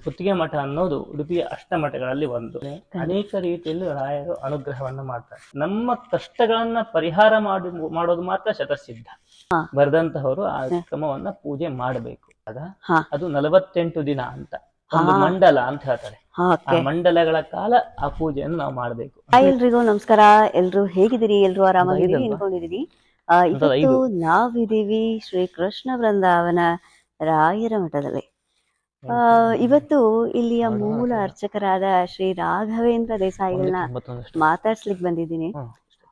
ಪುತ್ತಿಗೆ ಮಠ ಅನ್ನೋದು ಉಡುಪಿಯ ಅಷ್ಟಮಠಗಳಲ್ಲಿ ಒಂದು. ಅನೇಕ ರೀತಿಯಲ್ಲಿ ರಾಯರು ಅನುಗ್ರಹವನ್ನ ಮಾಡ್ತಾರೆ. ನಮ್ಮ ಕಷ್ಟಗಳನ್ನ ಪರಿಹಾರ ಮಾಡೋದು ಮಾತ್ರ ಶತಸಿದ್ಧ. ಬರೆದಂತಹವರು ಆ ಕ್ರಮವನ್ನ ಪೂಜೆ ಮಾಡಬೇಕು. ಅದು 48 ದಿನ ಅಂತ ಒಂದು ಮಂಡಲ ಅಂತ ಹೇಳ್ತಾರೆ. ಆ ಮಂಡಲಗಳ ಕಾಲ ಆ ಪೂಜೆಯನ್ನು ನಾವು ಮಾಡಬೇಕು. ಎಲ್ರಿಗೂ ನಮಸ್ಕಾರ. ಎಲ್ರು ಹೇಗಿದ್ದೀರಿ? ಎಲ್ರು ಆರಾಮಾಗಿದ್ದೀರಿ ಅನ್ಕೊಂಡಿದೀರಿ. ಇವತ್ತು ನಾವಿದೀವಿ ಶ್ರೀ ಕೃಷ್ಣ ಬೃಂದಾವನ ರಾಯರ ಮಠದಲ್ಲಿ. ಇವತ್ತು ಇಲ್ಲಿಯ ಮೂಲ ಅರ್ಚಕರಾದ ಶ್ರೀ ರಾಘವೇಂದ್ರ ದೇಸಾಯಿಗಳನ್ನ ಮಾತಾಡ್ಸ್ಲಿಕ್ಕೆ ಬಂದಿದ್ದೀನಿ.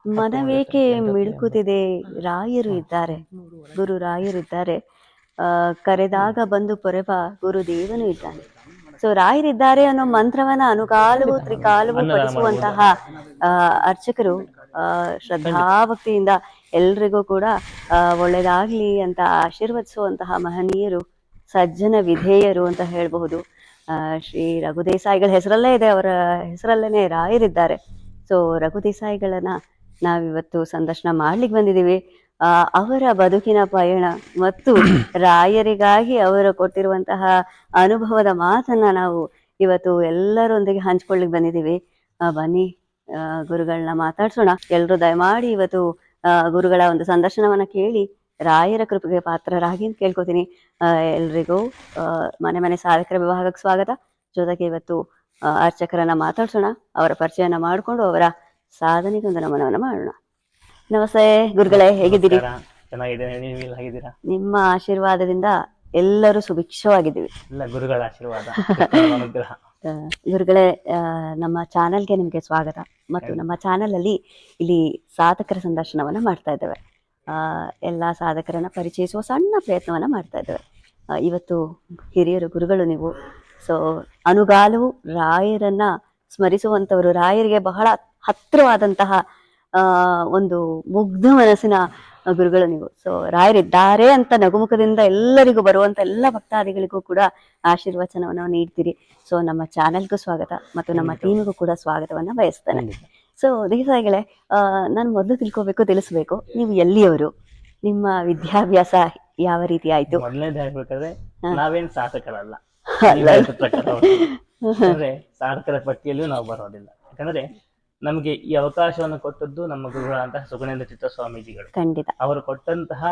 ಮನವೇಕೆ ಮಿಡುಕುತ್ತಿದೆ, ರಾಯರು ಇದ್ದಾರೆ, ಗುರು ರಾಯರು ಇದ್ದಾರೆ, ಕರೆದಾಗ ಬಂದು ಪೊರೆವ ಗುರುದೇವನು ಇದ್ದಾನೆ. ಸೊ ರಾಯರಿದ್ದಾರೆ ಅನ್ನೋ ಮಂತ್ರವನ್ನ ಅನುಕಾಲವೂ ತ್ರಿಕಾಲವೂ ಪಠಿಸುವಂತಹ ಅರ್ಚಕರು, ಶ್ರದ್ಧಾಭಕ್ತಿಯಿಂದ ಎಲ್ರಿಗೂ ಕೂಡ ಒಳ್ಳೇದಾಗ್ಲಿ ಅಂತ ಆಶೀರ್ವದಿಸುವಂತಹ ಮಹನೀಯರು, ಸಜ್ಜನ ವಿಧೇಯರು ಅಂತ ಹೇಳಬಹುದು. ಶ್ರೀ ರಘುದೇಸಾಯಿಗಳ ಹೆಸರಲ್ಲೇ ಇದೆ, ಅವರ ಹೆಸರಲ್ಲೇನೆ ರಾಯರಿದ್ದಾರೆ. ಸೊ ರಘುದೇಸಾಯಿಗಳನ್ನ ನಾವಿವತ್ತು ಸಂದರ್ಶನ ಮಾಡ್ಲಿಕ್ಕೆ ಬಂದಿದ್ದೀವಿ. ಅವರ ಬದುಕಿನ ಪಯಣ ಮತ್ತು ರಾಯರಿಗಾಗಿ ಅವರು ಕೊಟ್ಟಿರುವಂತಹ ಅನುಭವದ ಮಾತನ್ನ ನಾವು ಇವತ್ತು ಎಲ್ಲರೊಂದಿಗೆ ಹಂಚ್ಕೊಳ್ಳಿಕ್ ಬಂದಿದ್ದೀವಿ. ಬನ್ನಿ ಗುರುಗಳನ್ನ ಮಾತಾಡ್ಸೋಣ. ಎಲ್ರು ದಯಮಾಡಿ ಇವತ್ತು ಗುರುಗಳ ಒಂದು ಸಂದರ್ಶನವನ್ನ ಕೇಳಿ ರಾಯರ ಕೃಪೆಗೆ ಪಾತ್ರರಾಗಿ ಅಂತ ಕೇಳ್ಕೊತೀನಿ. ಎಲ್ರಿಗೂ ಮನೆ ಸಾಧಕರ ವಿಭಾಗಕ್ಕೆ ಸ್ವಾಗತ. ಜೊತೆಗೆ ಇವತ್ತು ಅರ್ಚಕರನ್ನ ಮಾತಾಡ್ಸೋಣ, ಅವರ ಪರಿಚಯನ ಮಾಡಿಕೊಂಡು ಅವರ ಸಾಧನೆಗೆ ಒಂದು ನಮನವನ್ನ ಮಾಡೋಣ. ನಮಸ್ತೆ ಗುರುಗಳೇ, ಹೇಗಿದ್ದೀರಿ? ನಿಮ್ಮ ಆಶೀರ್ವಾದದಿಂದ ಎಲ್ಲರೂ ಸುಭಿಕ್ಷವಾಗಿದ್ದೀವಿ. ಗುರುಗಳ ಆಶೀರ್ವಾದ. ಗುರುಗಳೇ, ನಮ್ಮ ಚಾನೆಲ್ಗೆ ನಿಮ್ಗೆ ಸ್ವಾಗತ. ಮತ್ತು ನಮ್ಮ ಚಾನೆಲ್ ಅಲ್ಲಿ ಇಲ್ಲಿ ಸಾಧಕರ ಸಂದರ್ಶನವನ್ನ ಮಾಡ್ತಾ ಇದ್ದೇವೆ. ಎಲ್ಲಾ ಸಾಧಕರನ್ನ ಪರಿಚಯಿಸುವ ಸಣ್ಣ ಪ್ರಯತ್ನವನ್ನ ಮಾಡ್ತಾ ಇದ್ದೇವೆ. ಇವತ್ತು ಹಿರಿಯರು ಗುರುಗಳು ನೀವು. ಸೊ ಅನುಗಾಲವು ರಾಯರನ್ನ ಸ್ಮರಿಸುವಂತವರು, ರಾಯರಿಗೆ ಬಹಳ ಹತ್ತಿರವಾದಂತಹ ಒಂದು ಮುಗ್ಧ ಮನಸ್ಸಿನ ಗುರುಗಳು ನೀವು. ಸೊ ರಾಯರಿದ್ದಾರೆ ಅಂತ ನಗುಮುಖದಿಂದ ಎಲ್ಲರಿಗೂ ಬರುವಂತ ಎಲ್ಲ ಭಕ್ತಾದಿಗಳಿಗೂ ಕೂಡ ಆಶೀರ್ವಚನವನ್ನು ನೀಡ್ತೀರಿ. ಸೊ ನಮ್ಮ ಚಾನೆಲ್ಗೂ ಸ್ವಾಗತ ಮತ್ತು ನಮ್ಮ ಟೀಮಿಗೂ ಕೂಡ ಸ್ವಾಗತವನ್ನ ಬಯಸ್ತೇನೆ. ಸೊ ದೇಸಾಯಿಗಳೇ, ನಾನು ಮೊದಲು ತಿಳಿಸ್ಬೇಕು, ನೀವು ಎಲ್ಲಿಯವರು, ನಿಮ್ಮ ವಿದ್ಯಾಭ್ಯಾಸ ಯಾವ ರೀತಿ ಆಯ್ತು? ಮೊದಲನೇದು ಹೇಳ್ಬೇಕಾದ್ರೆ ನಾವೇನ್ ಸಾಧಕರಲ್ಲ, ಸಾಧಕರ ಪಟ್ಟಿಯಲ್ಲೂ ನಾವು ಬರೋದಿಲ್ಲ. ಯಾಕಂದ್ರೆ ನಮ್ಗೆ ಈ ಅವಕಾಶವನ್ನು ಕೊಟ್ಟದ್ದು ನಮ್ಮ ಗುರುಗಳಂತಹ ಸುಗುಣೇಂದ್ರ ಚಿತ್ತ ಸ್ವಾಮೀಜಿಗಳು. ಖಂಡಿತ ಅವರು ಕೊಟ್ಟಂತಹ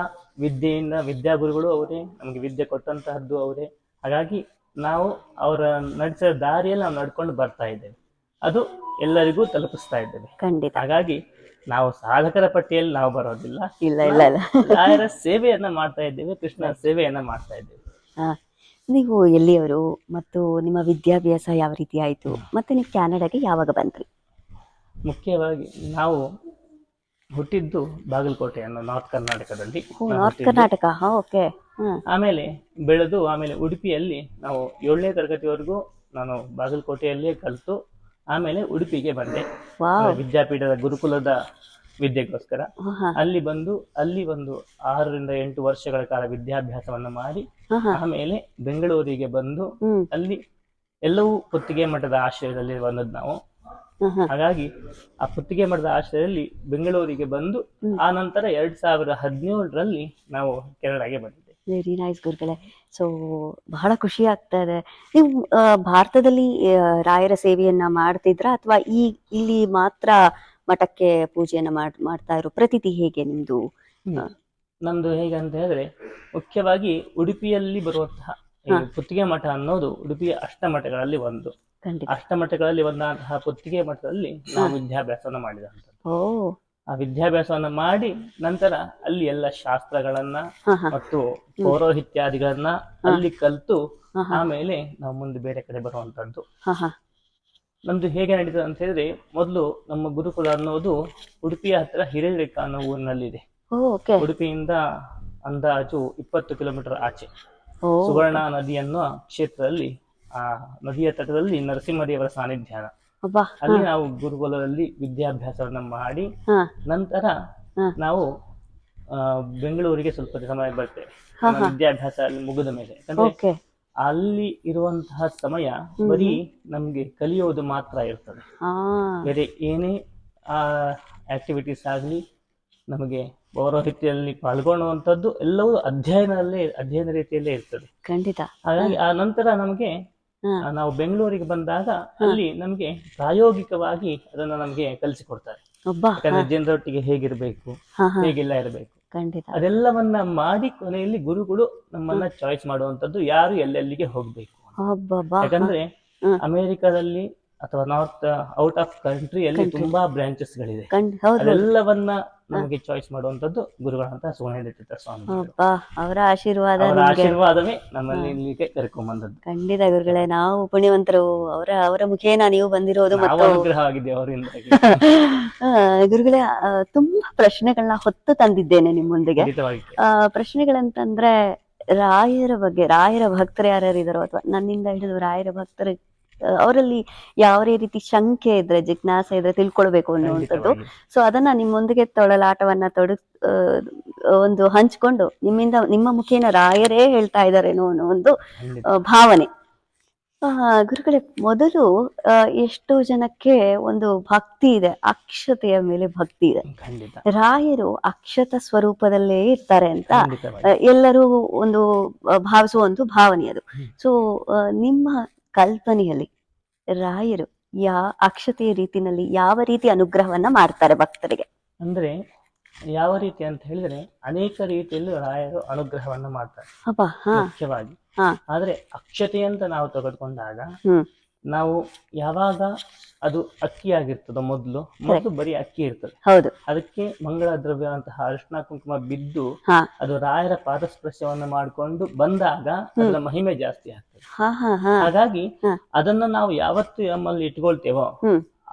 ವಿದ್ಯೆಯಿಂದ ವಿದ್ಯಾಗುರುಗಳು ಅವರೇ, ನಮ್ಗೆ ವಿದ್ಯೆ ಕೊಟ್ಟಂತಹದ್ದು ಅವರೇ. ಹಾಗಾಗಿ ನಾವು ಅವರ ನಡೆಸಿದ ದಾರಿಯಲ್ಲಿ ನಾವು ನಡ್ಕೊಂಡು ಬರ್ತಾ ಇದ್ದೇವೆ, ಅದು ಎಲ್ಲರಿಗೂ ತಲುಪಿಸ್ತಾ ಇದ್ದೇವೆ. ಖಂಡಿತ. ಹಾಗಾಗಿ ನಾವು ಸಾಧಕರ ಪಟ್ಟಿಯಲ್ಲಿ ನಾವು ಬರೋದಿಲ್ಲ, ಇಲ್ಲ ರಾಯರ ಸೇವೆಯನ್ನ ಮಾಡ್ತಾ ಇದ್ದೇವೆ, ಕೃಷ್ಣ ಸೇವೆಯನ್ನ ಮಾಡ್ತಾ ಇದ್ದೇವೆ. ನೀವು ಎಲ್ಲಿಯವರು ಮತ್ತು ನಿಮ್ಮ ವಿದ್ಯಾಭ್ಯಾಸ ಯಾವ ರೀತಿ ಆಯ್ತು, ಮತ್ತೆ ನೀವು ಕ್ಯಾನಡಾಗೆ ಯಾವಾಗ ಬಂದ್ರಿ? ಮುಖ್ಯವಾಗಿ ನಾವು ಹುಟ್ಟಿದ್ದು ಬಾಗಲಕೋಟೆ ಅನ್ನೋ ನಾರ್ತ್ ಕರ್ನಾಟಕದಲ್ಲಿ. North Karnataka, okay. ಆಮೇಲೆ ಬೆಳೆದು ಆಮೇಲೆ ಉಡುಪಿಯಲ್ಲಿ ನಾವು 7ನೇ ತರಗತಿವರೆಗೂ ನಾನು ಬಾಗಲಕೋಟೆಯಲ್ಲೇ ಕಲಿತು ಆಮೇಲೆ ಉಡುಪಿಗೆ ಬಂದೆ ವಿದ್ಯಾಪೀಠದ ಗುರುಕುಲದ ವಿದ್ಯೆಗೋಸ್ಕರ. ಅಲ್ಲಿ ಬಂದು ಅಲ್ಲಿ ಒಂದು 6 ರಿಂದ 8 ವರ್ಷಗಳ ಕಾಲ ವಿದ್ಯಾಭ್ಯಾಸವನ್ನ ಮಾಡಿ ಆಮೇಲೆ ಬೆಂಗಳೂರಿಗೆ ಬಂದು ಅಲ್ಲಿ ಎಲ್ಲವೂ ಪುತ್ತಿಗೆ ಮಠದ ಆಶ್ರಯದಲ್ಲಿ ಬಂದದ್ದು ನಾವು. ಹಾಗಾಗಿ ಆ ಪುತ್ತಿಗೆ ಮಠದ ಆಶ್ರಯದಲ್ಲಿ ಬೆಂಗಳೂರಿಗೆ ಬಂದು ಆ ನಂತರ 2017ರಲ್ಲಿ ನಾವು ಕೆನಡಾಗೆ ಬಂದಿದ್ದೇವೆ. ವೆರಿ ನೈಸ್ ಗುರುಗಳೇ. ಸೊ ಬಹಳ ಖುಷಿ ಆಗ್ತಾ ಇದೆ. ನೀವು ಭಾರತದಲ್ಲಿ ರಾಯರ ಸೇವೆಯನ್ನ ಮಾಡ್ತಿದ್ರ ಅಥವಾ ಇಲ್ಲಿ ಮಾತ್ರ ಮಠಕ್ಕೆ ಪೂಜೆಯನ್ನ ಮಾಡ್ತಾ ಇರೋ ಪ್ರತೀತಿ ಹೇಗೆ ನಿಮ್ದು? ನಮ್ದು ಹೇಗೆ ಅಂತ ಹೇಳಿದ್ರೆ, ಮುಖ್ಯವಾಗಿ ಉಡುಪಿಯಲ್ಲಿ ಬರುವಂತಹ ಪುತ್ತಿಗೆ ಮಠ ಅನ್ನೋದು ಉಡುಪಿಯ ಅಷ್ಟಮಠಗಳಲ್ಲಿ ಒಂದು. ಅಷ್ಟಮಠಗಳಲ್ಲಿ ಒಂದಂತಹ ಪುತ್ತಿಗೆ ಮಠದಲ್ಲಿ ನಾವು ವಿದ್ಯಾಭ್ಯಾಸವನ್ನ ಮಾಡಿದಂಥದ್ದು. ಆ ವಿದ್ಯಾಭ್ಯಾಸವನ್ನ ಮಾಡಿ ನಂತರ ಅಲ್ಲಿ ಎಲ್ಲ ಶಾಸ್ತ್ರಗಳನ್ನ ಮತ್ತು ಪೌರೋಹಿತ್ಯಾದಿಗಳನ್ನ ಅಲ್ಲಿ ಕಲಿತು ಆಮೇಲೆ ನಾವು ಮುಂದೆ ಬೇರೆ ಕಡೆ ಬರುವಂತದ್ದು. ನಮ್ದು ಹೇಗೆ ನಡೀತದೆ ಅಂತ ಹೇಳಿದ್ರೆ, ಮೊದಲು ನಮ್ಮ ಗುರುಕುಲ ಅನ್ನೋದು ಉಡುಪಿಯ ಹತ್ರ ಹಿರೇರೆಕ್ಕ ಅನ್ನೋ ಊರಿನಲ್ಲಿದೆ. ಉಡುಪಿಯಿಂದ ಅಂದಾಜು 20 ಕಿಲೋಮೀಟರ್ ಆಚೆ ಸುವರ್ಣ ನದಿ ಅನ್ನೋ ಕ್ಷೇತ್ರದಲ್ಲಿ, ಆ ನದಿಯ ತಟದಲ್ಲಿ ನರಸಿಂಹದೇವರ ಸಾನ್ನಿಧ್ಯ. ಅಲ್ಲಿ ನಾವು ಗುರುಕುಲದಲ್ಲಿ ವಿದ್ಯಾಭ್ಯಾಸವನ್ನ ಮಾಡಿ ನಂತರ ನಾವು ಬೆಂಗಳೂರಿಗೆ ಸ್ವಲ್ಪ ಸಮಯ ಬರ್ತೇವೆ ವಿದ್ಯಾಭ್ಯಾಸ ಅಲ್ಲಿ ಮುಗಿದ ಮೇಲೆ. ಯಾಕಂದ್ರೆ ಅಲ್ಲಿ ಇರುವಂತಹ ಸಮಯ ಬರೀ ನಮ್ಗೆ ಕಲಿಯೋದು ಮಾತ್ರ ಇರ್ತದೆ, ಬೇರೆ ಏನೇ ಆಕ್ಟಿವಿಟೀಸ್ ಆಗ್ಲಿ ನಮಗೆ ಪೌರೋಹಿತ್ಯದಲ್ಲಿ ಪಾಲ್ಗೊಳ್ಳುವಂತದ್ದು ಎಲ್ಲವೂ ಅಧ್ಯಯನ ರೀತಿಯಲ್ಲೇ ಇರ್ತದೆ. ಖಂಡಿತ. ಹಾಗಾಗಿ ಆ ನಂತರ ನಮಗೆ ಹಾ. ನಾವು ಬೆಂಗಳೂರಿಗೆ ಬಂದಾಗ ಅಲ್ಲಿ ನಮ್ಗೆ ಪ್ರಾಯೋಗಿಕವಾಗಿ ಅದನ್ನ ನಮ್ಗೆ ಕಲಿಸಿಕೊಡ್ತಾರೆ. ಒಬ್ಬ ಯಾಕಂದ್ರೆ ಜನರೊಟ್ಟಿಗೆ ಹೇಗಿರ್ಬೇಕು, ಹೇಗೆಲ್ಲ ಇರಬೇಕು, ಖಂಡಿತ. ಅದೆಲ್ಲವನ್ನ ಮಾಡಿ ಕೊನೆಯಲ್ಲಿ ಗುರುಗಳು ನಮ್ಮನ್ನ ಚಾಯ್ಸ್ ಮಾಡುವಂತದ್ದು ಯಾರು ಎಲ್ಲೆಲ್ಲಿಗೆ ಹೋಗ್ಬೇಕು ಅಂತ. ಒಬ್ಬ ಯಾಕಂದ್ರೆ ಅಮೆರಿಕದಲ್ಲಿ ಅಥವಾ ನಾರ್ತ್ ಔಟ್ ಆಫ್ ಕಂಟ್ರಿಯಲ್ಲಿ ತುಂಬಾ ಬ್ರಾಂಚಸ್ ಗಳಿದೆ. ಅದೆಲ್ಲವನ್ನ ನಮಗೆ ಚಾಯ್ಸ್ ಮಾಡುವಂತದ್ದು ಗುರುಗಳಂತ ಸುವರ್ಣ ತೀರ್ಥ ಸ್ವಾಮಿಗಳು. ಅವರ ಆಶೀರ್ವಾದ, ಅವರ ಆಶೀರ್ವಾದವೇ ನಮ್ಮಲ್ಲಿ ಇಲ್ಲಿಗೆ ಕರ್ಕೊಂಡ್ಬಂದದ್ದು. ಖಂಡಿತ ಗುರುಗಳೇ, ನಾವು ಪುಣ್ಯವಂತರು. ಅವರ ಮುಖೇನ ನೀವು ಬಂದಿರೋದು ಮತ್ತು ಅನುಗ್ರಹ ಆಗಿದೆ ಅವರಿಂದ. ಗುರುಗಳೇ, ತುಂಬಾ ಪ್ರಶ್ನೆಗಳನ್ನ ಹೊತ್ತು ತಂದಿದ್ದೇನೆ ನಿಮ್ ಮುಂದೆಗೆ. ಪ್ರಶ್ನೆಗಳಂತಂದ್ರೆ ರಾಯರ ಬಗ್ಗೆ, ರಾಯರ ಭಕ್ತರು ಯಾರ್ಯಾರು ಇದಾರೋ ಅಥವಾ ನನ್ನಿಂದ ಹಿಡಿದು ರಾಯರ ಭಕ್ತರು ಅವರಲ್ಲಿ ಯಾವ ರೀತಿ ಶಂಕೆ ಇದ್ರೆ, ಜಿಜ್ಞಾಸೆ ಇದ್ರೆ ತಿಳ್ಕೊಳ್ಬೇಕು ಅನ್ನುವಂಥದ್ದು. ಸೊ ಅದನ್ನ ನಿಮ್ಮೊಂದಿಗೆ ತೊಳಲಾಟವನ್ನ ಒಂದು ಹಂಚ್ಕೊಂಡು ನಿಮ್ಮ ಮುಖೇನ ರಾಯರೇ ಹೇಳ್ತಾ ಇದಾರೇನೋ ಅನ್ನೋ ಒಂದು ಭಾವನೆ. ಗುರುಗಳೇ, ಮೊದಲು ಎಷ್ಟೋ ಜನಕ್ಕೆ ಒಂದು ಭಕ್ತಿ ಇದೆ, ಅಕ್ಷತೆಯ ಮೇಲೆ ಭಕ್ತಿ ಇದೆ. ರಾಯರು ಅಕ್ಷತ ಸ್ವರೂಪದಲ್ಲೇ ಇರ್ತಾರೆ ಅಂತ ಎಲ್ಲರೂ ಒಂದು ಭಾವಿಸುವ ಒಂದು ಭಾವನೆ ಅದು. ಸೊ ನಿಮ್ಮ ಕಲ್ಪನೆಯಲ್ಲಿ ರಾಯರು ಅಕ್ಷತೆಯ ರೀತಿನಲ್ಲಿ ಯಾವ ರೀತಿ ಅನುಗ್ರಹವನ್ನ ಮಾಡ್ತಾರೆ ಭಕ್ತರಿಗೆ? ಅಂದ್ರೆ ಯಾವ ರೀತಿ ಅಂತ ಹೇಳಿದ್ರೆ ಅನೇಕ ರೀತಿಯಲ್ಲಿ ರಾಯರು ಅನುಗ್ರಹವನ್ನ ಮಾಡ್ತಾರೆ ಮುಖ್ಯವಾಗಿ. ಆದ್ರೆ ಅಕ್ಷತೆ ಅಂತ ನಾವು ತೆಗೆದುಕೊಂಡಾಗ ನಾವು ಯಾವಾಗ ಅದು ಅಕ್ಕಿ ಆಗಿರ್ತದೋ, ಮೊದಲು ಬರೀ ಅಕ್ಕಿ ಇರ್ತದೆ, ಅದಕ್ಕೆ ಮಂಗಳ ದ್ರವ್ಯ ಅಂತಹ ಅರಿಶಿನ ಕುಂಕುಮ ಬಿದ್ದು ಅದು ರಾಯರ ಪಾದಸ್ಪರ್ಶವನ್ನ ಮಾಡಿಕೊಂಡು ಬಂದಾಗ ಅದರ ಮಹಿಮೆ ಜಾಸ್ತಿ ಆಗ್ತದೆ. ಹಾಗಾಗಿ ಅದನ್ನ ನಾವು ಯಾವತ್ತು ನಮ್ಮಲ್ಲಿ ಇಟ್ಕೊಳ್ತೇವೋ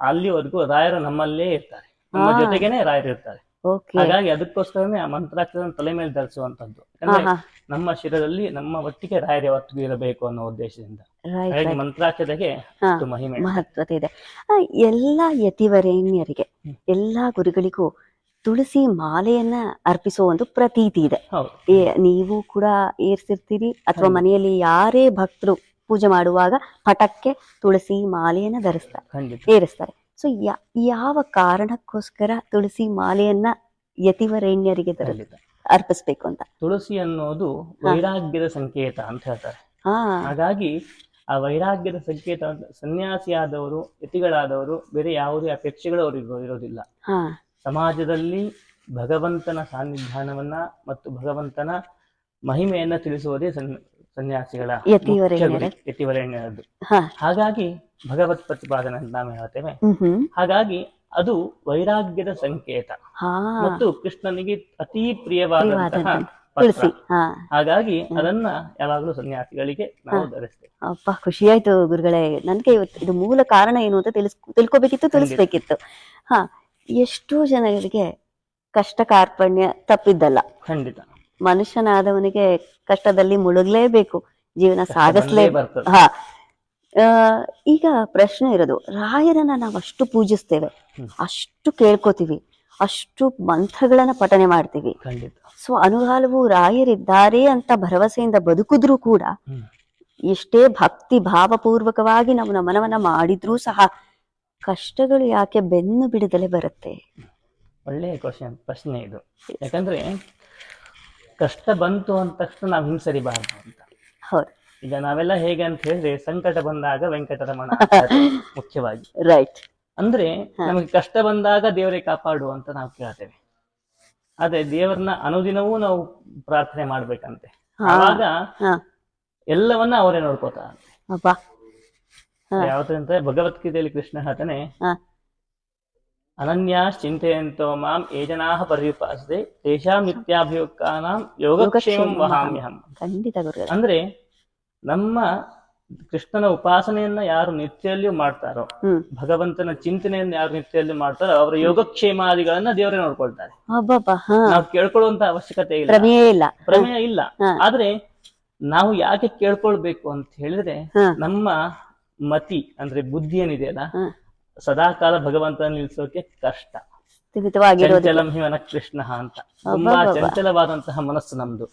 ಅಲ್ಲಿವರೆಗೂ ರಾಯರು ನಮ್ಮಲ್ಲೇ ಇರ್ತಾರೆ, ನಮ್ಮ ಜೊತೆಗೇನೆ ರಾಯರು ಇರ್ತಾರೆ. ಹಾಗಾಗಿ ಅದಕ್ಕೋಸ್ಕರನೇ ಆ ಮಂತ್ರಾಕ್ಷರ ತಲೆ ಮೇಲೆ ಧರಿಸುವಂತದ್ದು. ಯಾಕಂದ್ರೆ ನಮ್ಮ ಶಿರದಲ್ಲಿ ನಮ್ಮ ಒಟ್ಟಿಗೆ ರಾಯರು ಯಾವತ್ತಿಗೂ ಇರಬೇಕು ಅನ್ನೋ ಉದ್ದೇಶದಿಂದ ಮಂತ್ರಾಕ್ಷತೆಗೆ ಮಹಿಮೆ ಮಹತ್ವತೆ ಇದೆ. ಎಲ್ಲಾ ಯತಿವರೇಣ್ಯರಿಗೆ, ಎಲ್ಲಾ ಗುರುಗಳಿಗೂ ತುಳಸಿ ಮಾಲೆಯನ್ನ ಅರ್ಪಿಸುವ ಒಂದು ಪ್ರತೀತಿ ಇದೆ. ನೀವು ಕೂಡ ಏರ್ಸಿರ್ತೀರಿ ಅಥವಾ ಮನೆಯಲ್ಲಿ ಯಾರೇ ಭಕ್ತರು ಪೂಜೆ ಮಾಡುವಾಗ ಪಟಕ್ಕೆ ತುಳಸಿ ಮಾಲೆಯನ್ನ ಏರಿಸ್ತಾರೆ. ಸೊ ಯಾವ ಕಾರಣಕ್ಕೋಸ್ಕರ ತುಳಸಿ ಮಾಲೆಯನ್ನ ಯತಿವರೇಣ್ಯರಿಗೆ ಅರ್ಪಿಸ್ಬೇಕು ಅಂತ? ತುಳಸಿ ಅನ್ನೋದು ವೈರಾಗ್ಯದ ಸಂಕೇತ ಅಂತ ಹೇಳ್ತಾರೆ. ಹಾಗಾಗಿ ಆ ವೈರಾಗ್ಯದ ಸಂಕೇತ, ಸನ್ಯಾಸಿಯಾದವರು, ಯತಿಗಳಾದವರು ಬೇರೆ ಯಾವುದೇ ಅಪೇಕ್ಷೆಗಳು ಅವರಿಗೆ ಇರೋದಿಲ್ಲ. ಸಮಾಜದಲ್ಲಿ ಭಗವಂತನ ಸಾನ್ನಿಧ್ಯಾನವನ್ನ ಮತ್ತು ಭಗವಂತನ ಮಹಿಮೆಯನ್ನ ತಿಳಿಸುವುದೇ ಸನ್ಯಾಸಿಗಳ ಯತಿವರೇಣ್ಯರದ್ದು. ಹಾಗಾಗಿ ಭಗವತ್ ಪ್ರತಿಪಾದನೆ ಅಂತ ನಾವು ಹೇಳ್ತೇವೆ. ಹಾಗಾಗಿ ಅದು ವೈರಾಗ್ಯದ ಸಂಕೇತ ಮತ್ತು ಕೃಷ್ಣನಿಗೆ ಅತಿ ಪ್ರಿಯವಾದಂತಹ ಪತ್ರ. ಹಾಗಾಗಿ ಅದನ್ನ ಯಾವಾಗಲೂ ಸನ್ಯಾಸಿಗಳಿಗೆ ನಾವು ಧರಿಸ್ತೇವೆ. ಅಪ್ಪ, ಖುಷಿಯಾಯ್ತು ಗುರುಗಳೇ. ನನ್ಗೆ ಇದು ಮೂಲ ಕಾರಣ ಏನು ಅಂತ ತಿಳ್ಕೊಬೇಕಿತ್ತು, ತಿಳಿಸ್ಬೇಕಿತ್ತು. ಎಷ್ಟೋ ಜನಗಳಿಗೆ ಕಷ್ಟ ಕಾರ್ಪಣ್ಯ ತಪ್ಪಿದ್ದಲ್ಲ. ಖಂಡಿತ ಮನುಷ್ಯನಾದವನಿಗೆ ಕಷ್ಟದಲ್ಲಿ ಮುಳುಗಲೇಬೇಕು, ಜೀವನ ಸಾಗಿಸ್ಲೇಬೇಕು. ಈಗ ಪ್ರಶ್ನೆ ಇರೋದು, ರಾಯರನ್ನ ನಾವು ಅಷ್ಟು ಪೂಜಿಸ್ತೇವೆ, ಅಷ್ಟು ಕೇಳ್ಕೊತೀವಿ, ಅಷ್ಟು ಮಂತ್ರಗಳನ್ನ ಪಠನೆ ಮಾಡ್ತೀವಿ. ಸೊ ಅನುಗಾಲವು ರಾಯರಿದ್ದಾರೆ ಅಂತ ಭರವಸೆಯಿಂದ ಬದುಕಿದ್ರೂ ಕೂಡ, ಎಷ್ಟೇ ಭಕ್ತಿ ಭಾವಪೂರ್ವಕವಾಗಿ ನಾವು ನಮನವನ್ನ ಮಾಡಿದ್ರೂ ಸಹ ಕಷ್ಟಗಳು ಯಾಕೆ ಬೆನ್ನು ಬಿಡದಲೇ ಬರುತ್ತೆ? ಒಳ್ಳೆಯ ಪ್ರಶ್ನೆ ಇದು. ಯಾಕಂದ್ರೆ ಕಷ್ಟ ಬಂತು ಅಂದ ತಕ್ಷಣ ನಾವು ಹಿಂಸರಿಬಾರ್ದು ಅಂತ. ಹೌದು. ಈಗ ನಾವೆಲ್ಲ ಹೇಗೆ ಅಂತ ಹೇಳಿದ್ರೆ, ಸಂಕಟ ಬಂದಾಗ ವೆಂಕಟರಮಣ ಮುಖ್ಯವಾಗಿ. ರೈಟ್. ಅಂದ್ರೆ ನಮಗೆ ಕಷ್ಟ ಬಂದಾಗ ದೇವರೇ ಕಾಪಾಡು ಅಂತ ನಾವು ಕೇಳ್ತೇವೆ. ಆದ್ರೆ ದೇವರನ್ನ ಅನುದಿನವೂ ನಾವು ಪ್ರಾರ್ಥನೆ ಮಾಡ್ಬೇಕಂತೆ. ಆವಾಗ ಎಲ್ಲವನ್ನ ಅವರೇ ನೋಡ್ಕೋತಾರೆ. ಯಾವ್ದಂದ್ರೆ ಭಗವದ್ಗೀತೆಯಲ್ಲಿ ಕೃಷ್ಣ ಹೇಳ್ತಾನೆ, ಅನನ್ಯಾಸ್ ಚಿಂತೆಯಂತೋ ಮಾಂ ಯೇ ಜನಾಃ ಪರ್ಯುಪಾಸತೆ ತೇಷಾಂ ನಿತ್ಯಾಭಿಯುಕ್ತಾನಾಂ ಯೋಗಕ್ಷೇಮಂ ವಹಾಮ್ಯಹಂ. ಅಂದ್ರೆ ನಮ್ಮ ಕೃಷ್ಣನ ಉಪಾಸನೆಯನ್ನ ಯಾರು ನಿತ್ಯಲ್ಲಿಯೂ ಮಾಡ್ತಾರೋ, ಭಗವಂತನ ಚಿಂತನೆಯನ್ನ ಯಾರು ನಿತ್ಯಲ್ಲೂ ಮಾಡ್ತಾರೋ, ಅವರ ಯೋಗಕ್ಷೇಮಾದಿಗಳನ್ನ ದೇವರೇ ನೋಡ್ಕೊಳ್ತಾರೆ. ನಾವು ಕೇಳ್ಕೊಳ್ಳುವಂತ ಅವಶ್ಯಕತೆ ಇಲ್ಲ, ಪ್ರಮೇಯ ಇಲ್ಲ. ಆದ್ರೆ ನಾವು ಯಾಕೆ ಕೇಳ್ಕೊಳ್ಬೇಕು ಅಂತ ಹೇಳಿದ್ರೆ, ನಮ್ಮ ಮತಿ ಅಂದ್ರೆ ಬುದ್ಧಿ ಏನಿದೆಯಲ್ಲ, ಸದಾಕಾಲ ಭಗವಂತನ ನಿಲ್ಸೋಕೆ ಕಷ್ಟ. ಚಂಚಲಂ ಹಿ ಮನಃ ಕೃಷ್ಣ ಅಂತ, ತುಂಬಾ ಚಂಚಲವಾದಂತಹ ಮನಸ್ಸು ನಮ್ದು.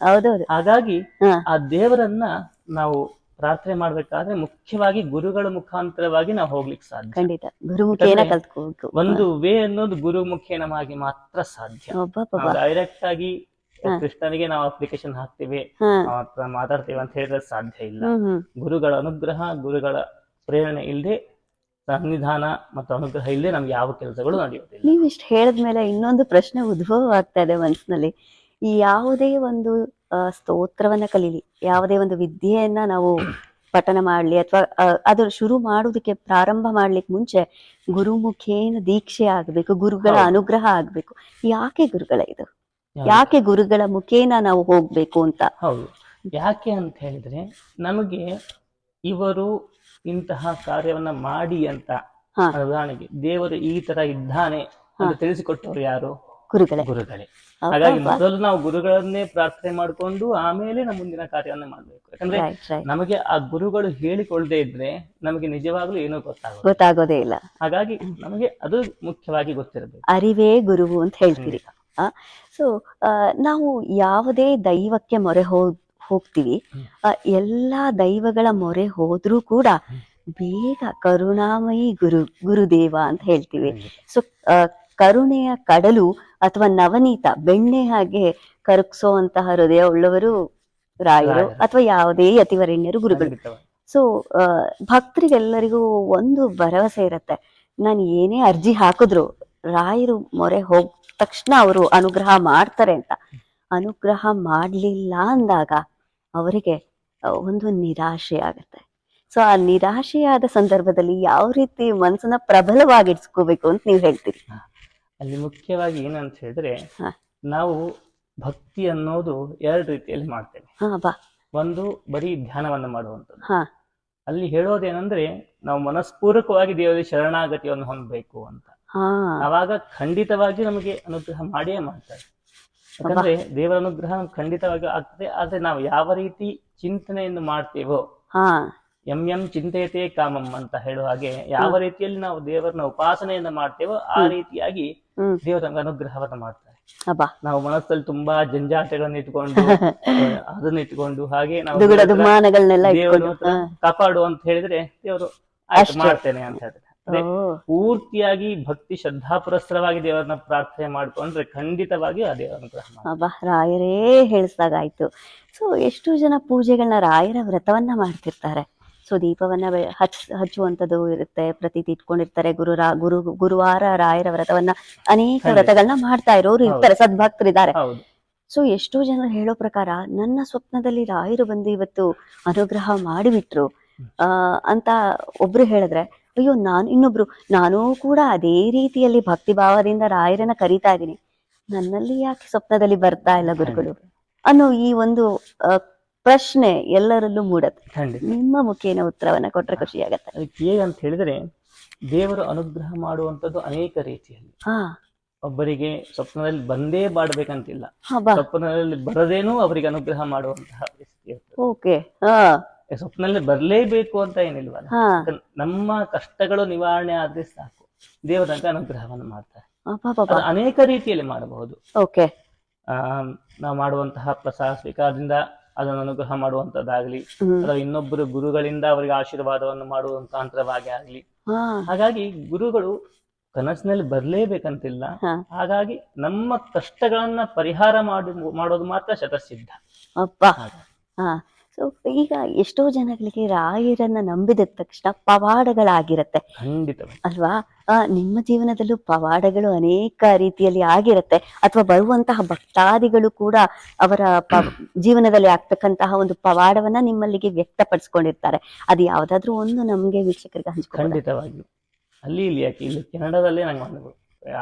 ಹಾಗಾಗಿ ಆ ದೇವರನ್ನ ನಾವು ಪ್ರಾರ್ಥನೆ ಮಾಡ್ಬೇಕಾದ್ರೆ ಮುಖ್ಯವಾಗಿ ಗುರುಗಳ ಮುಖಾಂತರವಾಗಿ ನಾವು ಹೋಗ್ಲಿಕ್ಕೆ ಸಾಧ್ಯ. ಒಂದು ವೇ ಅನ್ನೋದು ಗುರು ಮುಖೇನವಾಗಿ ಮಾತ್ರ ಸಾಧ್ಯ. ಡೈರೆಕ್ಟ್ ಆಗಿ ಕೃಷ್ಣನಿಗೆ ನಾವು ಅಪ್ಲಿಕೇಶನ್ ಹಾಕ್ತಿವಿ, ಹಾ ಅವನ ಹತ್ರ ಮಾತಾಡ್ತೀವಿ ಅಂತ ಹೇಳಿದ್ರೆ ಸಾಧ್ಯ ಇಲ್ಲ. ಹ್ಮ್ ಗುರುಗಳ ಅನುಗ್ರಹ, ಗುರುಗಳ ಪ್ರೇರಣೆ ಇಲ್ಲದೆ, ಸನ್ನಿಧಾನ ಮತ್ತು ಅನುಗ್ರಹ ಇಲ್ಲದೆ ನಮ್ಗೆ ಯಾವ ಕೆಲಸಗಳು ನಡೆಯೋದಿಲ್ಲ. ನೀವ್ ಇಷ್ಟು ಹೇಳಿದ್ಮೇಲೆ ಇನ್ನೊಂದು ಪ್ರಶ್ನೆ ಉದ್ಭವ ಆಗ್ತಾ ಇದೆ ಮನಸ್ಸಿನಲ್ಲಿ. ಈ ಯಾವುದೇ ಒಂದು ಸ್ತೋತ್ರವನ್ನ ಕಲೀಲಿ, ಯಾವುದೇ ಒಂದು ವಿದ್ಯೆಯನ್ನ ನಾವು ಪಠನ ಮಾಡ್ಲಿ ಅಥವಾ ಅದು ಶುರು ಮಾಡುವುದಕ್ಕೆ ಪ್ರಾರಂಭ ಮಾಡ್ಲಿಕ್ಕೆ ಮುಂಚೆ ಗುರುಮುಖೇನ ದೀಕ್ಷೆ ಆಗ್ಬೇಕು, ಗುರುಗಳ ಹೌದು. ಅನುಗ್ರಹ ಆಗ್ಬೇಕು. ಯಾಕೆ ಗುರುಗಳ ಇದು? ಯಾವ್ದು? ಯಾಕೆ ಗುರುಗಳ ಮುಖೇನ ನಾವು ಹೋಗ್ಬೇಕು ಅಂತ? ಹೌದು, ಯಾಕೆ ಅಂತ ಹೇಳಿದ್ರೆ ನಮಗೆ ಇವರು ಇಂತಹ ಕಾರ್ಯವನ್ನ ಮಾಡಿ ಅಂತ, ಹಾ ಉದಾಹರಣೆಗೆ ದೇವರು ಈ ತರ ಇದ್ದಾನೆ ಅಂತ ತಿಳಿಸಿಕೊಟ್ಟವರು ಯಾರು? ಗುರುಗಳೇ. ಗುರುಗಳೇ. ಹಾಗಾಗಿ ಮೊದಲು ನಾವು ಗುರುಗಳನ್ನೇ ಪ್ರಾರ್ಥನೆ ಮಾಡಿಕೊಂಡು ಆಮೇಲೆ ನಮ್ಮ ಮುಂದಿನ ಕಾರ್ಯವನ್ನ ಮಾಡ್ಬೇಕು. ಯಾಕಂದ್ರೆ ನಮಗೆ ಆ ಗುರುಗಳು ಹೇಳಿಕೊಳ್ಳದೆ ಇದ್ರೆ ನಮಗೆ ನಿಜವಾಗ್ಲೂ ಏನೂ ಗೊತ್ತಾಗೋದೇ ಇಲ್ಲ. ಹಾಗಾಗಿ ನಮಗೆ ಅದು ಮುಖ್ಯವಾಗಿ ಗೊತ್ತಿರಬೇಕು. ಅರಿವೇ ಗುರುವು ಅಂತ ಹೇಳ್ತೀರಿ. ಸೊ ನಾವು ಯಾವುದೇ ದೈವಕ್ಕೆ ಮೊರೆ ಹೋಗ್ತೀವಿ, ಎಲ್ಲಾ ದೈವಗಳ ಮೊರೆ ಹೋದ್ರೂ ಕೂಡ ಬೇಗ ಕರುಣಾಮಯಿ ಗುರುದೇವ ಅಂತ ಹೇಳ್ತೀವಿ. ಸೊ ಕರುಣೆಯ ಕಡಲು ಅಥವಾ ನವನೀತ ಬೆಣ್ಣೆ ಹಾಗೆ ಕರಗಿಸೋಂತಹ ಹೃದಯ ಉಳ್ಳವರು ರಾಯರು ಅಥವಾ ಯಾವುದೇ ಯತಿವರೇಣ್ಯರು ಗುರುಗಳು. ಸೊ ಭಕ್ತರಿಗೆಲ್ಲರಿಗೂ ಒಂದು ಭರವಸೆ ಇರತ್ತೆ, ನಾನು ಏನೇ ಅರ್ಜಿ ಹಾಕಿದ್ರು ರಾಯರು ಮೊರೆ ಹೋದ ತಕ್ಷಣ ಅವರು ಅನುಗ್ರಹ ಮಾಡ್ತಾರೆ ಅಂತ. ಅನುಗ್ರಹ ಮಾಡ್ಲಿಲ್ಲ ಅಂದಾಗ ಅವರಿಗೆ ಒಂದು ನಿರಾಶೆ ಆಗತ್ತೆ. ಸೊ ಆ ನಿರಾಶೆಯಾದ ಸಂದರ್ಭದಲ್ಲಿ ಯಾವ ರೀತಿ ಮನಸ್ಸನ್ನ ಪ್ರಬಲವಾಗಿಡ್ಸ್ಕೋಬೇಕು ಅಂತ ನೀವು ಹೇಳ್ತೀರಿ? ಅಲ್ಲಿ ಮುಖ್ಯವಾಗಿ ಏನಂತ ಹೇಳಿದ್ರೆ, ನಾವು ಭಕ್ತಿ ಅನ್ನೋದು ಎರಡು ರೀತಿಯಲ್ಲಿ ಮಾಡ್ತೇವೆ. ಒಂದು ಬರೀ ಧ್ಯಾನವನ್ನು ಮಾಡುವಂಥದ್ದು. ಅಲ್ಲಿ ಹೇಳೋದೇನಂದ್ರೆ ನಾವು ಮನಸ್ಪೂರ್ವಕವಾಗಿ ದೇವರಿಗೆ ಶರಣಾಗತಿಯನ್ನು ಹೊಂದಬೇಕು ಅಂತ. ಆವಾಗ ಖಂಡಿತವಾಗಿ ನಮಗೆ ಅನುಗ್ರಹ ಮಾಡಿಯೇ ಮಾಡ್ತಾರೆ. ಯಾಕಂದ್ರೆ ದೇವರ ಅನುಗ್ರಹ ಖಂಡಿತವಾಗಿ ಆಗ್ತದೆ. ಆದ್ರೆ ನಾವು ಯಾವ ರೀತಿ ಚಿಂತನೆಯನ್ನು ಮಾಡ್ತೇವೋ, ಎಂ ಚಿಂತೆಯತೆ ಕಾಮಂ ಅಂತ ಹೇಳುವ ಹಾಗೆ, ಯಾವ ರೀತಿಯಲ್ಲಿ ನಾವು ದೇವರನ್ನ ಉಪಾಸನೆಯನ್ನ ಮಾಡ್ತೇವೋ ಆ ರೀತಿಯಾಗಿ ದೇವರ ಅನುಗ್ರಹವನ್ನ ಮಾಡ್ತಾರೆ. ನಾವು ಮನಸ್ಸಲ್ಲಿ ತುಂಬಾ ಜಂಜಾಟಗಳನ್ನ ಇಟ್ಕೊಂಡು ಅದನ್ನ ಇಟ್ಕೊಂಡು ಹಾಗೆ ನಾವು ದೇವರು ಕಾಪಾಡು ಅಂತ ಹೇಳಿದ್ರೆ ದೇವರು ಮಾಡ್ತೇನೆ ಅಂತ ಹೇಳಿದ್ರೆ, ಪೂರ್ತಿಯಾಗಿ ಭಕ್ತಿ ಶ್ರದ್ಧಾ ಪುರಸ್ಸರವಾಗಿ ದೇವರನ್ನ ಪ್ರಾರ್ಥನೆ ಮಾಡ್ಕೊಂಡ್ರೆ ಖಂಡಿತವಾಗಿ ಆ ದೇವರ ಅನುಗ್ರಹ ರಾಯರೇ ಹೇಳಿಸ್ದಾಗಾಯ್ತು. ಸೊ ಎಷ್ಟೋ ಜನ ಪೂಜೆಗಳನ್ನ ರಾಯರ ವ್ರತವನ್ನ ಮಾಡ್ತಿರ್ತಾರೆ. ಸೊ ದೀಪವನ್ನ ಹಚ್ಚುವಂಥದ್ದು ಇರುತ್ತೆ, ಪ್ರತೀತಿ ಇಟ್ಕೊಂಡಿರ್ತಾರೆ. ಗುರುವಾರ ರಾಯರ ವ್ರತವನ್ನ ಅನೇಕ ವ್ರತಗಳನ್ನ ಮಾಡ್ತಾ ಇರೋರು ಇರ್ತಾರೆ, ಸದ್ಭಕ್ತರಿದ್ದಾರೆ. ಸೊ ಎಷ್ಟೋ ಜನರು ಹೇಳೋ ಪ್ರಕಾರ ನನ್ನ ಸ್ವಪ್ನದಲ್ಲಿ ರಾಯರು ಬಂದು ಇವತ್ತು ಅನುಗ್ರಹ ಮಾಡಿಬಿಟ್ರು ಅಂತ ಒಬ್ರು ಹೇಳಿದ್ರೆ, ಅಯ್ಯೋ ಇನ್ನೊಬ್ರು ನಾನೂ ಕೂಡ ಅದೇ ರೀತಿಯಲ್ಲಿ ಭಕ್ತಿ ಭಾವದಿಂದ ರಾಯರನ್ನ ಕರೀತಾ ಇದ್ದೀನಿ, ನನ್ನಲ್ಲಿ ಯಾಕೆ ಸ್ವಪ್ನದಲ್ಲಿ ಬರ್ತಾ ಇಲ್ಲ ಗುರುಗಳು ಅನ್ನೋ ಈ ಒಂದು ಪ್ರಶ್ನೆ ಎಲ್ಲರಲ್ಲೂ ಮೂಡತ್ತೆ. ನಿಮ್ಮ ಮುಖೇನ ಉತ್ತರವನ್ನ ಕೊಟ್ರೆ ಖುಷಿ ಆಗತ್ತೆ. ಅದಕ್ಕೆ ಹೇಗಂತ ಹೇಳಿದ್ರೆ, ದೇವರು ಅನುಗ್ರಹ ಮಾಡುವಂತದ್ದು ಅನೇಕ ರೀತಿಯಲ್ಲಿ. ಒಬ್ಬರಿಗೆ ಸ್ವಪ್ನದಲ್ಲಿ ಬಂದೇ ಮಾಡ್ಬೇಕಂತಿಲ್ಲ, ಸ್ವಪ್ನದಲ್ಲಿ ಬರದೇನೂ ಅವರಿಗೆ ಅನುಗ್ರಹ ಮಾಡುವಂತಹ ಪರಿಸ್ಥಿತಿ ಇರ್ತದೆ. ಸ್ವಪ್ನದಲ್ಲಿ ಬರ್ಲೇಬೇಕು ಅಂತ ಏನಿಲ್ವಲ್ಲ, ನಮ್ಮ ಕಷ್ಟಗಳು ನಿವಾರಣೆ ಆದ್ರೆ ಸಾಕು, ದೇವರಂತ ಅನುಗ್ರಹವನ್ನು ಮಾಡ್ತಾರೆ. ಅನೇಕ ರೀತಿಯಲ್ಲಿ ಮಾಡಬಹುದು. ನಾವು ಮಾಡುವಂತಹ ಪ್ರಸಾದ ಸ್ವೀಕಾರದಿಂದ ಅದನ್ನು ಅನುಗ್ರಹ ಮಾಡುವಂತದ್ದಾಗ್ಲಿ, ಅಥವಾ ಇನ್ನೊಬ್ಬರು ಗುರುಗಳಿಂದ ಅವರಿಗೆ ಆಶೀರ್ವಾದವನ್ನು ಮಾಡುವಂತಾಂತರವಾಗಿ ಆಗ್ಲಿ. ಹಾಗಾಗಿ ಗುರುಗಳು ಕನಸಿನಲ್ಲಿ ಬರ್ಲೇಬೇಕಂತಿಲ್ಲ. ಹಾಗಾಗಿ ನಮ್ಮ ಕಷ್ಟಗಳನ್ನ ಪರಿಹಾರ ಮಾಡೋದು ಮಾತ್ರ ಶತಸಿದ್ಧ. ಸೊ ಈಗ ಎಷ್ಟೋ ಜನಗಳಿಗೆ ರಾಯರನ್ನ ನಂಬಿದ ತಕ್ಷಣ ಪವಾಡಗಳಾಗಿರತ್ತೆ, ಖಂಡಿತವಾಗಿ ಅಲ್ವಾ? ನಿಮ್ಮ ಜೀವನದಲ್ಲೂ ಪವಾಡಗಳು ಅನೇಕ ರೀತಿಯಲ್ಲಿ ಆಗಿರತ್ತೆ, ಅಥವಾ ಬರುವಂತಹ ಭಕ್ತಾದಿಗಳು ಕೂಡ ಅವರ ಜೀವನದಲ್ಲಿ ಆಗ್ತಕ್ಕಂತಹ ಒಂದು ಪವಾಡವನ್ನ ನಿಮ್ಮಲ್ಲಿಗೆ ವ್ಯಕ್ತಪಡಿಸ್ಕೊಂಡಿರ್ತಾರೆ. ಅದು ಯಾವ್ದಾದ್ರು ಒಂದು ನಮ್ಗೆ ವೀಕ್ಷಕರಿಗೆ ಹಂಚ್ಕೊ. ಖಂಡಿತವಾಗಿ ಅಲ್ಲಿ ಇಲ್ಲಿ ಯಾಕೆ, ಇಲ್ಲಿ ಕೆನಡಾದಲ್ಲೇ ನಂಗೆ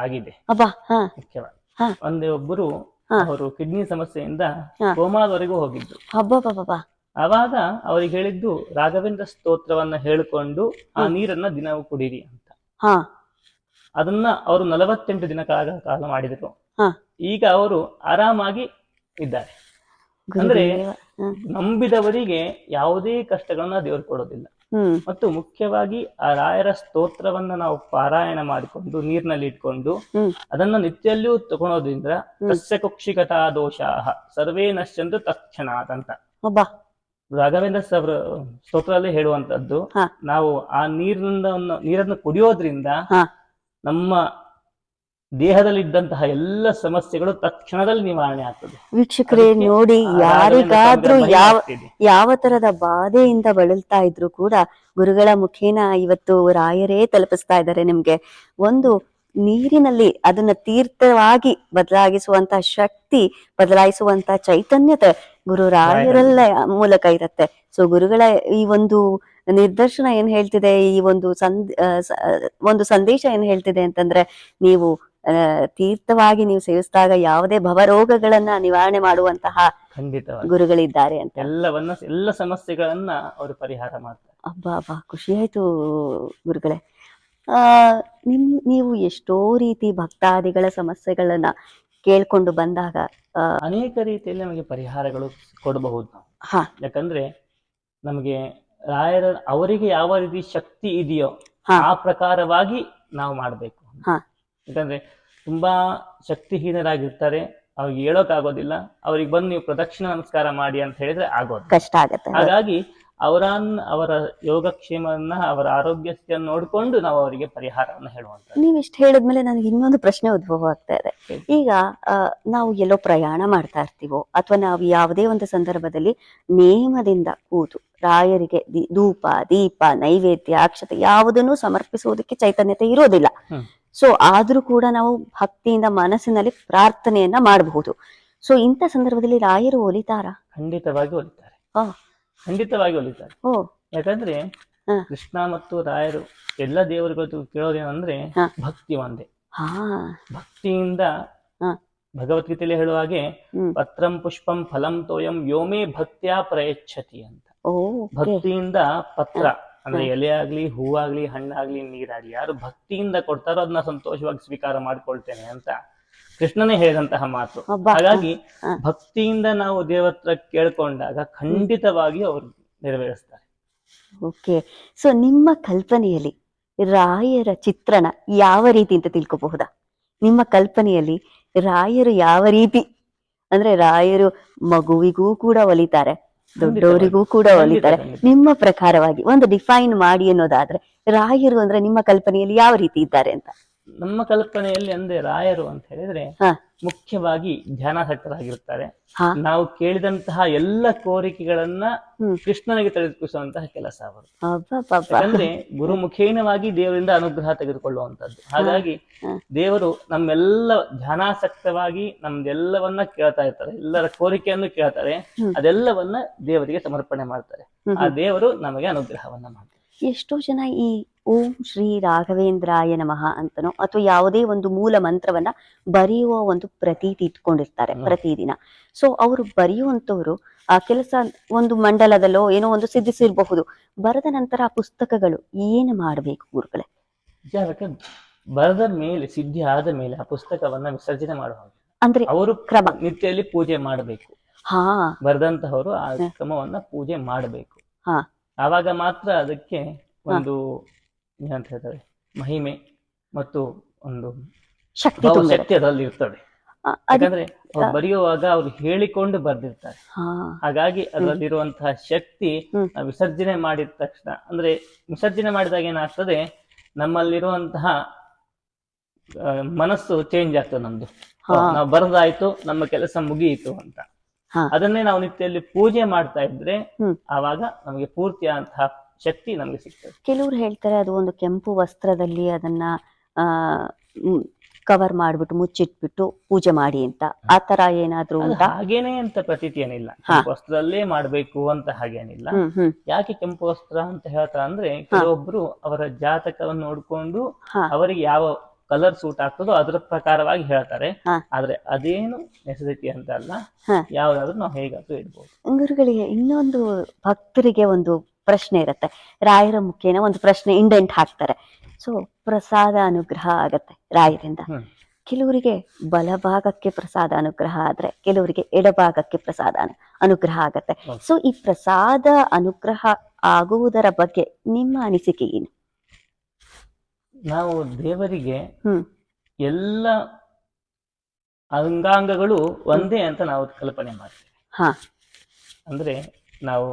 ಆಗಿದೆ. ಮುಖ್ಯವಾಗಿ ಒಂದೇ ಒಬ್ಬರು ಅವರು ಕಿಡ್ನಿ ಸಮಸ್ಯೆಯಿಂದ ಕೋಮಾದವರೆಗೂ ಹೋಗಿದ್ರು. ಆವಾಗ ಅವ್ರಿಗೆ ಹೇಳಿದ್ದು ರಾಘವೇಂದ್ರ ಸ್ತೋತ್ರವನ್ನ ಹೇಳಿಕೊಂಡು ಆ ನೀರನ್ನ ದಿನವೂ ಕುಡೀರಿ ಅಂತ. ಅದನ್ನ ಅವರು 48 ದಿನ ಕಾಲ ಮಾಡಿದ್ರು. ಈಗ ಅವರು ಆರಾಮಾಗಿ ಇದ್ದಾರೆ. ಅಂದ್ರೆ ನಂಬಿದವರಿಗೆ ಯಾವುದೇ ಕಷ್ಟಗಳನ್ನ ದೇವರು ಕೊಡೋದಿಲ್ಲ. ಮತ್ತು ಮುಖ್ಯವಾಗಿ ಆ ರಾಯರ ಸ್ತೋತ್ರವನ್ನ ನಾವು ಪಾರಾಯಣ ಮಾಡಿಕೊಂಡು ನೀರಿನಲ್ಲಿ ಇಟ್ಕೊಂಡು ಅದನ್ನ ನಿತ್ಯಲ್ಲಿಯೂ ತಗೊಳೋದ್ರಿಂದ ತಸ್ಯ ಕುಕ್ಷಿಗತಾ ದೋಷಾಃ ಸರ್ವೇ ನಶ್ಯಂತು ತತ್ಕ್ಷಣಾತ್ ಅಂತ ರಾಘವೇಂದ್ರ ಸ್ತೋತ್ರದಲ್ಲಿ ಹೇಳುವಂತದ್ದು. ನಾವು ಆ ನೀರನ್ನು ಕುಡಿಯೋದ್ರಿಂದ ನಮ್ಮ ದೇಹದಲ್ಲಿದ್ದಂತಹ ಎಲ್ಲ ಸಮಸ್ಯೆಗಳು ತಕ್ಷಣದಲ್ಲಿ ನಿವಾರಣೆ ಆಗ್ತದೆ. ವೀಕ್ಷಕರೇ ಅದಕ್ಕೆ ನೋಡಿ, ಆ ರಾಘವೇಂದ್ರ ಯಾರಿಗಾದ್ರೂ ಸ್ವಾಮಿಗಳ ಮಹಿಮೆ ಯಾವ ಆಗ್ತಿದೆ. ಯಾವ ತರದ ಬಾಧೆಯಿಂದ ಬಳಲ್ತಾ ಇದ್ರು ಕೂಡ ಗುರುಗಳ ಮುಖೇನ ಇವತ್ತು ರಾಯರೇ ತಲುಪಿಸ್ತಾ ಇದ್ದಾರೆ ನಿಮ್ಗೆ. ಒಂದು ನೀರಿನಲ್ಲಿ ಅದನ್ನ ತೀರ್ಥವಾಗಿ ಬದಲಾಯಿಸುವಂತ ಶಕ್ತಿ, ಬದಲಾಯಿಸುವಂತ ಚೈತನ್ಯತೆ ಗುರು ರಾಯರಲ್ಲ ಮೂಲಕ ಇರತ್ತೆ. ಸೊ ಗುರುಗಳ ಈ ಒಂದು ನಿರ್ದರ್ಶನ ಏನ್ ಹೇಳ್ತಿದೆ, ಈ ಒಂದು ಒಂದು ಸಂದೇಶ ಏನ್ ಹೇಳ್ತಿದೆ ಅಂತಂದ್ರೆ, ನೀವು ತೀರ್ಥವಾಗಿ ನೀವು ಸೇವಿಸಿದಾಗ ಯಾವುದೇ ಭವರೋಗಗಳನ್ನ ನಿವಾರಣೆ ಮಾಡುವಂತಹ ಖಂಡಿತವಾಗಿ ಗುರುಗಳಿದ್ದಾರೆ ಅಂತ. ಎಲ್ಲ ಸಮಸ್ಯೆಗಳನ್ನ ಅವರು ಪರಿಹಾರ ಮಾಡ್ತಾರೆ. ಅಬ್ಬಾ ಖುಷಿ ಆಯ್ತು ಗುರುಗಳೇ. ನೀವು ಎಷ್ಟೋ ರೀತಿ ಭಕ್ತಾದಿಗಳ ಸಮಸ್ಯೆಗಳನ್ನ ಕೇಳ್ಕೊಂಡು ಬಂದಾಗ ಅನೇಕ ರೀತಿಯಲ್ಲಿ ನಮಗೆ ಪರಿಹಾರಗಳು ಕೊಡಬಹುದು ನಾವು. ಯಾಕಂದ್ರೆ ನಮಗೆ ರಾಯರ ಅವರಿಗೆ ಯಾವ ರೀತಿ ಶಕ್ತಿ ಇದೆಯೋ ಆ ಪ್ರಕಾರವಾಗಿ ನಾವು ಮಾಡ್ಬೇಕು. ಯಾಕಂದ್ರೆ ತುಂಬಾ ಶಕ್ತಿಹೀನರಾಗಿರ್ತಾರೆ, ಅವ್ರಿಗೆ ಹೇಳೋಕ್ಕಾಗೋದಿಲ್ಲ. ಅವ್ರಿಗೆ ಬಂದು ನೀವು ಪ್ರದಕ್ಷಿಣ ನಮಸ್ಕಾರ ಮಾಡಿ ಅಂತ ಹೇಳಿದ್ರೆ ಆಗೋದು ಕಷ್ಟ ಆಗತ್ತೆ. ಹಾಗಾಗಿ ಅವರ ಯೋಗಕ್ಷೇಮವನ್ನ, ಅವರ ಆರೋಗ್ಯ ಸ್ಥಿತಿಯನ್ನು ನೋಡಿಕೊಂಡು ನಾವು ಅವರಿಗೆ ಪರಿಹಾರವನ್ನು ಹೇಳುವಂತ. ನೀವ್ ಇಷ್ಟು ಹೇಳಿದ್ಮೇಲೆ ನನಗೆ ಇನ್ನೊಂದು ಪ್ರಶ್ನೆ ಉದ್ಭವ ಆಗ್ತಾ ಇದೆ. ಈಗ ನಾವು ಎಲ್ಲೋ ಪ್ರಯಾಣ ಮಾಡ್ತಾ ಇರ್ತೀವೋ ಅಥವಾ ನಾವು ಯಾವುದೇ ಒಂದು ಸಂದರ್ಭದಲ್ಲಿ ನೇಮದಿಂದ ಕೂತು ರಾಯರಿಗೆ ಧೂಪ, ದೀಪ, ನೈವೇದ್ಯ, ಅಕ್ಷತೆ ಯಾವುದನ್ನು ಸಮರ್ಪಿಸುವುದಕ್ಕೆ ಚೈತನ್ಯತೆ ಇರೋದಿಲ್ಲ. ಸೊ ಆದ್ರೂ ಕೂಡ ನಾವು ಭಕ್ತಿಯಿಂದ ಮನಸ್ಸಿನಲ್ಲಿ ಪ್ರಾರ್ಥನೆಯನ್ನ ಮಾಡಬಹುದು. ಸೊ ಇಂಥ ಸಂದರ್ಭದಲ್ಲಿ ರಾಯರು ಒಲಿತಾರ? ಖಂಡಿತವಾಗಿ ಒಲಿತಾರೆ. ಖಂಡಿತವಾಗಿ ಒಲಿತಾರೆ. ಯಾಕಂದ್ರೆ ಕೃಷ್ಣ ಮತ್ತು ರಾಯರು ಎಲ್ಲ ದೇವರುಗಳು ಕೇಳೋದೇನಂದ್ರೆ ಭಕ್ತಿ ಒಂದೇ. ಭಕ್ತಿಯಿಂದ ಭಗವದ್ಗೀತೆಯಲ್ಲಿ ಹೇಳುವ ಹಾಗೆ ಪತ್ರಂ ಪುಷ್ಪಂ ಫಲಂ ತೋಯಂ ಯೋಮೇ ಭಕ್ತ್ಯಾ ಪ್ರಯಚ್ಛತಿ ಅಂತ. ಭಕ್ತಿಯಿಂದ ಪತ್ರ ಅಂದ್ರೆ ಎಲೆ ಆಗ್ಲಿ, ಹೂವಾಗ್ಲಿ, ಹಣ್ಣಾಗ್ಲಿ, ನೀರಾಗ್ಲಿ ಯಾರು ಭಕ್ತಿಯಿಂದ ಕೊಡ್ತಾರೋ ಅದನ್ನ ಸಂತೋಷವಾಗಿ ಸ್ವೀಕಾರ ಮಾಡ್ಕೊಳ್ತೇನೆ ಅಂತ ಕೃಷ್ಣನೇ ಹೇಳಿದಂತಹ ಮಾತು. ಹಾಗಾಗಿ ಭಕ್ತಿಯಿಂದ ನಾವು ದೇವತ್ರ ಕೇಳ್ಕೊಂಡಾಗ ಖಂಡಿತವಾಗಿ ಅವರು ನೆರವೇರಿಸ್ತಾರೆ. ಓಕೆ. ಸೊ ನಿಮ್ಮ ಕಲ್ಪನೆಯಲ್ಲಿ ರಾಯರ ಚಿತ್ರಣ ಯಾವ ರೀತಿ ಅಂತ ತಿಳ್ಕೋಬಹುದಾ? ನಿಮ್ಮ ಕಲ್ಪನೆಯಲ್ಲಿ ರಾಯರು ಯಾವ ರೀತಿ ಅಂದ್ರೆ, ರಾಯರು ಮಗುವಿಗೂ ಕೂಡ ಒಲಿತಾರೆ, ದೊಡ್ಡವರಿಗೂ ಕೂಡ ಒಲಿತಾರೆ. ನಿಮ್ಮ ಪ್ರಕಾರವಾಗಿ ಒಂದು ಡಿಫೈನ್ ಮಾಡಿ ಅನ್ನೋದಾದ್ರೆ ರಾಯರು ಅಂದ್ರೆ ನಿಮ್ಮ ಕಲ್ಪನೆಯಲ್ಲಿ ಯಾವ ರೀತಿ ಇದ್ದಾರೆ ಅಂತ? ನಮ್ಮ ಕಲ್ಪನೆಯಲ್ಲಿ ಅಂದ್ರೆ ರಾಯರು ಅಂತ ಹೇಳಿದ್ರೆ ಮುಖ್ಯವಾಗಿ ಧ್ಯಾನಾಸಕ್ತರಾಗಿರ್ತಾರೆ. ನಾವು ಕೇಳಿದಂತಹ ಎಲ್ಲ ಕೋರಿಕೆಗಳನ್ನ ಕೃಷ್ಣನಿಗೆ ತಲುಪಿಸುವಂತಹ ಕೆಲಸ ಅವರು. ಯಾಕಂದ್ರೆ ಗುರುಮುಖೇನವಾಗಿ ದೇವರಿಂದ ಅನುಗ್ರಹ ತೆಗೆದುಕೊಳ್ಳುವಂತದ್ದು. ಹಾಗಾಗಿ ದೇವರು ನಮ್ಮೆಲ್ಲ ಧ್ಯಾನಾಸಕ್ತವಾಗಿ ನಮ್ದೆಲ್ಲವನ್ನ ಕೇಳ್ತಾ ಇರ್ತಾರೆ, ಎಲ್ಲರ ಕೋರಿಕೆಯನ್ನು ಕೇಳ್ತಾರೆ, ಅದೆಲ್ಲವನ್ನ ದೇವರಿಗೆ ಸಮರ್ಪಣೆ ಮಾಡ್ತಾರೆ. ಆ ದೇವರು ನಮಗೆ ಅನುಗ್ರಹವನ್ನ ಮಾಡ್ತಾರೆ. ಎಷ್ಟೋ ಜನ ಈ ಓಂ ಶ್ರೀ ರಾಘವೇಂದ್ರಾಯ ನಮಃ ಅಂತನೋ ಅಥವಾ ಯಾವುದೇ ಒಂದು ಮೂಲ ಮಂತ್ರವನ್ನ ಬರೆಯುವ ಒಂದು ಪ್ರತೀತಿ ಇಟ್ಕೊಂಡಿರ್ತಾರೆ ಪ್ರತಿದಿನ. ಸೊ ಅವರು ಬರೆಯುವಂತವ್ರು ಆ ಕೆಲಸ ಒಂದು ಮಂಡಲದಲ್ಲೋ ಏನೋ ಒಂದು ಸಿದ್ಧಿಸಿರಬಹುದು. ಬರೆದ ನಂತರ ಆ ಪುಸ್ತಕಗಳು ಏನು ಮಾಡಬೇಕು ಗುರುಗಳೇ? ಬರೆದ ಮೇಲೆ, ಸಿದ್ಧಿ ಆದ ಮೇಲೆ ಆ ಪುಸ್ತಕವನ್ನ ವಿಸರ್ಜನೆ ಮಾಡುವಾಗ ಅಂದ್ರೆ ಅವರು ನಿತ್ಯದಲ್ಲಿ ಪೂಜೆ ಮಾಡಬೇಕು. ಬರೆದಂತಹವರು ಆ ಕ್ರಮವನ್ನ ಪೂಜೆ ಮಾಡಬೇಕು. ಆವಾಗ ಮಾತ್ರ ಅದಕ್ಕೆ ಒಂದು ಏನಂತ ಹೇಳ್ತಾರೆ, ಮಹಿಮೆ ಮತ್ತು ಒಂದು ಶಕ್ತಿ ಅದರಲ್ಲಿ ಇರ್ತದೆ. ಯಾಕಂದ್ರೆ ಅವ್ರು ಬರೆಯುವಾಗ ಅವ್ರು ಹೇಳಿಕೊಂಡು ಬರ್ದಿರ್ತಾರೆ. ಹಾಗಾಗಿ ಅದರಲ್ಲಿರುವಂತಹ ಶಕ್ತಿ ವಿಸರ್ಜನೆ ಮಾಡಿದ ತಕ್ಷಣ, ಅಂದ್ರೆ ವಿಸರ್ಜನೆ ಮಾಡಿದಾಗ ಏನಾಗ್ತದೆ, ನಮ್ಮಲ್ಲಿರುವಂತಹ ಮನಸ್ಸು ಚೇಂಜ್ ಆಗ್ತದೆ. ನಮ್ದು ನಾವು ಬರೆದಾಯ್ತು, ನಮ್ಮ ಕೆಲಸ ಮುಗಿಯಿತು ಅಂತ. ಅದನ್ನೇ ನಾವು ನಿತ್ಯದಲ್ಲಿ ಪೂಜೆ ಮಾಡ್ತಾ ಇದ್ರೆ ಆವಾಗ ನಮಗೆ ಪೂರ್ತಿಯಾದಂತಹ ಶಕ್ತಿ ನಮಗೆ ಸಿಗ್ತದೆ. ಕೆಲವರು ಹೇಳ್ತಾರೆ ಅದು ಒಂದು ಕೆಂಪು ವಸ್ತ್ರದಲ್ಲಿ ಅದನ್ನ ಕವರ್ ಮಾಡ್ಬಿಟ್ಟು ಮುಚ್ಚಿಟ್ಬಿಟ್ಟು ಪೂಜೆ ಮಾಡಿ ಅಂತ. ಆ ತರ ಏನಾದ್ರು ಹಾಗೇನೆ ಅಂತ ಪ್ರತೀತಿ ಏನಿಲ್ಲ. ವಸ್ತ್ರದಲ್ಲೇ ಮಾಡ್ಬೇಕು ಅಂತ ಹಾಗೇನಿಲ್ಲ. ಯಾಕೆ ಕೆಂಪು ವಸ್ತ್ರ ಅಂತ ಹೇಳ್ತಾರೆ ಅಂದ್ರೆ, ಕೆಲವೊಬ್ರು ಅವರ ಜಾತಕವನ್ನು ನೋಡ್ಕೊಂಡು ಅವರಿಗೆ ಯಾವ ಕಲರ್ ಸೂಟ್ ಆಗ್ತದೋ ಅದರ ಪ್ರಕಾರವಾಗಿ ಹೇಳ್ತಾರೆ. ಆದ್ರೆ ಅದೇನು ನೆಸೆಸಿಟಿ ಅಂತ ಅಲ್ಲ, ಯಾವ್ದಾದ್ರು ನಾವು ಹೇಗಾದ್ರೂ ಇಡ್ಬೋದು. ಗುರುಗಳಿಗೆ ಇನ್ನೊಂದು ಭಕ್ತರಿಗೆ ಒಂದು ಪ್ರಶ್ನೆ ಇರುತ್ತೆ. ರಾಯರ ಮುಖೇನ ಒಂದು ಪ್ರಶ್ನೆ ಇಂಡೆಂಟ್ ಹಾಕ್ತಾರೆ. ಸೊ ಪ್ರಸಾದ ಅನುಗ್ರಹ ಆಗತ್ತೆ ರಾಯರಿಂದ. ಕೆಲವರಿಗೆ ಬಲಭಾಗಕ್ಕೆ ಪ್ರಸಾದ ಅನುಗ್ರಹ ಆದ್ರೆ, ಕೆಲವರಿಗೆ ಎಡಭಾಗಕ್ಕೆ ಪ್ರಸಾದ ಅನುಗ್ರಹ ಆಗತ್ತೆ. ಸೊ ಈ ಪ್ರಸಾದ ಅನುಗ್ರಹ ಆಗುವುದರ ಬಗ್ಗೆ ನಿಮ್ಮ ಅನಿಸಿಕೆ ಏನು? ನಾವು ದೇವರಿಗೆ ಎಲ್ಲ ಅಂಗಾಂಗಗಳು ಒಂದೇ ಅಂತ ನಾವು ಕಲ್ಪನೆ ಮಾಡ್ತೀವಿ. ಅಂದ್ರೆ ನಾವು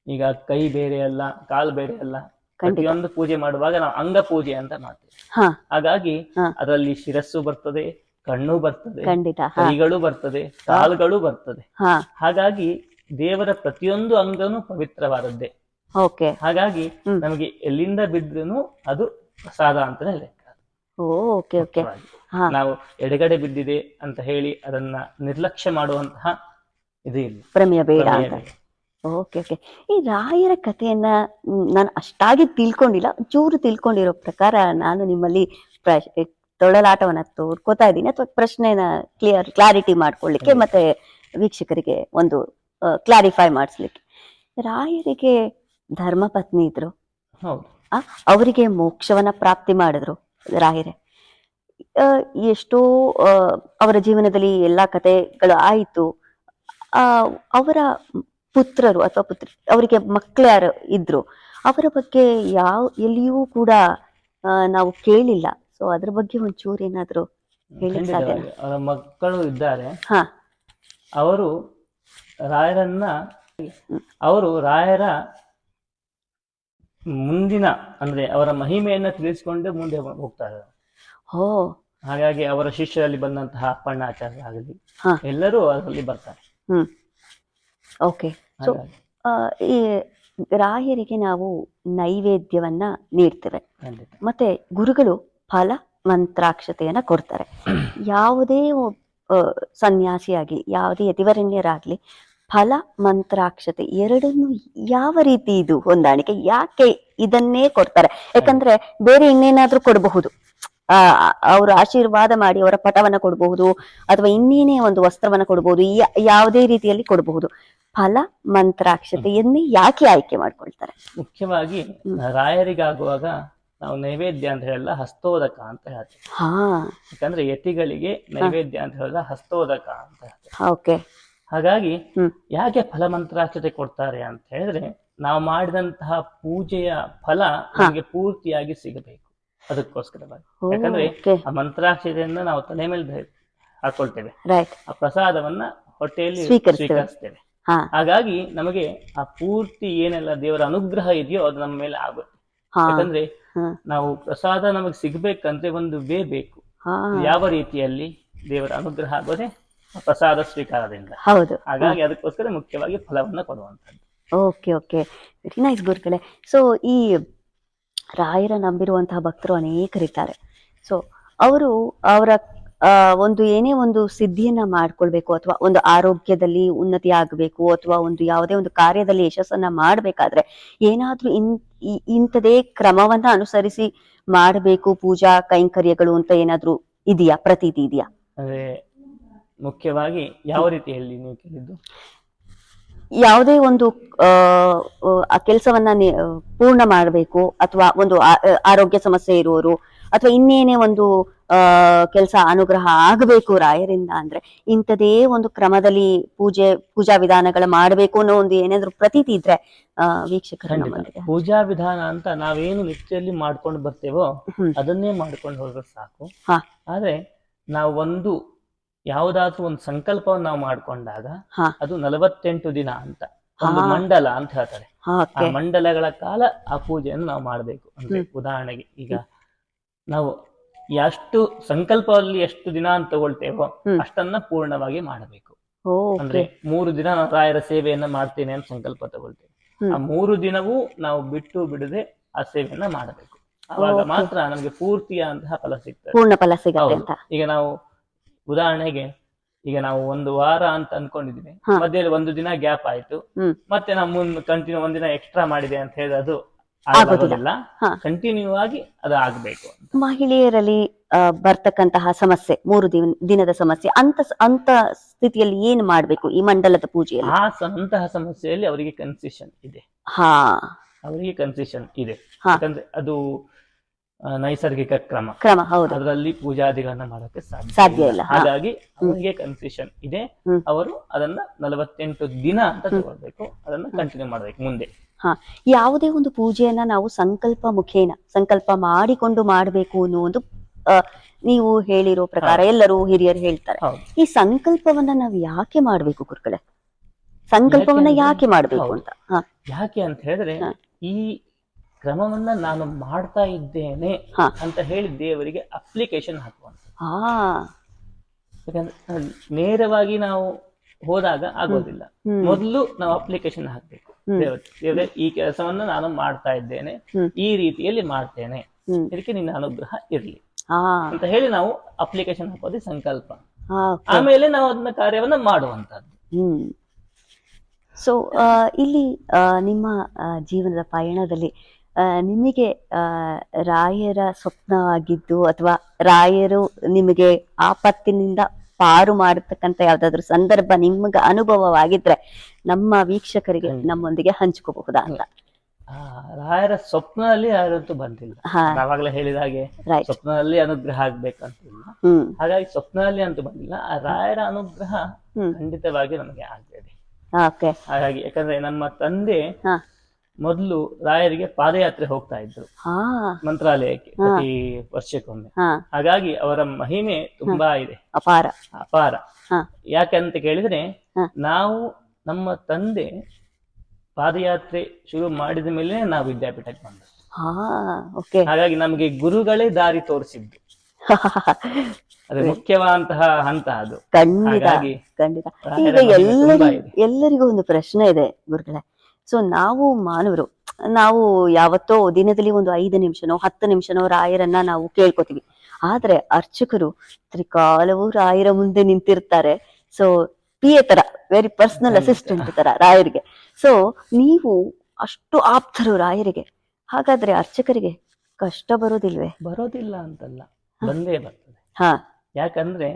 ಈಗ ಕೈ ಬೇರೆ ಅಲ್ಲ, ಕಾಲು ಬೇರೆ ಅಲ್ಲ, ಪ್ರತಿಯೊಂದು ಪೂಜೆ ಮಾಡುವಾಗ ನಾವು ಅಂಗ ಪೂಜೆ ಅಂತ ಮಾಡ್ತೇವೆ. ಹಾ ಹಾಗಾಗಿ ಹಾ. ಅದರಲ್ಲಿ ಶಿರಸ್ಸು ಬರ್ತದೆ, ಕಣ್ಣು ಬರ್ತದೆ, ಖಂಡಿತ. ಹಾ ಕೈಗಳು ಬರ್ತದೆ, ಕಾಲುಗಳು ಬರ್ತದೆ. ಹಾ ಹಾಗಾಗಿ ದೇವರ ಪ್ರತಿಯೊಂದು ಅಂಗನೂ ಪವಿತ್ರವಾದದ್ದೇ. ಓಕೆ. ಹಾಗಾಗಿ ನಮಗೆ ಎಲ್ಲಿಂದ ಬಿದ್ರೂ ಅದು ಪ್ರಸಾದ ಅಂತಾನೆ ಲೆಕ್ಕ. Okay okay. ಹಾ ನಾವು ಎಡಗಡೆ ಬಿದ್ದಿದೆ ಅಂತ ಹೇಳಿ ಅದನ್ನ ನಿರ್ಲಕ್ಷ್ಯ ಮಾಡುವಂತಹ ಇದು ಇಲ್ಲ, ಪ್ರಮೇಯ ಬೇಡ ಪ್ರಮೇಯ ಅಂತ. ಬೇಡ. Okay okay. ಈ ರಾಯರ ಕಥೆಯನ್ನ ನಾನು ಅಷ್ಟಾಗಿ ತಿಳ್ಕೊಂಡಿಲ್ಲ, ಚೂರು ತಿಳ್ಕೊಂಡಿರೋ ಪ್ರಕಾರ ನಾನು ನಿಮ್ಮಲ್ಲಿ ತೊಳಲಾಟವನ್ನ ತೋರ್ಕೋತಾ ಇದ್ದೀನಿ, ಅಥವಾ ಪ್ರಶ್ನೆನ ಕ್ಲಾರಿಟಿ ಮಾಡ್ಕೊಳ್ಳಿಕ್ಕೆ ಮತ್ತೆ ವೀಕ್ಷಕರಿಗೆ ಒಂದು ಕ್ಲಾರಿಫೈ ಮಾಡಿಸ್ಲಿಕ್ಕೆ. ರಾಯರಿಗೆ ಧರ್ಮಪತ್ನಿ ಇದ್ರು, ಹೌದು. ಅವರಿಗೆ ಮೋಕ್ಷವನ್ನ ಪ್ರಾಪ್ತಿ ಮಾಡಿದ್ರು ರಾಯರೇ. ಎಷ್ಟೋ ಅವರ ಜೀವನದಲ್ಲಿ ಎಲ್ಲಾ ಕಥೆಗಳು ಆಯಿತು. ಅವರ ಪುತ್ರರು ಅಥವಾ ಪುತ್ರಿ, ಅವರಿಗೆ ಮಕ್ಕಳು ಯಾರು ಇದ್ರು, ಅವರ ಬಗ್ಗೆ ಎಲ್ಲಿಯೂ ಕೂಡ ನಾವು ಕೇಳಿಲ್ಲ. ಸೊ ಅದ್ರ ಬಗ್ಗೆ ಒಂಚೂರು ಏನಾದ್ರು ಹೇಳಿಕ್ ಸಾಧ್ಯ? ಅವರ ಮಕ್ಕಳು ಇದ್ದಾರೆ. ಹಾ. ಅವರು ರಾಯರ ಮುಂದಿನ ಅಂದ್ರೆ ಅವರ ಮಹಿಮೆಯನ್ನ ತಿಳಿಸಿಕೊಂಡು ಮುಂದೆ ಹೋಗ್ತಾರೆ. ಹೋ. ಹಾಗಾಗಿ ಅವರ ಶಿಷ್ಯರಲ್ಲಿ ಬಂದಂತಹ ಅಪ್ಪಣ್ಣಾಚಾರ್ಯ ಆಗಲಿ ಎಲ್ಲರೂ ಅದರಲ್ಲಿ ಬರ್ತಾರೆ. ಓಕೆ. ಸೊ ಈ ರಾಯರಿಗೆ ನಾವು ನೈವೇದ್ಯವನ್ನ ನೀಡ್ತೇವೆ, ಮತ್ತೆ ಗುರುಗಳು ಫಲ ಮಂತ್ರಾಕ್ಷತೆಯನ್ನ ಕೊಡ್ತಾರೆ. ಯಾವುದೇ ಸನ್ಯಾಸಿಯಾಗಿ, ಯಾವುದೇ ಯತಿವರಣ್ಯರಾಗ್ಲಿ ಫಲ ಮಂತ್ರಾಕ್ಷತೆ ಎರಡನ್ನು ಯಾವ ರೀತಿ ಇದು ಹೊಂದಾಣಿಕೆ, ಯಾಕೆ ಇದನ್ನೇ ಕೊಡ್ತಾರೆ? ಯಾಕಂದ್ರೆ ಬೇರೆ ಇನ್ನೇನಾದ್ರೂ ಕೊಡಬಹುದು, ಅವರು ಆಶೀರ್ವಾದ ಮಾಡಿ ಅವರ ಪಟವನ್ನ ಕೊಡಬಹುದು, ಅಥವಾ ಇನ್ನೇನೇ ಒಂದು ವಸ್ತ್ರವನ್ನ ಕೊಡಬಹುದು, ಯಾವುದೇ ರೀತಿಯಲ್ಲಿ ಕೊಡಬಹುದು. ಫಲ ಮಂತ್ರಾಕ್ಷತೆಯನ್ನೇ ಯಾಕೆ ಆಯ್ಕೆ ಮಾಡ್ಕೊಳ್ತಾರೆ? ಮುಖ್ಯವಾಗಿ ರಾಯರಿಗಾಗುವಾಗ ನಾವು ನೈವೇದ್ಯ ಅಂತ ಹೇಳಲ್ಲ, ಹಸ್ತೋದಕ ಅಂತ ಹೇಳ್ತೀವಿ. ಯಾಕಂದ್ರೆ ಯತಿಗಳಿಗೆ ನೈವೇದ್ಯ ಅಂತ ಹೇಳಲ್ಲ, ಹಸ್ತೋದಕ ಅಂತ ಹೇಳ್ತೀವಿ. ಓಕೆ. ಹಾಗಾಗಿ ಯಾಕೆ ಫಲ ಮಂತ್ರಾಕ್ಷತೆ ಕೊಡ್ತಾರೆ ಅಂತ ಹೇಳಿದ್ರೆ, ನಾವು ಮಾಡಿದಂತಹ ಪೂಜೆಯ ಫಲ ನಮಗೆ ಪೂರ್ತಿಯಾಗಿ ಸಿಗಬೇಕು, ಅದಕ್ಕೋಸ್ಕರವಾಗಿ. ಯಾಕಂದ್ರೆ ಆ ಮಂತ್ರಾಕ್ಷತೆಯನ್ನ ನಾವು ತಲೆ ಮೇಲೆ ಹಾಕೊಳ್ತೇವೆ, ಆ ಪ್ರಸಾದವನ್ನ ಹೊಟ್ಟೆಯಲ್ಲಿ ಸ್ವೀಕರಿಸ್ತೇವೆ. ಹಾಗಾಗಿ ನಮಗೆ ಆ ಪೂರ್ತಿ ಏನೆಲ್ಲ ದೇವರ ಅನುಗ್ರಹ ಇದೆಯೋ ಅದು ನಮ್ಮ ಮೇಲೆ ಆಗುತ್ತೆ. ಯಾಕಂದ್ರೆ ನಾವು ಪ್ರಸಾದ ನಮಗೆ ಸಿಗ್ಬೇಕಂದ್ರೆ ಒಂದು ವೇ ಬೇಕು. ಯಾವ ರೀತಿಯಲ್ಲಿ ದೇವರ ಅನುಗ್ರಹ ಆಗೋದೆ ಪ್ರಸಾದ ಸ್ವೀಕಾರದಿಂದ. ಹೌದು. ಹಾಗಾಗಿ ಅದಕ್ಕೋಸ್ಕರ ಮುಖ್ಯವಾಗಿ ಫಲವನ್ನ ಕೊಡುವಂಥದ್ದು. ಓಕೆ ಓಕೆ, ವೆರಿ ನೈಸ್ ಗುರುಗಳೇ. ಸೊ ಈ ರಾಯರ ನಂಬಿರುವಂತಹ ಭಕ್ತರು ಅನೇಕರಿದ್ದಾರೆ. ಸೊ ಅವರು ಅವರ ಒಂದು ಏನೇ ಒಂದು ಸಿದ್ಧಿಯನ್ನ ಮಾಡ್ಕೊಳ್ಬೇಕು, ಅಥವಾ ಒಂದು ಆರೋಗ್ಯದಲ್ಲಿ ಉನ್ನತಿ ಆಗಬೇಕು, ಅಥವಾ ಒಂದು ಯಾವುದೇ ಒಂದು ಕಾರ್ಯದಲ್ಲಿ ಯಶಸ್ಸನ್ನ ಮಾಡ್ಬೇಕಾದ್ರೆ ಏನಾದ್ರೂ ಇಂಥದೇ ಕ್ರಮವನ್ನ ಅನುಸರಿಸಿ ಮಾಡಬೇಕು ಪೂಜಾ ಕೈಂಕರ್ಯಗಳು ಅಂತ ಏನಾದ್ರೂ ಇದೆಯಾ, ಪ್ರತೀತಿ ಇದೆಯಾ? ಅಂದ್ರೆ ಮುಖ್ಯವಾಗಿ ಯಾವ ರೀತಿಯಲ್ಲಿ ನೀವು ಕೇಳಿದ್ದು? ಯಾವುದೇ ಒಂದು ಆ ಕೆಲಸವನ್ನ ಪೂರ್ಣ ಮಾಡಬೇಕು, ಅಥವಾ ಒಂದು ಆರೋಗ್ಯ ಸಮಸ್ಯೆ ಇರುವವರು, ಅಥವಾ ಇನ್ನೇನೇ ಒಂದು ಕೆಲಸ ಅನುಗ್ರಹ ಆಗಬೇಕು ರಾಯರಿಂದ ಅಂದ್ರೆ ಇಂಥದೇ ಒಂದು ಕ್ರಮದಲ್ಲಿ ಪೂಜಾ ವಿಧಾನಗಳ ಮಾಡಬೇಕು ಅನ್ನೋ ಒಂದು ಏನಾದ್ರು ಪ್ರತೀತಿ ಇದ್ರೆ ವೀಕ್ಷಕರು. ಪೂಜಾ ವಿಧಾನ ಅಂತ ನಾವೇನು ನಿತ್ಯದಲ್ಲಿ ಮಾಡ್ಕೊಂಡು ಬರ್ತೇವೋ ಅದನ್ನೇ ಮಾಡ್ಕೊಂಡು ಹೋದ್ರೆ ಸಾಕು. ಆದ್ರೆ ನಾವು ಯಾವುದಾದ್ರೂ ಒಂದು ಸಂಕಲ್ಪವನ್ನು ನಾವು ಮಾಡ್ಕೊಂಡಾಗ ಅದು 48 ದಿನ ಅಂತ ಒಂದು ಮಂಡಲ ಅಂತ ಹೇಳ್ತಾರೆ. ಆ ಮಂಡಲಗಳ ಕಾಲ ಆ ಪೂಜೆಯನ್ನು ನಾವು ಮಾಡಬೇಕು. ಅಂದ್ರೆ ಉದಾಹರಣೆಗೆ ಈಗ ನಾವು ಎಷ್ಟು ಸಂಕಲ್ಪದಲ್ಲಿ ಎಷ್ಟು ದಿನ ಅಂತ ತಗೊಳ್ತೇವೋ ಅಷ್ಟನ್ನ ಪೂರ್ಣವಾಗಿ ಮಾಡಬೇಕು. ಅಂದ್ರೆ 3 ದಿನ ನಾವು ರಾಯರ ಸೇವೆಯನ್ನ ಮಾಡ್ತೇನೆ ಅಂತ ಸಂಕಲ್ಪ ತಗೊಳ್ತೇವೆ. ಆ 3 ದಿನವೂ ನಾವು ಬಿಟ್ಟು ಬಿಡದೆ ಆ ಸೇವೆಯನ್ನ ಮಾಡಬೇಕು. ಅವಾಗ ಮಾತ್ರ ನಮಗೆ ಪೂರ್ತಿಯಾದಂತಹ ಫಲ ಸಿಗ್ತದೆ, ಪೂರ್ಣ ಫಲ ಸಿಗುತ್ತೆ. ಈಗ ನಾವು ಉದಾಹರಣೆಗೆ ಈಗ ನಾವು 1 ವಾರ ಅಂತ ಅನ್ಕೊಂಡಿದೀವಿ, ಮಧ್ಯದಲ್ಲಿ 1 ದಿನ ಗ್ಯಾಪ್ ಆಯ್ತು, ಮತ್ತೆ ನಾವು ಕಂಟಿನ್ಯೂ 1 ದಿನ ಎಕ್ಸ್ಟ್ರಾ ಮಾಡಿದೆ ಅಂತ ಹೇಳಿ ಅದು ಆಗೋದಿಲ್ಲ. ಕಂಟಿನ್ಯೂ ಆಗಿ ಅದು ಆಗ್ಬೇಕು. ಮಹಿಳೆಯರಲ್ಲಿ ಬರ್ತಕ್ಕಂತಹ ಸಮಸ್ಯೆ, 3 ದಿನದ ಸಮಸ್ಯೆ, ಅಂತ ಸ್ಥಿತಿಯಲ್ಲಿ ಏನ್ ಮಾಡ್ಬೇಕು ಈ ಮಂಡಲದ ಪೂಜೆಯಲ್ಲಿ? ಅಂತಹ ಸಮಸ್ಯೆಯಲ್ಲಿ ಅವರಿಗೆ ಕನ್ಸೆಷನ್ ಇದೆ. ಯಾಕಂದ್ರೆ ಅದು ನೈಸರ್ಗಿಕ ಕ್ರಮ. ಹೌದು. ಅದರಲ್ಲಿ ಪೂಜಾದಿಗಳನ್ನ ಮಾಡಕ್ಕೆ ಸಾಧ್ಯ ಇಲ್ಲ. ಹಾಗಾಗಿ ಅವರಿಗೆ ಕನ್ಸೆಷನ್ ಇದೆ. ಅವರು ಅದನ್ನ 48 ದಿನ ಅಂತ ತಗೊಳ್ಬೇಕು, ಅದನ್ನ ಕಂಟಿನ್ಯೂ ಮಾಡ್ಬೇಕು ಮುಂದೆ. ಯಾವುದೇ ಒಂದು ಪೂಜೆಯನ್ನ ನಾವು ಸಂಕಲ್ಪ ಮಾಡಿಕೊಂಡು ಮಾಡಬೇಕು ಅನ್ನೋ ಒಂದು ನೀವು ಹೇಳಿರೋ ಪ್ರಕಾರ ಎಲ್ಲರೂ ಹಿರಿಯರು ಹೇಳ್ತಾರೆ. ಈ ಸಂಕಲ್ಪವನ್ನ ನಾವು ಯಾಕೆ ಮಾಡ್ಬೇಕು ಗುರುಗಳೇ? ಸಂಕಲ್ಪವನ್ನ ಯಾಕೆ ಮಾಡ್ಬೇಕು ಅಂತ? ಯಾಕೆ ಅಂತ ಹೇಳಿದ್ರೆ ಈ ಕ್ರಮವನ್ನ ನಾನು ಮಾಡ್ತಾ ಇದ್ದೇನೆ ಹಾ. ಅಂತ ಹೇಳಿ ದೇವರಿಗೆ ಅಪ್ಲಿಕೇಶನ್ ಹಾಕುವಂತ. ಹಾ ಯಾಕಂದ್ರೆ ನೇರವಾಗಿ ನಾವು ಹೋದಾಗ ಆಗೋದಿಲ್ಲ. ಮೊದಲು ನಾವು ಅಪ್ಲಿಕೇಶನ್ ಹಾಕ್ಬೇಕು. ದೇವರೇ ಈ ಕೆಲಸವನ್ನ ನಾನು ಮಾಡ್ತಾ ಇದ್ದೇನೆ, ಈ ರೀತಿಯಲ್ಲಿ ಮಾಡ್ತೇನೆ, ಇದಕ್ಕೆ ನಿನ್ನ ಅನುಗ್ರಹ ಇರ್ಲಿ ಅಂತ ಹೇಳಿ ನಾವು ಅಪ್ಲಿಕೇಶನ್ ಹಾಕೋದೇ ಸಂಕಲ್ಪ. ಆಮೇಲೆ ನಾವು ಅದನ್ನ ಕಾರ್ಯವನ್ನ ಮಾಡುವಂತದ್ದು. ಸೊ ಇಲ್ಲಿ ನಿಮ್ಮ ಜೀವನದ ಪಯಣದಲ್ಲಿ ನಿಮಗೆ ರಾಯರ ಸ್ವಪ್ನ ಆಗಿದ್ದು ಅಥವಾ ರಾಯರು ನಿಮಗೆ ಆಪತ್ತಿನಿಂದ ಪಾರು ಮಾಡತಕ್ಕಂತ ಯಾವ್ದಾದ್ರು ಸಂದರ್ಭ ನಿಮ್ಗೆ ಅನುಭವವಾಗಿದ್ರೆ ನಮ್ಮ ವೀಕ್ಷಕರಿಗೆ ನಮ್ಮೊಂದಿಗೆ ಹಂಚ್ಕೋಬಹುದಾ ಅಂತ. ರಾಯರ ಸ್ವಪ್ನದಲ್ಲಿ ಯಾರಂತೂ ಬಂದಿಲ್ಲ. ನಾವಾಗಲೇ ಹೇಳಿದ ಹಾಗೆ ಸ್ವಪ್ನದಲ್ಲಿ ಅನುಗ್ರಹ ಆಗ್ಬೇಕಂತಿಲ್ಲ. ಹಾಗಾಗಿ ಸ್ವಪ್ನದಲ್ಲಿ ಅಂತೂ ಬಂದಿಲ್ಲ. ಆ ರಾಯರ ಅನುಗ್ರಹ ಖಂಡಿತವಾಗಿ ನಮಗೆ ಆಗ್ತದೆ. ಹಾಗಾಗಿ ಯಾಕಂದ್ರೆ ನಮ್ಮ ತಂದೆ ಮೊದಲು ರಾಯರಿಗೆ ಪಾದಯಾತ್ರೆ ಹೋಗ್ತಾ ಇದ್ರು ಮಂತ್ರಾಲಯಕ್ಕೆ ಪ್ರತಿ ವರ್ಷಕ್ಕೊಮ್ಮೆ. ಹಾಗಾಗಿ ಅವರ ಮಹಿಮೆ ತುಂಬಾ ಇದೆ, ಅಪಾರ. ಯಾಕಂತ ಕೇಳಿದ್ರೆ ನಾವು ನಮ್ಮ ತಂದೆ ಪಾದಯಾತ್ರೆ ಶುರು ಮಾಡಿದ ಮೇಲೆ ನಾವು ವಿದ್ಯಾಪೀಠಕ್ಕೆ ಬಂದದ್ದು. ಹಾಗಾಗಿ ನಮಗೆ ಗುರುಗಳೇ ದಾರಿ ತೋರಿಸಿದ್ದು. ಅದು ಮುಖ್ಯವಾದಂತಹ ಹಂತ ಅದು. ಖಂಡಿತ. ಈಗ ಎಲ್ಲರಿಗೂ ಒಂದು ಪ್ರಶ್ನೆ ಇದೆ ಗುರುಗಳೇ. ಸೊ ನಾವು ಮಾನವರು, ನಾವು ಯಾವತ್ತೋ ದಿನದಲ್ಲಿ ಒಂದು 5 ನಿಮಿಷನೋ 10 ನಿಮಿಷನೋ ರಾಯರನ್ನ ನಾವು ಕೇಳ್ಕೊತೀವಿ. ಆದ್ರೆ ಅರ್ಚಕರು ತ್ರಿಕಾಲವೂ ರಾಯರ ಮುಂದೆ ನಿಂತಿರ್ತಾರೆ. ಸೊ PA ತರ, ವೆರಿ ಪರ್ಸನಲ್ ಅಸಿಸ್ಟೆಂಟ್ ತರ ರಾಯರಿಗೆ. ಸೊ ನೀವು ಅಷ್ಟು ಆಪ್ತರು ರಾಯರಿಗೆ, ಹಾಗಾದ್ರೆ ಅರ್ಚಕರಿಗೆ ಕಷ್ಟ ಬರೋದಿಲ್ವೇ? ಬರೋದಿಲ್ಲ ಅಂತಲ್ಲ, ಬಂದೇ ಬರ್ತದೆ. ಯಾಕಂದ್ರೆ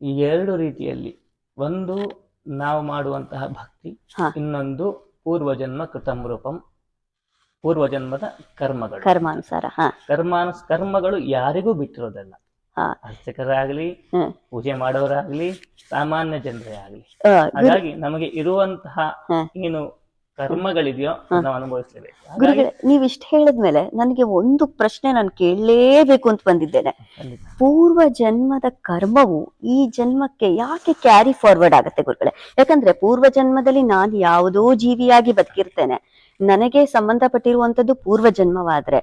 ಈ 2 ರೀತಿಯಲ್ಲಿ, ಒಂದು ನಾವು ಮಾಡುವಂತಹ ಭಕ್ತಿ, ಇನ್ನೊಂದು ಪೂರ್ವಜನ್ಮ ಕೃತಮೃಪಂ, ಪೂರ್ವಜನ್ಮದ ಕರ್ಮಗಳು, ಕರ್ಮಾನುಸಾರ. ಕರ್ಮಗಳು ಯಾರಿಗೂ ಬಿಟ್ಟಿರೋದಲ್ಲ. ಅರ್ಚಕರಾಗ್ಲಿ, ಪೂಜೆ ಮಾಡೋರಾಗ್ಲಿ, ಸಾಮಾನ್ಯ ಜನರೇ ಆಗ್ಲಿ. ಹಾಗಾಗಿ ನಮಗೆ ಇರುವಂತಹ ಏನು ಕರ್ಮಗಳಿದೆಯೋ ನಾವು ಅನುಭವಿಸಲೇಬೇಕು. ಗುರುಗಳೇ, ನೀವಿಷ್ಟು ಹೇಳಿದ್ಮೇಲೆ ನನಗೆ ಒಂದು ಪ್ರಶ್ನೆ ನಾನು ಕೇಳಲೇಬೇಕು ಅಂತ ಬಂದಿದ್ದೇನೆ. ಪೂರ್ವ ಜನ್ಮದ ಕರ್ಮವು ಈ ಜನ್ಮಕ್ಕೆ ಯಾಕೆ ಕ್ಯಾರಿ ಫಾರ್ವರ್ಡ್ ಆಗುತ್ತೆ ಗುರುಗಳೇ? ಯಾಕಂದ್ರೆ ಪೂರ್ವ ಜನ್ಮದಲ್ಲಿ ನಾನು ಯಾವುದೋ ಜೀವಿಯಾಗಿ ಬದುಕಿರ್ತೇನೆ, ನನಗೆ ಸಂಬಂಧಪಟ್ಟಿರುವಂತದ್ದು ಪೂರ್ವ ಜನ್ಮವಾದ್ರೆ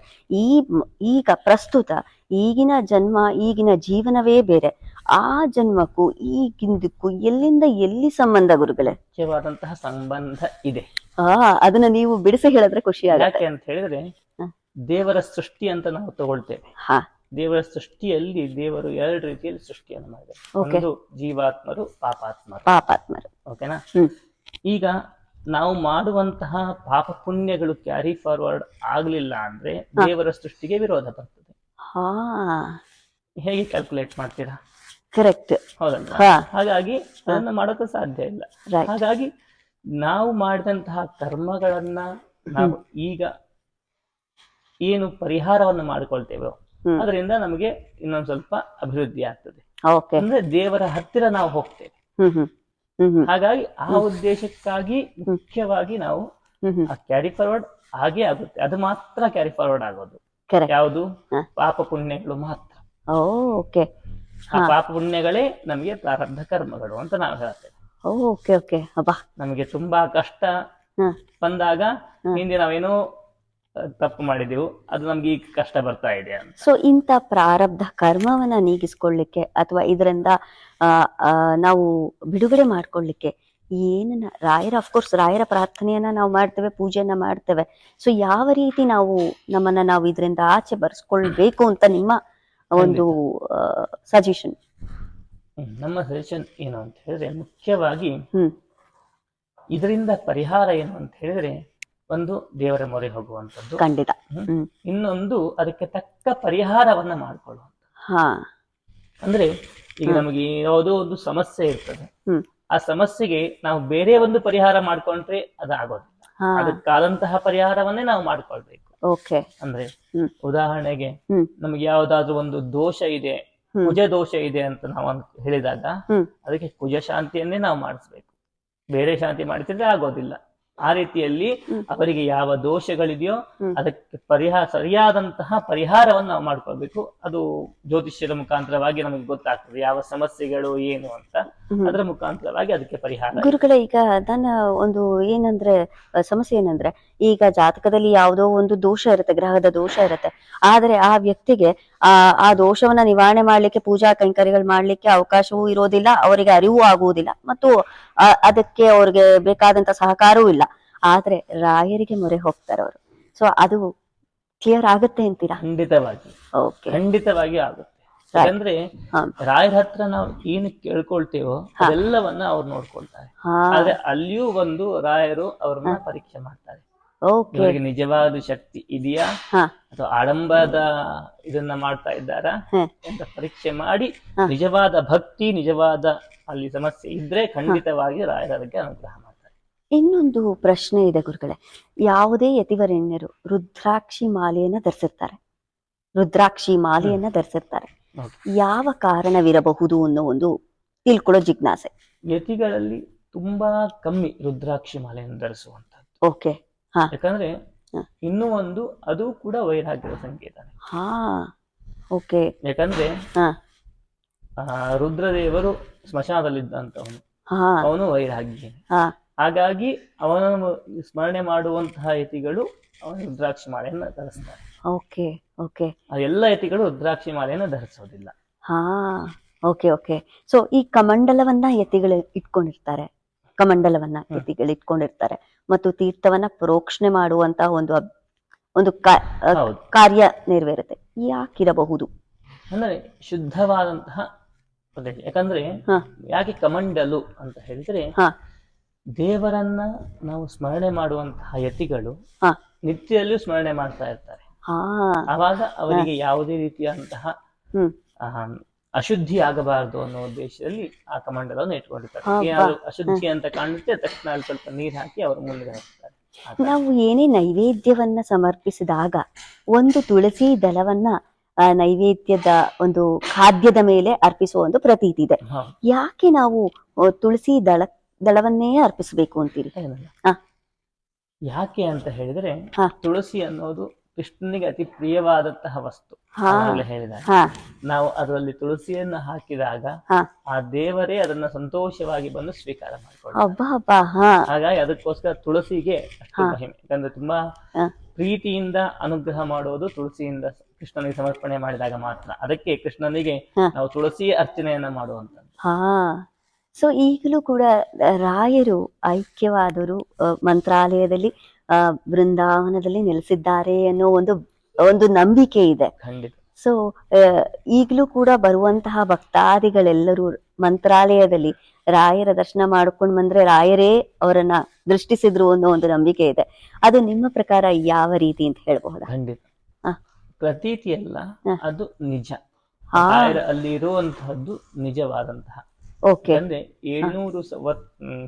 ಈಗ ಪ್ರಸ್ತುತ ಈಗಿನ ಜನ್ಮ, ಈಗಿನ ಜೀವನವೇ ಬೇರೆ. ಆ ಜನ್ಮಕ್ಕೂ ಈಗಿಂದಕ್ಕೂ ಎಲ್ಲಿಂದ ಎಲ್ಲಿ ಸಂಬಂಧ ಗುರುಗಳೇ? ಮುಖ್ಯವಾದಂತಹ ಸಂಬಂಧ ಇದೆ. ಅದನ್ನ ನೀವು ಬಿಡಿಸಿ ಹೇಳಿದ್ರೆ ಖುಷಿ ಆಗುತ್ತೆ. ಯಾಕೆ ಅಂತ ಹೇಳಿದ್ರೆ, ದೇವರ ಸೃಷ್ಟಿ ಅಂತ ನಾವು ತಗೊಳ್ತೇವೆ. ದೇವರ ಸೃಷ್ಟಿಯಲ್ಲಿ ದೇವರು 2 ರೀತಿಯಲ್ಲಿ ಸೃಷ್ಟಿಯನ್ನು ಮಾಡಿದ್ದಾರೆ. ಒಂದು ಜೀವಾತ್ಮರು, ಪಾಪಾತ್ಮರು. ಓಕೆನಾ? ಈಗ ನಾವು ಮಾಡುವಂತಹ ಪಾಪ ಪುಣ್ಯಗಳು ಕ್ಯಾರಿ ಫಾರ್ವರ್ಡ್ ಆಗ್ಲಿಲ್ಲ ಅಂದ್ರೆ ದೇವರ ಸೃಷ್ಟಿಗೆ ವಿರೋಧ ಬರ್ತದೆ. ಹೇಗೆ ಕ್ಯಾಲ್ಕುಲೇಟ್ ಮಾಡ್ತೀರಾ? ಕರೆಕ್ಟ್, ಹೌದಲ್ವಾ? ಹಾಗಾಗಿ ಅದನ್ನ ಮಾಡೋಕೆ ಸಾಧ್ಯ ಇಲ್ಲ. ಹಾಗಾಗಿ ನಾವು ಮಾಡಿದಂತಹ ಕರ್ಮಗಳನ್ನ ನಾವು ಈಗ ಏನು ಪರಿಹಾರವನ್ನು ಮಾಡಿಕೊಳ್ತೇವೋ ಅದರಿಂದ ನಮಗೆ ಇನ್ನೊಂದ್ ಸ್ವಲ್ಪ ಅಭಿವೃದ್ಧಿ ಆಗ್ತದೆ. ಅಂದ್ರೆ ದೇವರ ಹತ್ತಿರ ನಾವು ಹೋಗ್ತೇವೆ. ಹಾಗಾಗಿ ಆ ಉದ್ದೇಶಕ್ಕಾಗಿ ಮುಖ್ಯವಾಗಿ ನಾವು ಕ್ಯಾರಿ ಫಾರ್ವರ್ಡ್ ಆಗೇ ಆಗುತ್ತೆ. ಅದು ಮಾತ್ರ ಕ್ಯಾರಿ ಫಾರ್ವರ್ಡ್ ಆಗೋದು. ಯಾವುದು? ಪಾಪ ಪುಣ್ಯಗಳು ಮಾತ್ರ. ಆ ಪಾಪ ಪುಣ್ಯಗಳೇ ನಮಗೆ ಪ್ರಾರಬ್ಧ ಕರ್ಮಗಳು ಅಂತ ನಾವು ಹೇಳ್ತೇವೆ. ನಮಗೆ ತುಂಬಾ ಕಷ್ಟ ಬಂದಾಗ ಹಿಂದೆ ನಾವೇನೋ ತಪ್ಪು ಮಾಡಿದೆವು, ಅದು ನಮ್ಗೆ ಈಗ ಕಷ್ಟ ಬರ್ತಾ ಇದೆ ಅಂತ. ಸೊ ಇಂಥ ಪ್ರಾರಬ್ಧ ಕರ್ಮವನ್ನ ನೀಗಿಸ್ಕೊಳ್ಳಿಕ್ಕೆ ಅಥವಾ ಇದರಿಂದ ನಾವು ಬಿಡುಗಡೆ ಮಾಡ್ಕೊಳ್ಳಿಕ್ಕೆ ಏನನ್ನ ರಾಯರ ಪ್ರಾರ್ಥನೆಯನ್ನ ನಾವು ಮಾಡ್ತೇವೆ, ಪೂಜೆಯನ್ನ ಮಾಡ್ತೇವೆ. ಸೊ ಯಾವ ರೀತಿ ನಾವು ಇದರಿಂದ ಆಚೆ ಬರ್ಸ್ಕೊಳ್ಬೇಕು ಅಂತ ನಿಮ್ಮ ಒಂದು ಸಜೆಷನ್? ನಮ್ಮ ಸಜೆಷನ್ ಏನು ಅಂತ ಹೇಳಿದ್ರೆ, ಮುಖ್ಯವಾಗಿ ಇದರಿಂದ ಪರಿಹಾರ ಏನು ಅಂತ ಹೇಳಿದ್ರೆ, ಒಂದು ದೇವರ ಮೊರೆ ಹೋಗುವಂಥದ್ದು, ಖಂಡಿತ. ಇನ್ನೊಂದು ಅದಕ್ಕೆ ತಕ್ಕ ಪರಿಹಾರವನ್ನ ಮಾಡ್ಕೊಳ್ಳುವಂತ. ಅಂದ್ರೆ ಈಗ ನಮಗೆ ಯಾವುದೋ ಒಂದು ಸಮಸ್ಯೆ ಇರ್ತದೆ, ಆ ಸಮಸ್ಯೆಗೆ ನಾವು ಬೇರೆ ಒಂದು ಪರಿಹಾರ ಮಾಡ್ಕೊಂಡ್ರೆ ಅದಾಗೋದಿಲ್ಲ. ಅದಕ್ಕಾದಂತಹ ಪರಿಹಾರವನ್ನೇ ನಾವು ಮಾಡ್ಕೊಳ್ಬೇಕು. ಅಂದ್ರೆ ಉದಾಹರಣೆಗೆ ನಮ್ಗೆ ಯಾವ್ದಾದ್ರು ಒಂದು ದೋಷ ಇದೆ, ಕುಜ ದೋಷ ಇದೆ ಅಂತ ನಾವು ಹೇಳಿದಾಗ ಅದಕ್ಕೆ ಕುಜ ಶಾಂತಿಯನ್ನೇ ನಾವು ಮಾಡಿಸ್ಬೇಕು. ಬೇರೆ ಶಾಂತಿ ಮಾಡ್ತಿದ್ರೆ ಆಗೋದಿಲ್ಲ. ಆ ರೀತಿಯಲ್ಲಿ ಅವರಿಗೆ ಯಾವ ದೋಷಗಳಿದೆಯೋ ಹ್ಮ್. ಅದಕ್ಕೆ ಸರಿಯಾದಂತಹ ಪರಿಹಾರವನ್ನು ನಾವು ಮಾಡ್ಕೊಳ್ಬೇಕು. ಅದು ಜ್ಯೋತಿಷ್ಯದ ಮುಖಾಂತರವಾಗಿ ನಮಗೆ ಗೊತ್ತಾಗ್ತದೆ ಯಾವ ಸಮಸ್ಯೆಗಳು ಏನು ಅಂತ. ಅದರ ಮುಖಾಂತರವಾಗಿ ಅದಕ್ಕೆ ಪರಿಹಾರ. ಗುರುಗಳೇ, ಈಗ ನನ್ನ ಒಂದು ಏನಂದ್ರೆ ಸಮಸ್ಯೆ ಏನಂದ್ರೆ, ಈಗ ಜಾತಕದಲ್ಲಿ ಯಾವುದೋ ಒಂದು ದೋಷ ಇರುತ್ತೆ, ಗ್ರಹದ ದೋಷ ಇರುತ್ತೆ, ಆದ್ರೆ ಆ ವ್ಯಕ್ತಿಗೆ ಆ ದೋಷವನ್ನ ನಿವಾರಣೆ ಮಾಡ್ಲಿಕ್ಕೆ ಪೂಜಾ ಕೈಂಕರ್ಯಗಳು ಮಾಡ್ಲಿಕ್ಕೆ ಅವಕಾಶವೂ ಇರೋದಿಲ್ಲ, ಅವರಿಗೆ ಅರಿವು ಆಗುವುದಿಲ್ಲ, ಮತ್ತು ಅದಕ್ಕೆ ಅವ್ರಿಗೆ ಬೇಕಾದಂತ ಸಹಕಾರವೂ ಇಲ್ಲ. ಆದ್ರೆ ರಾಯರಿಗೆ ಮೊರೆ ಹೋಗ್ತಾರೆ ಅವರು. ಸೊ ಅದು ಕ್ಲಿಯರ್ ಆಗುತ್ತೆ ಅಂತೀರಾ? ಖಂಡಿತವಾಗಿ, ಓಕೆ, ಖಂಡಿತವಾಗಿ ಆಗುತ್ತೆ. ಯಾಕಂದ್ರೆ ರಾಯರ ಹತ್ರ ನಾವು ಏನು ಕೇಳ್ಕೊಳ್ತೇವೋ ಅದೆಲ್ಲವನ್ನ ಅವ್ರು ನೋಡ್ಕೊಳ್ತಾರೆ. ಆದ್ರೆ ಅಲ್ಲಿಯೂ ಒಂದು ರಾಯರು ಅವ್ರನ್ನ ಪರೀಕ್ಷೆ ಮಾಡ್ತಾರೆ. ಇವರಿಗೆ ನಿಜವಾದ ಶಕ್ತಿ ಇದೆಯಾ ಅಥವಾ ಆಡಂಬರದ ಇದನ್ನ ಮಾಡ್ತಾ ಇದ್ದಾರಾ ಅಂತ ಪರೀಕ್ಷೆ ಮಾಡಿ, ನಿಜವಾದ ಭಕ್ತಿ, ನಿಜವಾದ ಅಲ್ಲಿ ಸಮಸ್ಯೆ ಇದ್ರೆ ಖಂಡಿತವಾಗಿ ರಾಯರ ಅದಕ್ಕೆ ಅನುಗ್ರಹ ಮಾಡ್ತಾರೆ. ಇನ್ನೊಂದು ಪ್ರಶ್ನೆ ಇದೆ ಗುರುಗಳೇ, ಯಾವುದೇ ಯತಿವರೆಣ್ಯರು ರುದ್ರಾಕ್ಷಿ ಮಾಲೆಯನ್ನ ಧರಿಸಿರ್ತಾರೆ, ರುದ್ರಾಕ್ಷಿ ಮಾಲೆಯನ್ನ ಧರಿಸಿರ್ತಾರೆ, ಯಾವ ಕಾರಣವಿರಬಹುದು ಅನ್ನೋ ಒಂದು ತಿಳ್ಕೊಳ್ಳೋ ಜಿಜ್ಞಾಸೆ. ಯತಿಗಳಲ್ಲಿ ತುಂಬಾ ಕಮ್ಮಿ ರುದ್ರಾಕ್ಷಿ ಮಾಲೆಯನ್ನು ಧರಿಸುವಂತದ್ದು. ಓಕೆ, ಯಾಕಂದ್ರೆ ಇನ್ನೂ ಒಂದು ಅದು ಕೂಡ ವೈರಾಗ್ಯದ ಸಂಕೇತನೇ. ಓಕೆ, ಯಾಕಂದ್ರೆ ರುದ್ರದೇವರು ಸ್ಮಶಾನದಲ್ಲಿದ್ದಂತವನು, ಅವನು ವೈರಾಗ್ಯ. ಹಾಗಾಗಿ ಅವನನ್ನು ಸ್ಮರಣೆ ಮಾಡುವಂತಹ ಯತಿಗಳು ಅವನ ರುದ್ರಾಕ್ಷಿ ಮಾಲೆಯನ್ನು ಧರಿಸ್ತಾರೆ. ಓಕೆ ಓಕೆ, ಎಲ್ಲ ಯತಿಗಳು ರುದ್ರಾಕ್ಷಿ ಮಾಲೆಯನ್ನು ಧರಿಸೋದಿಲ್ಲ. Okay okay. ಸೊ ಈ ಕಮಂಡಲವನ್ನ ಯತಿಗಳು ಇಟ್ಕೊಂಡಿರ್ತಾರೆ, ಕಮಂಡಲವನ್ನ ಯತಿಗಳು ಇಟ್ಕೊಂಡಿರ್ತಾರೆ, ಮತ್ತು ತೀರ್ಥವನ್ನ ಪ್ರೋಕ್ಷಣೆ ಮಾಡುವಂತಹ ಒಂದು ಕಾರ್ಯ ನೆರವೇರುತ್ತೆ. ಯಾಕಿರಬಹುದು? ಅಂದ್ರೆ ಶುದ್ಧವಾದಂತಹ ಪ್ರದೇಶ. ಯಾಕಂದ್ರೆ ಯಾಕೆ ಕಮಂಡಲು ಅಂತ ಹೇಳಿದ್ರೆ, ದೇವರನ್ನ ನಾವು ಸ್ಮರಣೆ ಮಾಡುವಂತಹ ಯತಿಗಳು ನಿತ್ಯದಲ್ಲೂ ಸ್ಮರಣೆ ಮಾಡ್ತಾ ಇರ್ತಾರೆ. ಆವಾಗ ಅವರಿಗೆ ಯಾವುದೇ ರೀತಿಯಾದಂತಹ ಅಶುದ್ಧಿ ಆಗಬಾರದು ಅನ್ನೋ ಉದ್ದೇಶದಲ್ಲಿ ಆ ಕಮಂಡಲವನ್ನು ಇಟ್ಕೊಂಡಿರ್ತಾರೆ. ಏನಾದ್ರು ಅಶುದ್ಧಿ ಅಂತ ಕಾಣುತ್ತೆ ತಕ್ಷಣ ಅಲ್ಲಿ ಸ್ವಲ್ಪ ನೀರು ಹಾಕಿ ಅವರು ಮುಂದೆ ಹೋಗ್ತಾರೆ. ನಾವು ಏನೇ ನೈವೇದ್ಯವನ್ನ ಸಮರ್ಪಿಸಿದಾಗ ಒಂದು ತುಳಸಿ ದಳವನ್ನ ನೈವೇದ್ಯದ ಒಂದು ಖಾದ್ಯದ ಮೇಲೆ ಅರ್ಪಿಸುವ ಒಂದು ಪ್ರತೀತಿ ಇದೆ. ಯಾಕೆ ನಾವು ತುಳಸಿ ದಳವನ್ನೇ ಅರ್ಪಿಸಬೇಕು ಅಂತೀರಿ? ಯಾಕೆ ಅಂತ ಹೇಳಿದ್ರೆ, ತುಳಸಿ ಅನ್ನೋದು ಕೃಷ್ಣನಿಗೆ ಅತಿ ಪ್ರಿಯವಾದಂತಹ ವಸ್ತು. ಹೇಳಿದಾಗ ನಾವು ಅದರಲ್ಲಿ ತುಳಸಿಯನ್ನ ಹಾಕಿದಾಗ ಆ ದೇವರೇ ಅದನ್ನ ಸಂತೋಷವಾಗಿ ಬಂದು ಸ್ವೀಕಾರ ಮಾಡ್ಕೊಳ್ಳಿ. ಹಾಗಾಗಿ ಅದಕ್ಕೋಸ್ಕರ ತುಳಸಿಗೆ ಅಷ್ಟು ಮಹಿಮೆ. ಯಾಕಂದ್ರೆ ತುಂಬಾ ಪ್ರೀತಿಯಿಂದ ಅನುಗ್ರಹ ಮಾಡೋದು ತುಳಸಿಯಿಂದ ಕೃಷ್ಣನಿಗೆ ಸಮರ್ಪಣೆ ಮಾಡಿದಾಗ ಮಾತ್ರ. ಅದಕ್ಕೆ ಕೃಷ್ಣನಿಗೆ ನಾವು ತುಳಸಿ ಅರ್ಚನೆಯನ್ನ ಮಾಡುವಂಥದ್ದು. ಸೊ ಈಗಲೂ ಕೂಡ ರಾಯರು ಐಕ್ಯವಾದರು ಮಂತ್ರಾಲಯದಲ್ಲಿ ಬೃಂದಾವನದಲ್ಲಿ ನೆಲೆಸಿದ್ದಾರೆ ಅನ್ನೋ ಒಂದು ನಂಬಿಕೆ ಇದೆ. ಖಂಡಿತ. ಸೊ ಈಗಲೂ ಕೂಡ ಬರುವಂತಹ ಭಕ್ತಾದಿಗಳೆಲ್ಲರೂ ಮಂತ್ರಾಲಯದಲ್ಲಿ ರಾಯರ ದರ್ಶನ ಮಾಡ್ಕೊಂಡು ಬಂದ್ರೆ ರಾಯರೇ ಅವರನ್ನ ದೃಷ್ಟಿಸಿದ್ರು ಅನ್ನೋ ಒಂದು ನಂಬಿಕೆ ಇದೆ. ಅದು ನಿಮ್ಮ ಪ್ರಕಾರ ಯಾವ ರೀತಿ ಅಂತ ಹೇಳ್ಬಹುದಾ? ಖಂಡಿತ. ಪ್ರತೀತಿ ಅಲ್ಲ, ಅದು ನಿಜ. ಅಲ್ಲಿ ಇರುವಂತಹದ್ದು ನಿಜವಾದಂತಹ. ಅಂದ್ರೆ 700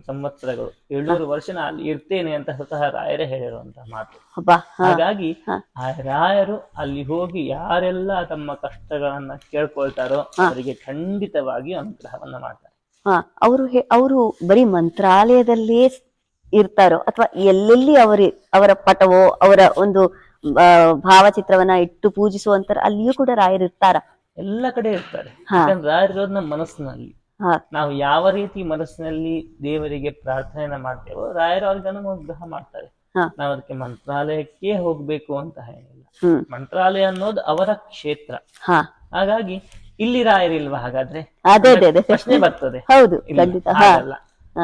ಸಂವತ್ಸರಗಳು 700 ವರ್ಷ ಅಲ್ಲಿ ಇರ್ತೇನೆ ಅಂತ ಸ್ವತಃ ರಾಯರೇ ಹೇಳಿರುವಂತಹ ಮಾತು. ಹಾಗಾಗಿ ಆ ರಾಯರು ಅಲ್ಲಿ ಹೋಗಿ ಯಾರೆಲ್ಲ ತಮ್ಮ ಕಷ್ಟಗಳನ್ನ ಕೇಳ್ಕೊಳ್ತಾರೋ ಅವರಿಗೆ ಖಂಡಿತವಾಗಿ ಅನುಗ್ರಹವನ್ನ ಮಾಡ್ತಾರೆ. ಅವರು ಬರೀ ಮಂತ್ರಾಲಯದಲ್ಲೇ ಇರ್ತಾರೋ ಅಥವಾ ಎಲ್ಲೆಲ್ಲಿ ಅವರ ಪಟವೋ ಅವರ ಒಂದು ಭಾವಚಿತ್ರವನ್ನ ಇಟ್ಟು ಪೂಜಿಸುವಂತ ಅಲ್ಲಿಯೂ ಕೂಡ ರಾಯರು ಇರ್ತಾರ? ಎಲ್ಲ ಕಡೆ ಇರ್ತಾರೆ. ರಾಯರು ನಮ್ಮ ಮನಸ್ಸಿನಲ್ಲಿ ನಾವು ಯಾವ ರೀತಿ ಮನಸ್ಸಿನಲ್ಲಿ ದೇವರಿಗೆ ಪ್ರಾರ್ಥನೆಯನ್ನ ಮಾಡ್ತೇವೋ ರಾಯರು ಅವ್ರಿಗೆ ಅನುಗ್ರಹ ಮಾಡ್ತಾರೆ. ನಾವು ಅದಕ್ಕೆ ಮಂತ್ರಾಲಯಕ್ಕೆ ಹೋಗ್ಬೇಕು ಅಂತ ಏನಿಲ್ಲ. ಮಂತ್ರಾಲಯ ಅನ್ನೋದು ಅವರ ಕ್ಷೇತ್ರ. ಹಾಗಾಗಿ ಇಲ್ಲಿ ರಾಯರಿಲ್ವಾ ಹಾಗಾದ್ರೆ ಪ್ರಶ್ನೆ ಬರ್ತದೆ. ಹಾಗಲ್ಲ.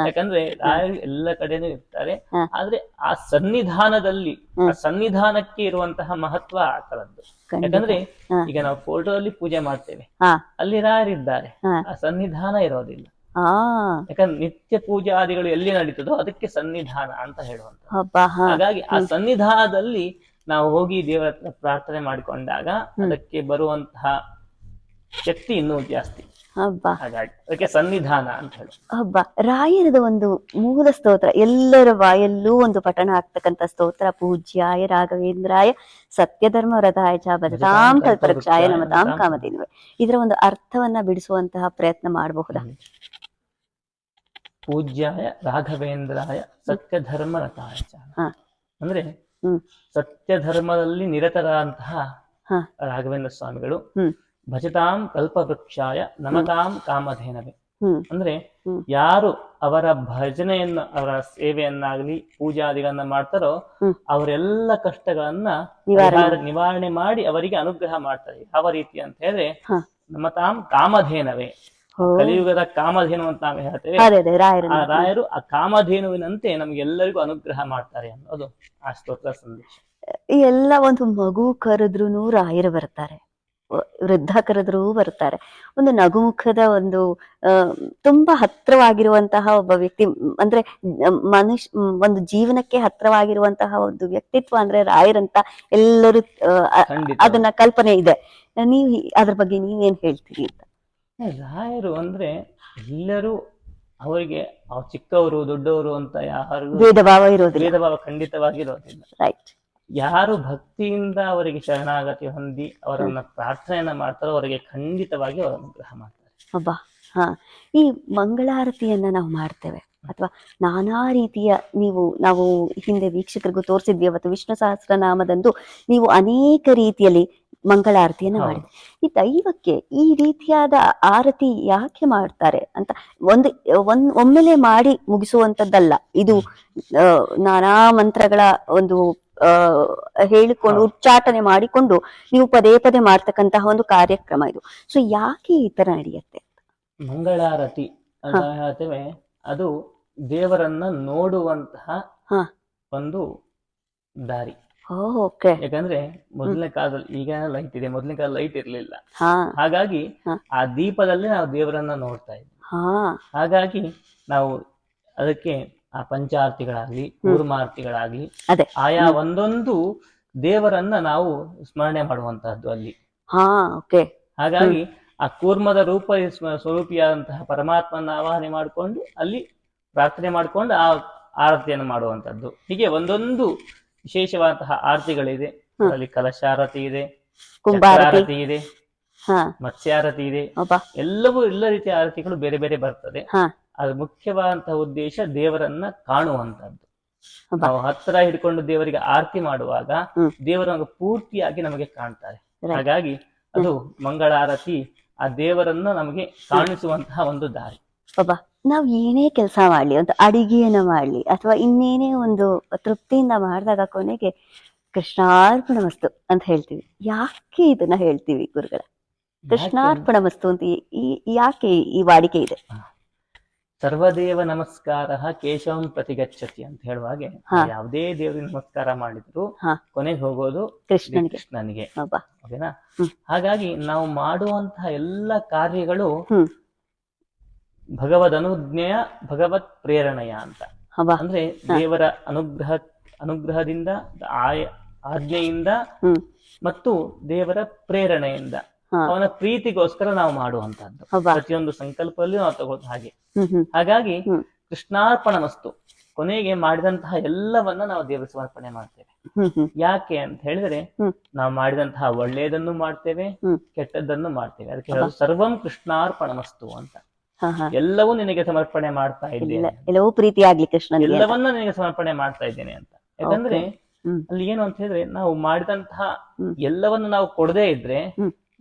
ಯಾಕಂದ್ರೆ ರಾಯರು ಎಲ್ಲ ಕಡೆನೂ ಇರ್ತಾರೆ. ಆದ್ರೆ ಆ ಸನ್ನಿಧಾನದಲ್ಲಿ ಸನ್ನಿಧಾನಕ್ಕೆ ಇರುವಂತಹ ಮಹತ್ವ ಆ ತರದ್ದು. ಯಾಕಂದ್ರೆ ಈಗ ನಾವು ಫೋಟೋದಲ್ಲಿ ಪೂಜೆ ಮಾಡ್ತೇವೆ, ಅಲ್ಲಿ ರಾಯರಿದ್ದಾರೆ, ಆ ಸನ್ನಿಧಾನ ಇರೋದಿಲ್ಲ. ಯಾಕಂದ್ರೆ ನಿತ್ಯ ಪೂಜಾದಿಗಳು ಎಲ್ಲಿ ನಡೀತದೋ ಅದಕ್ಕೆ ಸನ್ನಿಧಾನ ಅಂತ ಹೇಳುವಂತ. ಹಾಗಾಗಿ ಆ ಸನ್ನಿಧಾನದಲ್ಲಿ ನಾವು ಹೋಗಿ ದೇವರ ಹತ್ರ ಪ್ರಾರ್ಥನೆ ಮಾಡಿಕೊಂಡಾಗ ಅದಕ್ಕೆ ಬರುವಂತಹ ಶಕ್ತಿ ಇನ್ನೂ ಜಾಸ್ತಿ. ಹಾಗಾಗಿ ಅದಕ್ಕೆ ಸನ್ನಿಧಾನ ಅಂತ ಹೇಳಿ. ರಾಯರದ ಒಂದು ಮೂಲ ಸ್ತೋತ್ರ ಎಲ್ಲರ ಬಾಯಲ್ಲೂ ಒಂದು ಪಠಣ ಆಗ್ತಕ್ಕಂಥ ಸ್ತೋತ್ರ, ಪೂಜ್ಯಾಯ ರಾಘವೇಂದ್ರಾಯ ಸತ್ಯಧರ್ಮ ವ್ರತಾಯ ಚ ಭಜತಾಂ ಕಲ್ಪವೃಕ್ಷಾಯ ನಮತಾಂ ಕಾಮಧೇನವೇ. ಇದರ ಒಂದು ಅರ್ಥವನ್ನ ಬಿಡಿಸುವಂತಹ ಪ್ರಯತ್ನ ಮಾಡಬಹುದಾ? ಪೂಜ್ಯಾಯ ರಾಘವೇಂದ್ರಾಯ ಸತ್ಯ ಧರ್ಮ ರತಾಯ ಚ. ಹಾ. ಅಂದ್ರೆ ಹ್ಮ್ ಸತ್ಯ ಧರ್ಮದಲ್ಲಿ ನಿರತರಾದಂತಹ ಹಾ. ರಾಘವೇಂದ್ರ ಸ್ವಾಮಿಗಳು ಹ್ಮ್ ಭಜತಾಂ ಕಲ್ಪವೃಕ್ಷಾಯ ನಮತಾಂ ಕಾಮಧೇನವೇ. ಹ್ಮ್ ಅಂದ್ರೆ ಹ್ಮ್ ಯಾರು ಅವರ ಭಜನೆಯನ್ನು, ಅವರ ಸೇವೆಯನ್ನಾಗ್ಲಿ ಪೂಜಾದಿಗಳನ್ನ ಮಾಡ್ತಾರೋ ಹ್ಮ್ ಅವರೆಲ್ಲ ಕಷ್ಟಗಳನ್ನ ನಿವಾರಣೆ ಮಾಡಿ ಅವರಿಗೆ ಅನುಗ್ರಹ ಮಾಡ್ತಾರೆ. ಯಾವ ರೀತಿ ಅಂತ ಹೇಳಿದ್ರೆ ಹಾ. ನಮತಾಂ ಕಾಮಧೇನವೇ, ಓ. ಕಲಿಯುಗದ ಕಾಮಧೇನು ಅಂತ ನಾವು ಹೇಳ್ತೇವೆ. ಅದೇ ಅದೇ ರಾಯರು. ಆ ರಾಯರು ಆ ಕಾಮಧೇನುವಿನಂತೆ ನಮ್ಗೆಲ್ಲರಿಗೂ ಅನುಗ್ರಹ ಮಾಡ್ತಾರೆ ಅನ್ನೋದು ಆ ಸ್ತೋತ್ರ ಸಂದೇಶ. ಈ ಎಲ್ಲ ಒಂದು ಮಗು ಕರೆದ್ರೂ ರಾಯರು ಬರ್ತಾರೆ, ವೃದ್ಧ ಕರೆದ್ರೂ ಬರ್ತಾರೆ. ಒಂದು ನಗುಮುಖದ ಒಂದು ತುಂಬಾ ಹತ್ರವಾಗಿರುವಂತಹ ಒಬ್ಬ ವ್ಯಕ್ತಿ, ಅಂದ್ರೆ ಒಂದು ಜೀವನಕ್ಕೆ ಹತ್ರವಾಗಿರುವಂತಹ ಒಂದು ವ್ಯಕ್ತಿತ್ವ ಅಂದ್ರೆ ರಾಯರಂತ ಎಲ್ಲರೂ ಖಂಡಿತ. ಅದನ್ನ ಕಲ್ಪನೆ ಇದೆ. ನೀವ್ ಅದ್ರ ಬಗ್ಗೆ ನೀವೇನ್ ಹೇಳ್ತೀರಿ ಅಂತ? ರಾಯರು ಅಂದ್ರೆ ಎಲ್ಲರೂ ಅವರಿಗೆ ಚಿಕ್ಕವರು ದೊಡ್ಡವರು ಅಂತ ಯಾರು ಭೇದ ಭಾವ ಇರೋದಿಲ್ಲ. ಭೇದ ಭಾವ ಖಂಡಿತವಾಗಿ ಇರೋದಿಲ್ಲ. ರೈಟ್. ಯಾರು ಭಕ್ತಿಯಿಂದ ಅವರಿಗೆ ಶರಣಾಗತಿ ಹೊಂದಿ ಅವರನ್ನ ಪ್ರಾರ್ಥನೆಯನ್ನ ಮಾಡ್ತಾರೋ ಅವರಿಗೆ ಖಂಡಿತವಾಗಿ ಅವರ ಅನುಗ್ರಹ ಮಾಡ್ತಾರೆ. ಅಬ್ಬಾ. ಹಾ. ಈ ಮಂಗಳಾರತಿಯನ್ನ ನಾವು ಮಾಡ್ತೇವೆ ಅಥವಾ ನಾನಾ ರೀತಿಯ, ನಾವು ಹಿಂದೆ ವೀಕ್ಷಕರಿಗೂ ತೋರಿಸಿದ್ವಿ ಅವತ್ತು ವಿಷ್ಣು ಸಹಸ್ರನಾಮದಂದು ನೀವು ಅನೇಕ ರೀತಿಯಲ್ಲಿ ಮಂಗಳಾರತಿಯನ್ನ ಮಾಡಿದ್ರಿ. ಈ ದೈವಕ್ಕೆ ಈ ರೀತಿಯಾದ ಆರತಿ ಯಾಕೆ ಮಾಡ್ತಾರೆ ಅಂತ ಒಮ್ಮೆಲೆ ಮಾಡಿ ಮುಗಿಸುವಂತದ್ದಲ್ಲ ಇದು. ನಾನಾ ಮಂತ್ರಗಳ ಒಂದು ಹೇಳಿಕೊಂಡು ಉಚ್ಚಾಟನೆ ಮಾಡಿಕೊಂಡು ನೀವು ಪದೇ ಪದೇ ಮಾಡ್ತಕ್ಕಂತಹ ಒಂದು ಕಾರ್ಯಕ್ರಮ ಇದು. ಸೊ ಯಾಕೆ ಈ ತರ ನಡೆಯುತ್ತೆ? ಮಂಗಳಾರತಿ ಅಂತ ಹೇಳ್ತೇವೆ, ಅದು ದೇವರನ್ನ ನೋಡುವಂತಹ ಒಂದು ದಾರಿ. ಯಾಕಂದ್ರೆ ಮೊದಲನೇ ಕಾಲದಲ್ಲಿ, ಈಗ ಲೈಟ್ ಇದೆ, ಮೊದಲನೇ ಕಾಲ ಲೈಟ್ ಇರ್ಲಿಲ್ಲ. ಹಾಗಾಗಿ ಆ ದೀಪದಲ್ಲಿ ನಾವು ದೇವರನ್ನ ನೋಡ್ತಾ ಇದ್ವಿ. ಹಾಗಾಗಿ ನಾವು ಅದಕ್ಕೆ ಆ ಪಂಚಾರ್ತಿಗಳಾಗ್ಲಿ ಕೂರ್ಮಾರ್ತಿಗಳಾಗ್ಲಿ ಆಯಾ ಒಂದೊಂದು ದೇವರನ್ನ ನಾವು ಸ್ಮರಣೆ ಮಾಡುವಂತಹದ್ದು ಅಲ್ಲಿ. ಹಾಗಾಗಿ ಆ ಕೂರ್ಮದ ಸ್ವರೂಪಿಯಾದಂತಹ ಪರಮಾತ್ಮನ ಆವಾಹನೆ ಮಾಡಿಕೊಂಡು ಅಲ್ಲಿ ಪ್ರಾರ್ಥನೆ ಮಾಡಿಕೊಂಡು ಆ ಆರತಿಯನ್ನು ಮಾಡುವಂತದ್ದು. ಹೀಗೆ ಒಂದೊಂದು ವಿಶೇಷವಾದಂತಹ ಆರತಿಗಳಿದೆ. ಅಲ್ಲಿ ಕಲಶಾರತಿ ಇದೆ, ಆರತಿ ಇದೆ, ಮತ್ಸ್ಯಾರತಿ ಇದೆ. ಎಲ್ಲ ರೀತಿಯ ಆರತಿಗಳು ಬೇರೆ ಬೇರೆ ಬರ್ತದೆ. ಅದು ಮುಖ್ಯವಾದಂತಹ ಉದ್ದೇಶ ದೇವರನ್ನ ಕಾಣುವಂತದ್ದು. ನಾವು ಹತ್ತಿರ ಹಿಡ್ಕೊಂಡು ದೇವರಿಗೆ ಆರತಿ ಮಾಡುವಾಗ ದೇವರನ್ನು ಪೂರ್ತಿಯಾಗಿ ನಮಗೆ ಕಾಣ್ತಾರೆ. ಹಾಗಾಗಿ ಅದು ಮಂಗಳಾರತಿ ಆ ದೇವರನ್ನ ನಮಗೆ ಕಾಣಿಸುವಂತಹ ಒಂದು ದಾರಿ. ನಾವ್ ಏನೇ ಕೆಲಸ ಮಾಡ್ಲಿ, ಒಂದು ಅಡಿಗೆಯನ್ನ ಮಾಡ್ಲಿ ಅಥವಾ ಇನ್ನೇನೇ ಒಂದು ತೃಪ್ತಿಯಿಂದ ಮಾಡಿದಾಗ ಕೊನೆಗೆ ಕೃಷ್ಣಾರ್ಪಣ ವಸ್ತು ಅಂತ ಹೇಳ್ತೀವಿ. ಯಾಕೆ ಇದನ್ನ ಹೇಳ್ತೀವಿ ಗುರುಗಳ? ಕೃಷ್ಣಾರ್ಪಣ ವಸ್ತು ಅಂತ ಯಾಕೆ ಈ ವಾಡಿಕೆ ಇದೆ? ಸರ್ವದೇವ ನಮಸ್ಕಾರ ಕೇಶವಂ ಪ್ರತಿಗಚ್ಚತಿ ಅಂತ ಹೇಳುವಾಗೆ ಯಾವುದೇ ದೇವರಿಗೆ ನಮಸ್ಕಾರ ಮಾಡಿದ್ರು ಕೊನೆಗೆ ಹೋಗೋದು ಕೃಷ್ಣನಿಗೆ. ಓಕೆನಾ? ಹಾಗಾಗಿ ನಾವು ಮಾಡುವಂತಹ ಎಲ್ಲ ಕಾರ್ಯಗಳು ಭಗವದ್ ಅನುಜ್ಞೆಯ ಭಗವತ್ ಪ್ರೇರಣೆಯ ಅಂತ. ಅಂದ್ರೆ ದೇವರ ಅನುಗ್ರಹದಿಂದ ಆಜ್ಞೆಯಿಂದ ಮತ್ತು ದೇವರ ಪ್ರೇರಣೆಯಿಂದ ಅವನ ಪ್ರೀತಿಗೋಸ್ಕರ ನಾವು ಮಾಡುವಂತಹದ್ದು. ಪ್ರತಿಯೊಂದು ಸಂಕಲ್ಪದಲ್ಲಿ ನಾವು ತಗೊಳ್ತ ಹಾಗೆ. ಹಾಗಾಗಿ ಕೃಷ್ಣಾರ್ಪಣ ವಸ್ತು, ಕೊನೆಗೆ ಮಾಡಿದಂತಹ ಎಲ್ಲವನ್ನ ನಾವು ದೇವರ ಸಮರ್ಪಣೆ ಮಾಡ್ತೇವೆ. ಯಾಕೆ ಅಂತ ಹೇಳಿದ್ರೆ ನಾವು ಮಾಡಿದಂತಹ ಒಳ್ಳೆಯದನ್ನು ಮಾಡ್ತೇವೆ, ಕೆಟ್ಟದ್ದನ್ನು ಮಾಡ್ತೇವೆ. ಅದಕ್ಕೆ ಹೇಳೋದು ಸರ್ವಂ ಕೃಷ್ಣಾರ್ಪಣ ವಸ್ತು ಅಂತ. ಎಲ್ಲವೂ ನಿನಗೆ ಸಮರ್ಪಣೆ ಮಾಡ್ತಾ ಇದ್ದೇನೆ, ಎಲ್ಲವೂ ಪ್ರೀತಿ ಆಗ್ಲಿ ಕೃಷ್ಣ, ಎಲ್ಲವನ್ನ ನಿನಗೆ ಸಮರ್ಪಣೆ ಮಾಡ್ತಾ ಇದ್ದೇನೆ ಅಂತ. ಯಾಕಂದ್ರೆ ಅಲ್ಲಿ ಏನು ಅಂತ ಹೇಳಿದ್ರೆ ನಾವು ಮಾಡಿದಂತಹ ಎಲ್ಲವನ್ನು ನಾವು ಕೊಡದೇ ಇದ್ರೆ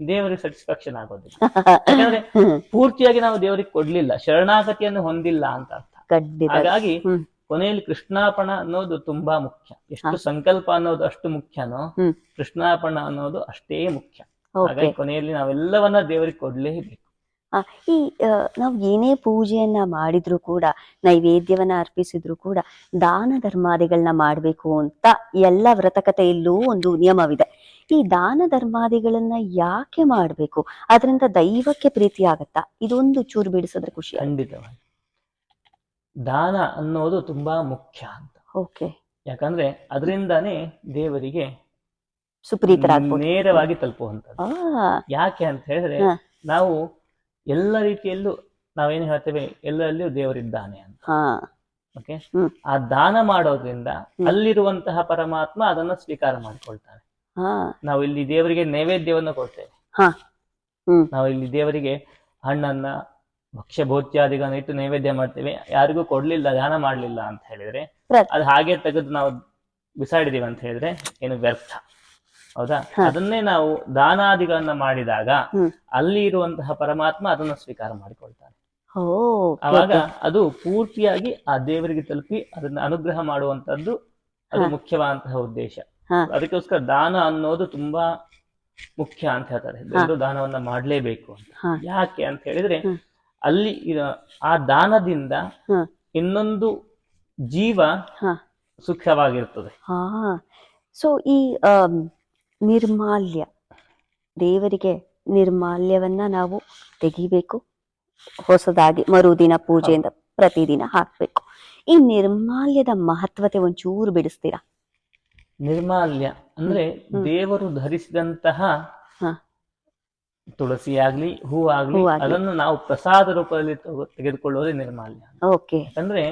ದೇವರಿಗೆ ಸ್ಯಾಟಿಸ್ಫ್ಯಾಕ್ಷನ್ ಆಗೋದಿಲ್ಲ. ಯಾಕಂದ್ರೆ ಪೂರ್ತಿಯಾಗಿ ನಾವು ದೇವರಿಗೆ ಕೊಡ್ಲಿಲ್ಲ, ಶರಣಾಗತಿಯನ್ನು ಹೊಂದಿಲ್ಲ ಅಂತ ಅರ್ಥ. ಹಾಗಾಗಿ ಕೊನೆಯಲ್ಲಿ ಕೃಷ್ಣಾರ್ಪಣ ಅನ್ನೋದು ತುಂಬಾ ಮುಖ್ಯ. ಎಷ್ಟು ಸಂಕಲ್ಪ ಅನ್ನೋದು ಅಷ್ಟು ಮುಖ್ಯನೋ ಕೃಷ್ಣಾರ್ಪಣ ಅನ್ನೋದು ಅಷ್ಟೇ ಮುಖ್ಯ. ಹಾಗಾಗಿ ಕೊನೆಯಲ್ಲಿ ನಾವೆಲ್ಲವನ್ನ ದೇವರಿಗೆ ಕೊಡ್ಲೇಬೇಕು. ಈ ನಾವು ಏನೇ ಪೂಜೆಯನ್ನ ಮಾಡಿದ್ರು ಕೂಡ, ನೈವೇದ್ಯವನ್ನ ಅರ್ಪಿಸಿದ್ರು ಕೂಡ ದಾನ ಧರ್ಮಾದಿಗಳನ್ನ ಮಾಡ್ಬೇಕು ಅಂತ ಎಲ್ಲ ವ್ರತಕಥೆಯಲ್ಲೂ ಒಂದು ನಿಯಮವಿದೆ. ಈ ದಾನ ಧರ್ಮಾದಿಗಳನ್ನ ಯಾಕೆ ಮಾಡ್ಬೇಕು? ಅದರಿಂದ ದೈವಕ್ಕೆ ಪ್ರೀತಿ ಆಗತ್ತಾ? ಇದೊಂದು ಚೂರು ಬಿಡಿಸಿದ್ರೆ ಖುಷಿ. ಖಂಡಿತವಾಗಿ ದಾನ ಅನ್ನೋದು ತುಂಬಾ ಮುಖ್ಯ ಅಂತ. ಯಾಕಂದ್ರೆ ಅದರಿಂದಾನೇ ದೇವರಿಗೆ ಸುಪ್ರೀತರಾಗ್ಬೋದು, ನೇರವಾಗಿ ತಲುಪುವಂಥದ್ದು. ಯಾಕೆ ಅಂತ ಹೇಳಿದ್ರೆ ನಾವು ಎಲ್ಲ ರೀತಿಯಲ್ಲೂ ನಾವೇನು ಹೇಳ್ತೇವೆ, ಎಲ್ಲರಲ್ಲಿಯೂ ದೇವರಿದ್ದಾನೆ ಅಂತ. ಓಕೆ, ಆ ದಾನ ಮಾಡೋದ್ರಿಂದ ಅಲ್ಲಿರುವಂತಹ ಪರಮಾತ್ಮ ಅದನ್ನ ಸ್ವೀಕಾರ ಮಾಡಿಕೊಳ್ತಾನೆ. ನಾವು ಇಲ್ಲಿ ದೇವರಿಗೆ ನೈವೇದ್ಯವನ್ನು ಕೊಡ್ತೇವೆ. ನಾವು ಇಲ್ಲಿ ದೇವರಿಗೆ ಹಣ್ಣನ್ನ ಭಕ್ಷ್ಯ ಭೋಜ್ಯಾದಿಗಳನ್ನ ಇಟ್ಟು ನೈವೇದ್ಯ ಮಾಡ್ತೇವೆ, ಯಾರಿಗೂ ಕೊಡ್ಲಿಲ್ಲ, ದಾನ ಮಾಡ್ಲಿಲ್ಲ ಅಂತ ಹೇಳಿದ್ರೆ ಪ್ರತ್- ಅದು ಹಾಗೆ ತೆಗೆದು ನಾವು ಬಿಸಾಡಿದೀವಿ ಅಂತ ಹೇಳಿದ್ರೆ ಏನು ವ್ಯರ್ಥ. ಹೌದಾ? ಅದನ್ನೇ ನಾವು ದಾನಾದಿಗಳನ್ನ ಮಾಡಿದಾಗ ಅಲ್ಲಿ ಇರುವಂತಹ ಪರಮಾತ್ಮ ಅದನ್ನ ಸ್ವೀಕಾರ ಮಾಡಿಕೊಳ್ತಾನೆ. ಓ ಅವಾಗ ಅದು ಪೂರ್ತಿಯಾಗಿ ಆ ದೇವರಿಗೆ ತಲುಪಿ ಅದನ್ನ ಅನುಗ್ರಹ ಮಾಡುವಂತದ್ದು ಅದು ಮುಖ್ಯವಾದಂತಹ ಉದ್ದೇಶ. ಅದಕ್ಕೋಸ್ಕರ ದಾನ ಅನ್ನೋದು ತುಂಬಾ ಮುಖ್ಯ ಅಂತ ಹೇಳ್ತಾರೆ. ಎಲ್ಲರೂ ದಾನವನ್ನ ಮಾಡ್ಲೇಬೇಕು ಅಂತ. ಯಾಕೆ ಅಂತ ಹೇಳಿದ್ರೆ ಅಲ್ಲಿ ಆ ದಾನದಿಂದ ಇನ್ನೊಂದು ಜೀವ ಸುಖವಾಗಿರ್ತದೆ. ಸೊ ಈ ನಿರ್ಮಾಲ್ಯ, ದೇವರಿಗೆ ನಿರ್ಮಾಲ್ಯವನ್ನ ನಾವು ತೆಗಿಬೇಕು, ಹೊಸದಾಗಿ ಮರುದಿನ ಪೂಜೆಯಿಂದ ಪ್ರತಿದಿನ ಹಾಕ್ಬೇಕು. ಈ ನಿರ್ಮಾಲ್ಯದ ಮಹತ್ವತೆ ಒಂಚೂರು ಬಿಡಿಸ್ತೀರಾ? ನಿರ್ಮಾಲ್ಯ ಅಂದ್ರೆ ದೇವರು ಧರಿಸಿದಂತಹ ತುಳಸಿ ಆಗ್ಲಿ, ಹೂ ಆಗ್ಲಿ, ಅದನ್ನು ನಾವು ಪ್ರಸಾದ ರೂಪದಲ್ಲಿ ತೆಗೆದುಕೊಳ್ಳುವುದೇ ನಿರ್ಮಾಲ್ಯ. ಯಾಕಂದ್ರೆ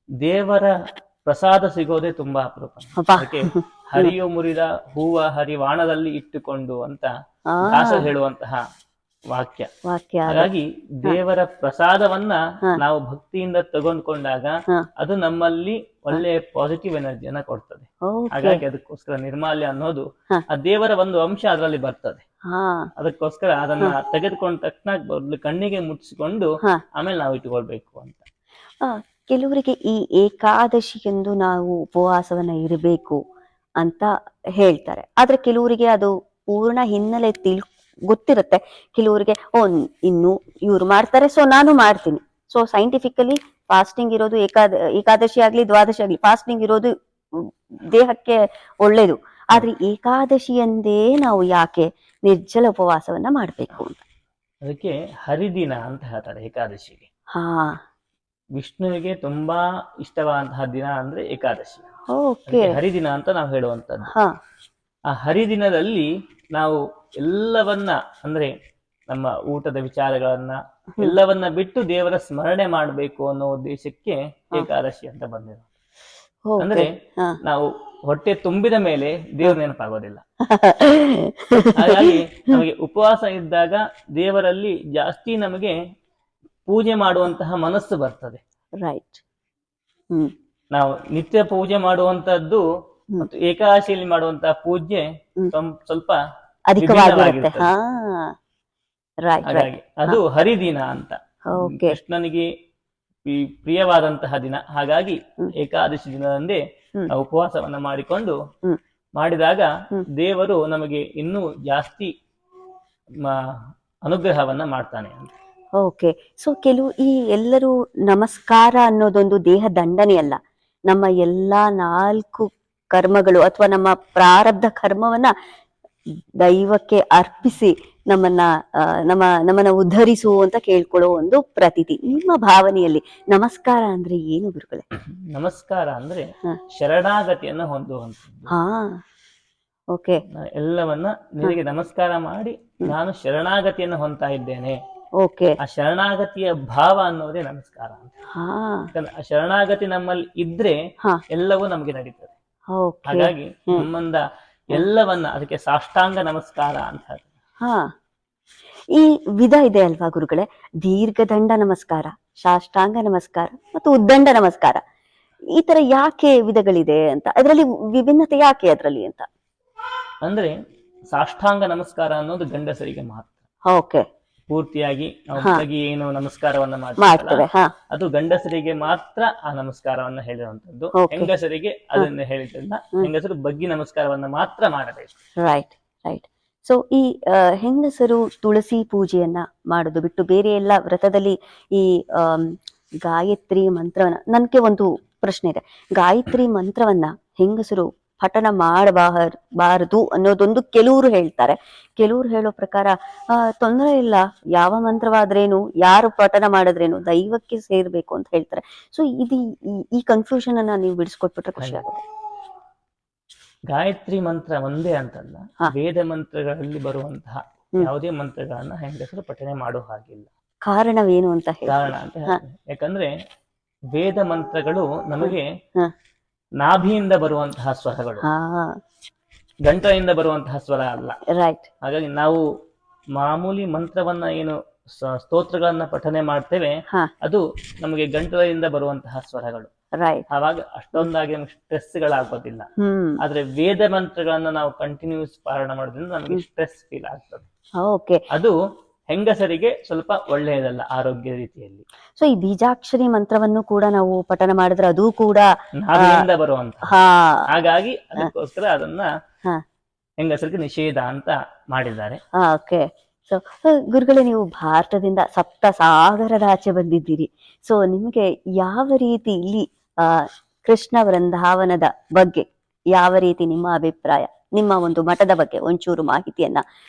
ದೇವರ ಪ್ರಸಾದ ಸಿಗೋದೇ ತುಂಬಾ ಅಪರೂಪ. ಅದಕ್ಕೆ ಹರಿಯು ಮುರಿದ ಹೂವ ಹರಿವಾಣದಲ್ಲಿ ಇಟ್ಟುಕೊಂಡು ಅಂತ ದಾಸ ಹೇಳುವಂತಹ ವಾಕ್ಯ. ಹಾಗಾಗಿ ದೇವರ ಪ್ರಸಾದವನ್ನ ನಾವು ಭಕ್ತಿಯಿಂದ ತಗೊಂಡ್ಕೊಂಡಾಗ ಅದು ನಮ್ಮಲ್ಲಿ ಒಳ್ಳೆ ಪಾಸಿಟಿವ್ ಎನರ್ಜಿಯನ್ನ ಕೊಡ್ತದೆ. ಹಾಗಾಗಿ ಅದಕ್ಕೋಸ್ಕರ ನಿರ್ಮಾಲ್ಯ ಅನ್ನೋದು ಆ ದೇವರ ಒಂದು ಅಂಶ ಅದರಲ್ಲಿ ಬರ್ತದೆ. ಅದಕ್ಕೋಸ್ಕರ ಅದನ್ನ ತೆಗೆದುಕೊಂಡ ತಕ್ಷಣ ಕಣ್ಣಿಗೆ ಮುಚ್ಚಿಕೊಂಡು ಆಮೇಲೆ ನಾವು ಇಟ್ಕೊಳ್ಬೇಕು ಅಂತ. ಕೆಲವರಿಗೆ ಈ ಏಕಾದಶಿಯೆಂದು ನಾವು ಉಪವಾಸವನ್ನ ಇರಬೇಕು ಅಂತ ಹೇಳ್ತಾರೆ. ಆದ್ರೆ ಕೆಲವರಿಗೆ ಅದು ಪೂರ್ಣ ಹಿನ್ನೆಲೆ ಗೊತ್ತಿರುತ್ತೆ. ಕೆಲವರಿಗೆ ಇನ್ನು ಇವ್ರು ಮಾಡ್ತಾರೆ, ಸೊ ನಾನು ಮಾಡ್ತೀನಿ. ಸೊ ಸೈಂಟಿಫಿಕಲಿ ಫಾಸ್ಟಿಂಗ್ ಇರೋದು ಏಕಾದಶಿ ಆಗ್ಲಿ ದ್ವಾದಶಿ ಆಗ್ಲಿ ಫಾಸ್ಟಿಂಗ್ ಇರೋದು ದೇಹಕ್ಕೆ ಒಳ್ಳೇದು. ಆದ್ರೆ ಏಕಾದಶಿಯಂದೇ ನಾವು ಯಾಕೆ ನಿರ್ಜಲ ಉಪವಾಸವನ್ನ ಮಾಡ್ಬೇಕು ಅಂತ? ಅದಕ್ಕೆ ಹರಿದಿನ ಅಂತ ಹೇಳ್ತಾರೆ ಏಕಾದಶಿಗೆ. ವಿಷ್ಣುವಿಗೆ ತುಂಬಾ ಇಷ್ಟವಾದಂತಹ ದಿನ ಅಂದ್ರೆ ಏಕಾದಶಿ. ಹರಿದಿನ ಅಂತ ನಾವು ಹೇಳುವಂತದ್ದು. ಆ ಹರಿದಿನದಲ್ಲಿ ನಾವು ಎಲ್ಲವನ್ನ ಅಂದ್ರೆ ನಮ್ಮ ಊಟದ ವಿಚಾರಗಳನ್ನ ಎಲ್ಲವನ್ನ ಬಿಟ್ಟು ದೇವರ ಸ್ಮರಣೆ ಮಾಡ್ಬೇಕು ಅನ್ನೋ ಉದ್ದೇಶಕ್ಕೆ ಏಕಾದಶಿ ಅಂತ ಬಂದಿರೋದು. ಅಂದ್ರೆ ನಾವು ಹೊಟ್ಟೆ ತುಂಬಿದ ಮೇಲೆ ದೇವ್ರ ನೆನಪಾಗೋದಿಲ್ಲ. ಹಾಗಾಗಿ ನಮಗೆ ಉಪವಾಸ ಇದ್ದಾಗ ದೇವರಲ್ಲಿ ಜಾಸ್ತಿ ನಮಗೆ ಪೂಜೆ ಮಾಡುವಂತಹ ಮನಸ್ಸು ಬರ್ತದೆ. ರೈಟ್. ನಾವು ನಿತ್ಯ ಪೂಜೆ ಮಾಡುವಂತದ್ದು ಮತ್ತು ಏಕಾದಶಿಯಲ್ಲಿ ಮಾಡುವಂತಹ ಪೂಜೆ ಸ್ವಲ್ಪ ಅಧಿಕವಾಗಿರುತ್ತೆ. ಹಾಗಾಗಿ ಅದು ಹರಿದಿನ ಅಂತ, ಕೃಷ್ಣನಿಗೆ ಪ್ರಿಯವಾದಂತಹ ದಿನ. ಹಾಗಾಗಿ ಏಕಾದಶಿ ದಿನದಂದೇ ನಾವು ಉಪವಾಸವನ್ನ ಮಾಡಿದಾಗ ದೇವರು ನಮಗೆ ಇನ್ನೂ ಜಾಸ್ತಿ ಅನುಗ್ರಹವನ್ನ ಮಾಡ್ತಾನೆ ಅಂತ. ಓಕೆ. ಸೊ ಈ ಎಲ್ಲರೂ ನಮಸ್ಕಾರ ಅನ್ನೋದೊಂದು ದೇಹ ದಂಡನೆ ಅಲ್ಲ. ನಮ್ಮ ಎಲ್ಲಾ 4 ಕರ್ಮಗಳು ಅಥವಾ ನಮ್ಮ ಪ್ರಾರಬ್ಧ ಕರ್ಮವನ್ನ ದೈವಕ್ಕೆ ಅರ್ಪಿಸಿ ನಮ್ಮನ್ನ ಉದ್ಧರಿಸು ಅಂತ ಕೇಳ್ಕೊಳ್ಳೋ ಒಂದು ಪ್ರತೀತಿ. ನಿಮ್ಮ ಭಾವನೆಯಲ್ಲಿ ನಮಸ್ಕಾರ ಅಂದ್ರೆ ಏನು ಗುರುಗಳೇ? ನಮಸ್ಕಾರ ಅಂದ್ರೆ ಶರಣಾಗತಿಯನ್ನು ಹೊಂದುವಂಥದ್ದು. ಓಕೆ. ಎಲ್ಲವನ್ನ ನಿನಗೆ ನಮಸ್ಕಾರ ಮಾಡಿ ನಾನು ಶರಣಾಗತಿಯನ್ನು ಹೊಂದ್ತಾ ಇದ್ದೇನೆ. ಓಕೆ. ಆ ಶರಣಾಗತಿಯ ಭಾವ ಅನ್ನೋದೇ ನಮಸ್ಕಾರ ಅಂತ. ಆ ಶರಣಾಗತಿ ನಮ್ಮಲ್ಲಿ ಇದ್ರೆ ಎಲ್ಲವೂ ನಮಗೆ ನಡೀತದೆ. ಹಾಗಾಗಿ ನಮ್ಮಿಂದ ಎಲ್ಲವನ್ನ ಅದಕ್ಕೆ ಸಾಷ್ಟಾಂಗ ನಮಸ್ಕಾರ ಅಂತ ಹೇಳ್ತಾರೆ. ಈ ವಿಧ ಇದೆ ಅಲ್ವಾ ಗುರುಗಳೇ? ದೀರ್ಘದಂಡ ನಮಸ್ಕಾರ, ಸಾಷ್ಟಾಂಗ ನಮಸ್ಕಾರ ಮತ್ತು ಉದ್ದಂಡ ನಮಸ್ಕಾರ. ಈ ತರ ಯಾಕೆ ವಿಧಗಳಿದೆ ಅಂತ, ಅದರಲ್ಲಿ ವಿಭಿನ್ನತೆ ಯಾಕೆ ಅದರಲ್ಲಿ ಅಂತ? ಅಂದ್ರೆ ಸಾಷ್ಟಾಂಗ ನಮಸ್ಕಾರ ಅನ್ನೋದು ಗಂಡಸರಿಗೆ ಮಾತ್ರ. ಓಕೆ. ಪೂರ್ತಿಯಾಗಿ ಏನು ನಮಸ್ಕಾರವನ್ನ ಮಾಡ್ತೇವೆ ಅದು ಗಂಡಸರಿಗೆ ಮಾತ್ರ ಆ ನಮಸ್ಕಾರವನ್ನ ಹೇಳಿರುವಂತದ್ದು. ಹೆಂಗಸರಿಗೆ ಅದನ್ನ ಹೇಳಿದ್ರಲ್ಲ, ಹೆಂಗಸರು ಬಗ್ಗಿ ನಮಸ್ಕಾರವನ್ನ ಮಾತ್ರ ಮಾಡಬೇಕು. Right, right. ಸೊ ಈ ಹೆಂಗಸರು ತುಳಸಿ ಪೂಜೆಯನ್ನ ಮಾಡೋದು ಬಿಟ್ಟು ಬೇರೆ ಎಲ್ಲ ವ್ರತದಲ್ಲಿ ಈ ಗಾಯತ್ರಿ ಮಂತ್ರವನ್ನ, ನನ್ಗೆ ಒಂದು ಪ್ರಶ್ನೆ ಇದೆ. ಗಾಯತ್ರಿ ಮಂತ್ರವನ್ನ ಹೆಂಗಸರು ಪಠನ ಮಾಡಬಾರದು ಅನ್ನೋದೊಂದು ಕೆಲವರು ಹೇಳ್ತಾರೆ. ಕೆಲವರು ಹೇಳೋ ಪ್ರಕಾರ ತೊಂದರೆ ಇಲ್ಲ, ಯಾವ ಮಂತ್ರವಾದ್ರೇನು, ಯಾರು ಪಠನ ಮಾಡಿದ್ರೇನು, ದೈವಕ್ಕೆ ಸೇರ್ಬೇಕು ಅಂತ ಹೇಳ್ತಾರೆ. ಸೊ ಈ ಕನ್ಫ್ಯೂಷನ್ ಅನ್ನ ನೀವು ಬಿಡಿಸ್ಕೊಟ್ಬಿಟ್ರೆ ಖುಷಿ ಆಗುತ್ತೆ. ಗಾಯತ್ರಿ ಮಂತ್ರ ಒಂದೇ ಅಂತಲ್ಲ, ವೇದ ಮಂತ್ರಗಳಲ್ಲಿ ಬರುವಂತಹ ಯಾವುದೇ ಮಂತ್ರಗಳನ್ನ ಹೆಂಗಸರು ಪಠನೆ ಮಾಡೋ ಹಾಗಿಲ್ಲ. ಕಾರಣವೇನು ಅಂತ ಹೇಳಿ? ಕಾರಣ ಅಂತ ಯಾಕಂದ್ರೆ ವೇದ ಮಂತ್ರಗಳು ನಮಗೆ ನಾಭಿಯಿಂದ ಬರುವಂತಹ ಸ್ವರಗಳು, ಗಂಟಲಿಂದ ಬರುವಂತಹ ಸ್ವರ ಅಲ್ಲ. ರೈಟ್. ಹಾಗಾಗಿ ನಾವು ಮಾಮೂಲಿ ಮಂತ್ರವನ್ನ ಏನು ಸ್ತೋತ್ರಗಳನ್ನ ಪಠನೆ ಮಾಡ್ತೇವೆ, ಹಾ ಅದು ನಮಗೆ ಗಂಟಲಿಂದ ಬರುವಂತಹ ಸ್ವರಗಳು. ರೈಟ್. ಆವಾಗ ಅಷ್ಟೊಂದಾಗಿ ನಮ್ಗೆ ಸ್ಟ್ರೆಸ್ ಗಳಾಗೋದಿಲ್ಲ. ಹ್ಮ್ ಆದ್ರೆ ವೇದ ಮಂತ್ರಗಳನ್ನ ನಾವು ಕಂಟಿನ್ಯೂಸ್ ಪಾರಾಯಣ ಮಾಡೋದ್ರಿಂದ ನಮಗೆ ಸ್ಟ್ರೆಸ್ ಫೀಲ್ ಆಗ್ತದೆ. ಓಕೆ. ಅದು ಹೆಂಗಸರಿಗೆ ಸ್ವಲ್ಪ ಒಳ್ಳೆಯದಲ್ಲ ಆರೋಗ್ಯ ರೀತಿಯಲ್ಲಿ. ಸೊ ಈ ಬೀಜಾಕ್ಷರಿ ಮಂತ್ರವನ್ನು ಕೂಡ ನಾವು ಪಠನ ಮಾಡಿದ್ರೆ ಅದು ಕೂಡ ನಾವಿನಿಂದ ಬರುವಂತ, ಹಾ ಹಾಗಾಗಿ ಅದಕ್ಕೋಸ್ಕರ ಅದನ್ನ ಹಾ ಹೆಂಗಸರಿಗೆ ನಿಷೇಧ ಅಂತ ಮಾಡಿದ್ದಾರೆ. ಓಕೆ. ಸೊ ಗುರುಗಳೇ, ನೀವು ಭಾರತದಿಂದ ಸಪ್ತ ಸಾಗರದ ಆಚೆ ಬಂದಿದ್ದೀರಿ. ಸೊ ನಿಮಗೆ ಯಾವ ರೀತಿ ಇಲ್ಲಿ ಕೃಷ್ಣ ವೃಂದಾವನದ ಬಗ್ಗೆ ಯಾವ ರೀತಿ ನಿಮ್ಮ ಅಭಿಪ್ರಾಯ, ನಿಮ್ಮ ಒಂದು ಮಠದ ಬಗ್ಗೆ ಒಂಚೂರು ಮಾಹಿತಿಯನ್ನ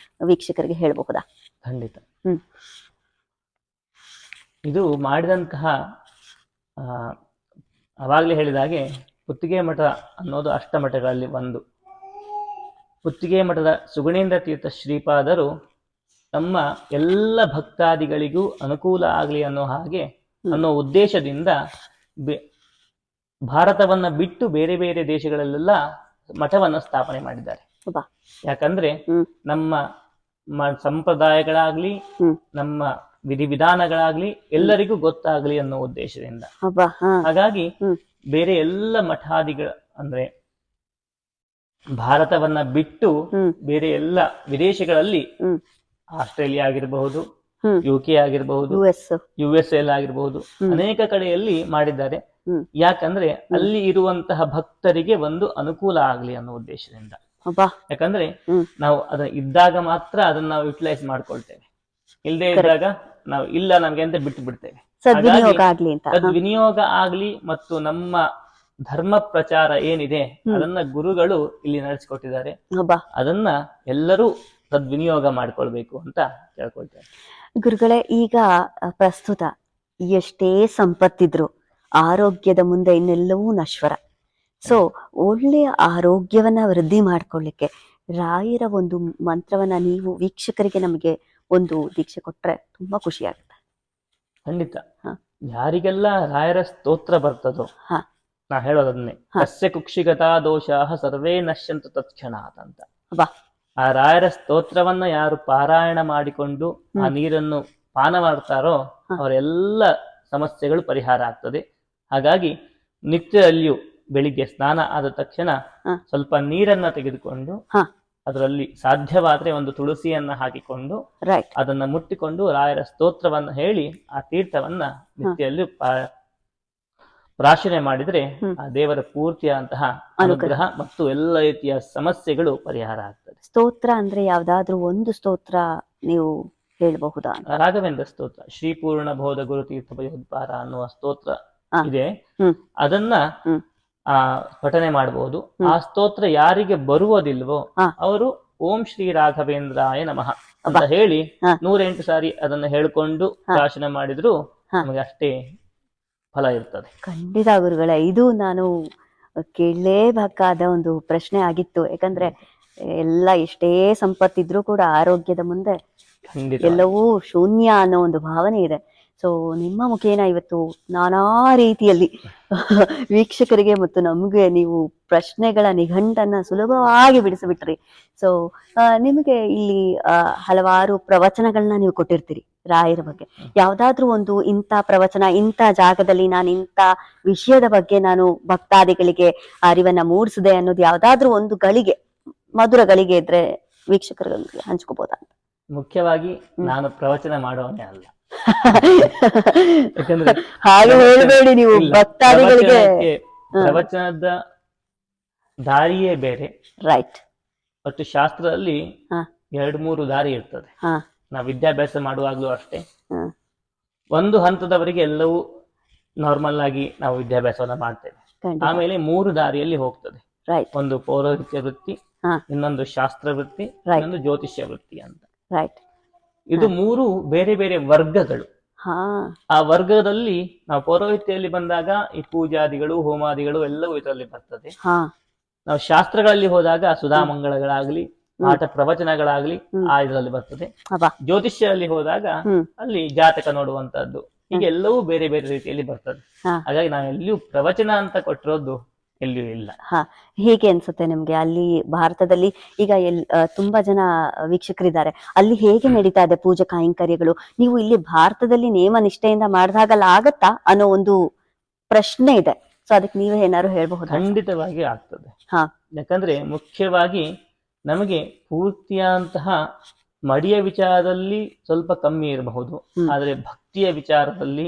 ವೀಕ್ಷಕರಿಗೆ ಹೇಳಬಹುದಾ? ಖಂಡಿತ. ಇದು ಮಾಡಿದಂತಹ ಅವಾಗಲೇ ಹೇಳಿದ ಹಾಗೆ ಪುತ್ತಿಗೆ ಮಠ ಅನ್ನೋದು ಅಷ್ಟಮಠಗಳಲ್ಲಿ ಒಂದು. ಪುತ್ತಿಗೆ ಮಠದ ಸುಗುಣೇಂದ್ರ ತೀರ್ಥ ಶ್ರೀಪಾದರು ತಮ್ಮ ಎಲ್ಲ ಭಕ್ತಾದಿಗಳಿಗೂ ಅನುಕೂಲ ಆಗಲಿ ಅನ್ನೋ ಉದ್ದೇಶದಿಂದ ಭಾರತವನ್ನ ಬಿಟ್ಟು ಬೇರೆ ಬೇರೆ ದೇಶಗಳಲ್ಲೆಲ್ಲ ಮಠವನ್ನ ಸ್ಥಾಪನೆ ಮಾಡಿದ್ದಾರೆ. ಯಾಕಂದ್ರೆ ನಮ್ಮ ಸಂಪ್ರದಾಯಗಳಾಗ್ಲಿ ನಮ್ಮ ವಿಧಿವಿಧಾನಗಳಾಗ್ಲಿ ಎಲ್ಲರಿಗೂ ಗೊತ್ತಾಗ್ಲಿ ಅನ್ನೋ ಉದ್ದೇಶದಿಂದ. ಹಾಗಾಗಿ ಬೇರೆ ಎಲ್ಲ ಮಠಾದಿಗಳ ಅಂದ್ರೆ ಭಾರತವನ್ನ ಬಿಟ್ಟು ಬೇರೆ ಎಲ್ಲ ವಿದೇಶಗಳಲ್ಲಿ ಆಸ್ಟ್ರೇಲಿಯಾ ಆಗಿರಬಹುದು, UK ಆಗಿರಬಹುದು, US ಆಗಿರಬಹುದು, ಅನೇಕ ಕಡೆಯಲ್ಲಿ ಮಾಡಿದ್ದಾರೆ. ಯಾಕಂದ್ರೆ ಅಲ್ಲಿ ಇರುವಂತಹ ಭಕ್ತರಿಗೆ ಒಂದು ಅನುಕೂಲ ಆಗ್ಲಿ ಅನ್ನೋ ಉದ್ದೇಶದಿಂದ. ಯಾಕಂದ್ರೆ ನಾವು ಅದನ್ನ ಇದ್ದಾಗ ಮಾತ್ರ ಅದನ್ನ ನಾವು ಯುಟಿಲೈಸ್ ಮಾಡ್ಕೊಳ್ತೇವೆ, ಇಲ್ಲದೆ ಇದ್ದಾಗ ನಾವು ಇಲ್ಲ ನಮ್ಗೆ ಅಂತ ಬಿಟ್ಟು ಬಿಡ್ತೇವೆ. ಸದ್ವಿನಿಯೋಗ ಆಗ್ಲಿ ಮತ್ತು ನಮ್ಮ ಧರ್ಮ ಪ್ರಚಾರ ಏನಿದೆ ಅದನ್ನ ಗುರುಗಳು ಇಲ್ಲಿ ನಡೆಸಿಕೊಟ್ಟಿದ್ದಾರೆ. ಅದನ್ನ ಎಲ್ಲರೂ ಸದ್ವಿನಿಯೋಗ ಮಾಡ್ಕೊಳ್ಬೇಕು ಅಂತ ಕೇಳ್ಕೊಳ್ತೇವೆ. ಗುರುಗಳೇ, ಈಗ ಪ್ರಸ್ತುತ ಎಷ್ಟೇ ಸಂಪತ್ತಿದ್ರು ಆರೋಗ್ಯದ ಮುಂದೆ ಇನ್ನೆಲ್ಲವೂ ನಶ್ವರ. ಸೊ ಒಳ್ಳೆಯ ಆರೋಗ್ಯವನ್ನ ವೃದ್ಧಿ ಮಾಡ್ಕೊಳ್ಳಿಕ್ಕೆ ರಾಯರ ಒಂದು ಮಂತ್ರವನ್ನ ನೀವು ವೀಕ್ಷಕರಿಗೆ ನಮಗೆ ಒಂದು ದೀಕ್ಷೆ ಕೊಟ್ರೆ ತುಂಬಾ ಖುಷಿ ಆಗುತ್ತೆ. ಖಂಡಿತ. ಯಾರಿಗೆಲ್ಲ ರಾಯರ ಸ್ತೋತ್ರ ಬರ್ತದೋ ನಾ ಹೇಳೋದನ್ನೇ, ಕಸ್ಯ ಕುಕ್ಷಿಗತಾ ದೋಷಾಃ ಸರ್ವೇ ನಶ್ಯಂತು ತತ್ಕ್ಷಣಾತ್ ಅಂತ. ಆ ರಾಯರ ಸ್ತೋತ್ರವನ್ನ ಯಾರು ಪಾರಾಯಣ ಮಾಡಿಕೊಂಡು ಆ ನೀರನ್ನು ಪಾನ ಮಾಡ್ತಾರೋ ಅವರೆಲ್ಲ ಸಮಸ್ಯೆಗಳು ಪರಿಹಾರ ಆಗ್ತದೆ. ಹಾಗಾಗಿ ನಿತ್ಯದಲ್ಲಿಯೂ ಬೆಳಿಗ್ಗೆ ಸ್ನಾನ ಆದ ತಕ್ಷಣ ಸ್ವಲ್ಪ ನೀರನ್ನ ತೆಗೆದುಕೊಂಡು ಅದರಲ್ಲಿ ಸಾಧ್ಯವಾದ್ರೆ ಒಂದು ತುಳಸಿಯನ್ನ ಹಾಕಿಕೊಂಡು ಅದನ್ನ ಮುಟ್ಟಿಕೊಂಡು ರಾಯರ ಸ್ತೋತ್ರವನ್ನ ಹೇಳಿ ಆ ತೀರ್ಥವನ್ನ ನಿತ್ಯದಲ್ಲಿ ಪ್ರಾಶನೆ ಮಾಡಿದ್ರೆ ಆ ದೇವರ ಪೂರ್ತಿಯಾದಂತಹ ಅನುಗ್ರಹ ಮತ್ತು ಎಲ್ಲ ರೀತಿಯ ಸಮಸ್ಯೆಗಳು ಪರಿಹಾರ ಆಗ್ತದೆ. ಸ್ತೋತ್ರ ಅಂದ್ರೆ ಯಾವ್ದಾದ್ರು ಒಂದು ಸ್ತೋತ್ರ ನೀವು ಹೇಳಬಹುದಾ? ರಾಘವೇಂದ್ರ ಸ್ತೋತ್ರ, ಶ್ರೀಪೂರ್ಣ ಬೋಧ ಗುರು ತೀರ್ಥ ಭಯೋದ್ಧಾರ ಅನ್ನುವ ಸ್ತೋತ್ರ ಇದೆ. ಅದನ್ನ ಪಠನೆ ಮಾಡಬಹುದು. ಆ ಸ್ತೋತ್ರ ಯಾರಿಗೆ ಬರುವುದಿಲ್ವೋ ಅವರು ಓಂ ಶ್ರೀ ರಾಘವೇಂದ್ರಾಯ ನಮಃ ಅಂತ ಹೇಳಿ 108 ಸಾರಿ ಅದನ್ನ ಹೇಳ್ಕೊಂಡು ಪ್ರಾಶನ ಮಾಡಿದ್ರು ನಮಗೆ ಅಷ್ಟೇ ಫಲ ಇರ್ತದೆ. ಖಂಡಿತ ಗುರುಗಳೇ, ಇದು ನಾನು ಕೇಳಲೇಬೇಕಾದ ಒಂದು ಪ್ರಶ್ನೆ ಆಗಿತ್ತು. ಯಾಕಂದ್ರೆ ಎಲ್ಲ ಎಷ್ಟೇ ಸಂಪತ್ತಿದ್ರೂ ಕೂಡ ಆರೋಗ್ಯದ ಮುಂದೆ ಎಲ್ಲವೂ ಶೂನ್ಯ ಅನ್ನೋ ಒಂದು ಭಾವನೆ ಇದೆ. ಸೊ ನಿಮ್ಮ ಮುಖೇನ ಇವತ್ತು ನಾನಾ ರೀತಿಯಲ್ಲಿ ವೀಕ್ಷಕರಿಗೆ ಮತ್ತು ನಮ್ಗೆ ನೀವು ಪ್ರಶ್ನೆಗಳ ನಿಘಂಟನ್ನ ಸುಲಭವಾಗಿ ಬಿಡಿಸಿಬಿಟ್ರಿ. ಸೊ ನಿಮಗೆ ಇಲ್ಲಿ ಹಲವಾರು ಪ್ರವಚನಗಳನ್ನ ನೀವು ಕೊಟ್ಟಿರ್ತೀರಿ ರಾಯರ ಬಗ್ಗೆ. ಯಾವ್ದಾದ್ರು ಒಂದು ಇಂಥ ಪ್ರವಚನ, ಇಂಥ ಜಾಗದಲ್ಲಿ ನಾನು ಇಂಥ ವಿಷಯದ ಬಗ್ಗೆ ನಾನು ಭಕ್ತಾದಿಗಳಿಗೆ ಅರಿವನ್ನ ಮೂಡಿಸಿದೆ ಅನ್ನೋದು ಯಾವ್ದಾದ್ರು ಒಂದು ಗಳಿಗೆ, ಮಧುರ ಗಳಿಗೆ ಇದ್ರೆ ವೀಕ್ಷಕರಿಗೆ ಹಂಚ್ಕೋಬಹುದಾ? ಮುಖ್ಯವಾಗಿ ನಾನು ಪ್ರವಚನ ಮಾಡೋನೇ ಅಲ್ಲ. ಹಾಗೆ ಹೇಳಬೇಡಿ ನೀವು ಭಕ್ತಾದಿಗಳಿಗೆ. ಪ್ರವಚನದ ದಾರಿಯೇ ಬೇರೆ. ರೈಟ್. ಮತ್ತು ಶಾಸ್ತ್ರದಲ್ಲಿ 2-3 ದಾರಿ ಇರ್ತದೆ. ನಾವು ವಿದ್ಯಾಭ್ಯಾಸ ಮಾಡುವಾಗ್ಲೂ ಅಷ್ಟೇ, ಒಂದು ಹಂತದವರೆಗೆ ಎಲ್ಲವೂ ನಾರ್ಮಲ್ ಆಗಿ ನಾವು ವಿದ್ಯಾಭ್ಯಾಸವನ್ನ ಮಾಡ್ತೇವೆ. ಆಮೇಲೆ 3 ದಾರಿಯಲ್ಲಿ ಹೋಗ್ತದೆ. ಒಂದು ಪೌರೋಹಿತ್ಯ ವೃತ್ತಿ, ಇನ್ನೊಂದು ಶಾಸ್ತ್ರ ವೃತ್ತಿ, ಇನ್ನೊಂದು ಜ್ಯೋತಿಷ್ಯ ವೃತ್ತಿ ಅಂತ. ಇದು 3 ಬೇರೆ ಬೇರೆ ವರ್ಗಗಳು. ಆ ವರ್ಗದಲ್ಲಿ ನಾವು ಪೌರೋಹಿತ್ಯದಲ್ಲಿ ಬಂದಾಗ ಈ ಪೂಜಾದಿಗಳು, ಹೋಮಾದಿಗಳು ಎಲ್ಲವೂ ಇದರಲ್ಲಿ ಬರ್ತದೆ. ನಾವು ಶಾಸ್ತ್ರಗಳಲ್ಲಿ ಹೋದಾಗ ಸುಧಾಮಂಗಳಗಳಾಗ್ಲಿ, ಪಾಠ ಪ್ರವಚನಗಳಾಗ್ಲಿ ಆ ಇದರಲ್ಲಿ ಬರ್ತದೆ. ಜ್ಯೋತಿಷ್ಯದಲ್ಲಿ ಹೋದಾಗ ಅಲ್ಲಿ ಜಾತಕ ನೋಡುವಂತಹದ್ದು, ಹೀಗೆ ಎಲ್ಲವೂ ಬೇರೆ ಬೇರೆ ರೀತಿಯಲ್ಲಿ ಬರ್ತದೆ. ಹಾಗಾಗಿ ನಾವೆಲ್ಲಿಯೂ ಪ್ರವಚನ ಅಂತ ಕೊಟ್ಟಿರೋದು ಎಲ್ಲಿಯೂ ಇಲ್ಲ. ಹೇಗೆ ಅನ್ಸುತ್ತೆ ನಿಮ್ಗೆ ಅಲ್ಲಿ ಭಾರತದಲ್ಲಿ ಈಗ ತುಂಬಾ ಜನ ವೀಕ್ಷಕರಿದ್ದಾರೆ, ಅಲ್ಲಿ ಹೇಗೆ ನಡೀತಾ ಇದೆ ಪೂಜಾ ಕೈಂಕರ್ಯಗಳು? ನೀವು ಇಲ್ಲಿ ಭಾರತದಲ್ಲಿ ನೇಮ ನಿಷ್ಠೆಯಿಂದ ಮಾಡಿದಾಗಲ್ಲ ಆಗತ್ತಾ ಅನ್ನೋ ಒಂದು ಪ್ರಶ್ನೆ ಇದೆ. ಸೊ ಅದಕ್ಕೆ ನೀವೇ ಏನಾದ್ರು ಹೇಳ್ಬಹುದು? ಖಂಡಿತವಾಗಿ ಆಗ್ತದೆ. ಯಾಕಂದ್ರೆ ಮುಖ್ಯವಾಗಿ ನಮಗೆ ಪೂರ್ತಿಯಾದಂತಹ ಮಡಿಯ ವಿಚಾರದಲ್ಲಿ ಸ್ವಲ್ಪ ಕಮ್ಮಿ ಇರಬಹುದು, ಆದ್ರೆ ಭಕ್ತಿಯ ವಿಚಾರದಲ್ಲಿ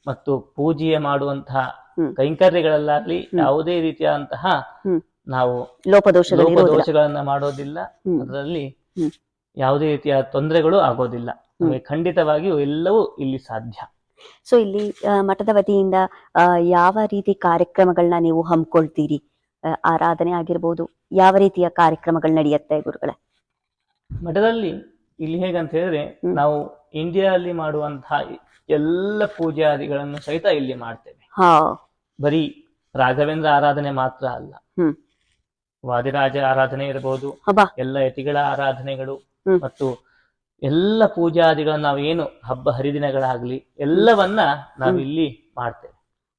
ಮತ್ತು ಪೂಜೆಯ ಮಾಡುವಂತಹ ಕೈಂಕರ್ಯಗಳಲ್ಲಾಗ್ಲಿ ಯಾವುದೇ ರೀತಿಯಾದಂತಹ ನಾವು ಲೋಪದೋಷಗಳನ್ನ ಮಾಡೋದಿಲ್ಲ, ಅದರಲ್ಲಿ ಯಾವುದೇ ರೀತಿಯ ತೊಂದರೆಗಳು ಆಗೋದಿಲ್ಲ. ನಮಗೆ ಖಂಡಿತವಾಗಿಯೂ ಎಲ್ಲವೂ ಇಲ್ಲಿ ಸಾಧ್ಯ. ಸೊ ಇಲ್ಲಿ ಮಠದ ವತಿಯಿಂದ ಯಾವ ರೀತಿ ಕಾರ್ಯಕ್ರಮಗಳನ್ನ ನೀವು ಹಮ್ಮಿಕೊಳ್ತೀರಿ? ಆರಾಧನೆ ಆಗಿರ್ಬೋದು, ಯಾವ ರೀತಿಯ ಕಾರ್ಯಕ್ರಮಗಳು ನಡೆಯುತ್ತೆ ಗುರುಗಳೇ ಮಠದಲ್ಲಿ? ಇಲ್ಲಿ ಹೇಗಂತ ಹೇಳಿದ್ರೆ, ನಾವು ಇಂಡಿಯಾದಲ್ಲಿ ಮಾಡುವಂತಹ ಎಲ್ಲ ಪೂಜಾದಿಗಳನ್ನು ಸಹಿತ ಇಲ್ಲಿ ಮಾಡ್ತೇವೆ. ಬರೀ ರಾಘವೇಂದ್ರ ಆರಾಧನೆ ಮಾತ್ರ ಅಲ್ಲ, ವಾದಿರಾಜ ಆರಾಧನೆ ಇರಬಹುದು, ಎಲ್ಲ ಯತಿಗಳ ಆರಾಧನೆಗಳು ಮತ್ತು ಎಲ್ಲ ಪೂಜಾದಿಗಳನ್ನ ನಾವು ಏನು ಹಬ್ಬ ಹರಿದಿನಗಳಾಗ್ಲಿ ಎಲ್ಲವನ್ನ ನಾವು ಇಲ್ಲಿ ಮಾಡ್ತೇವೆ.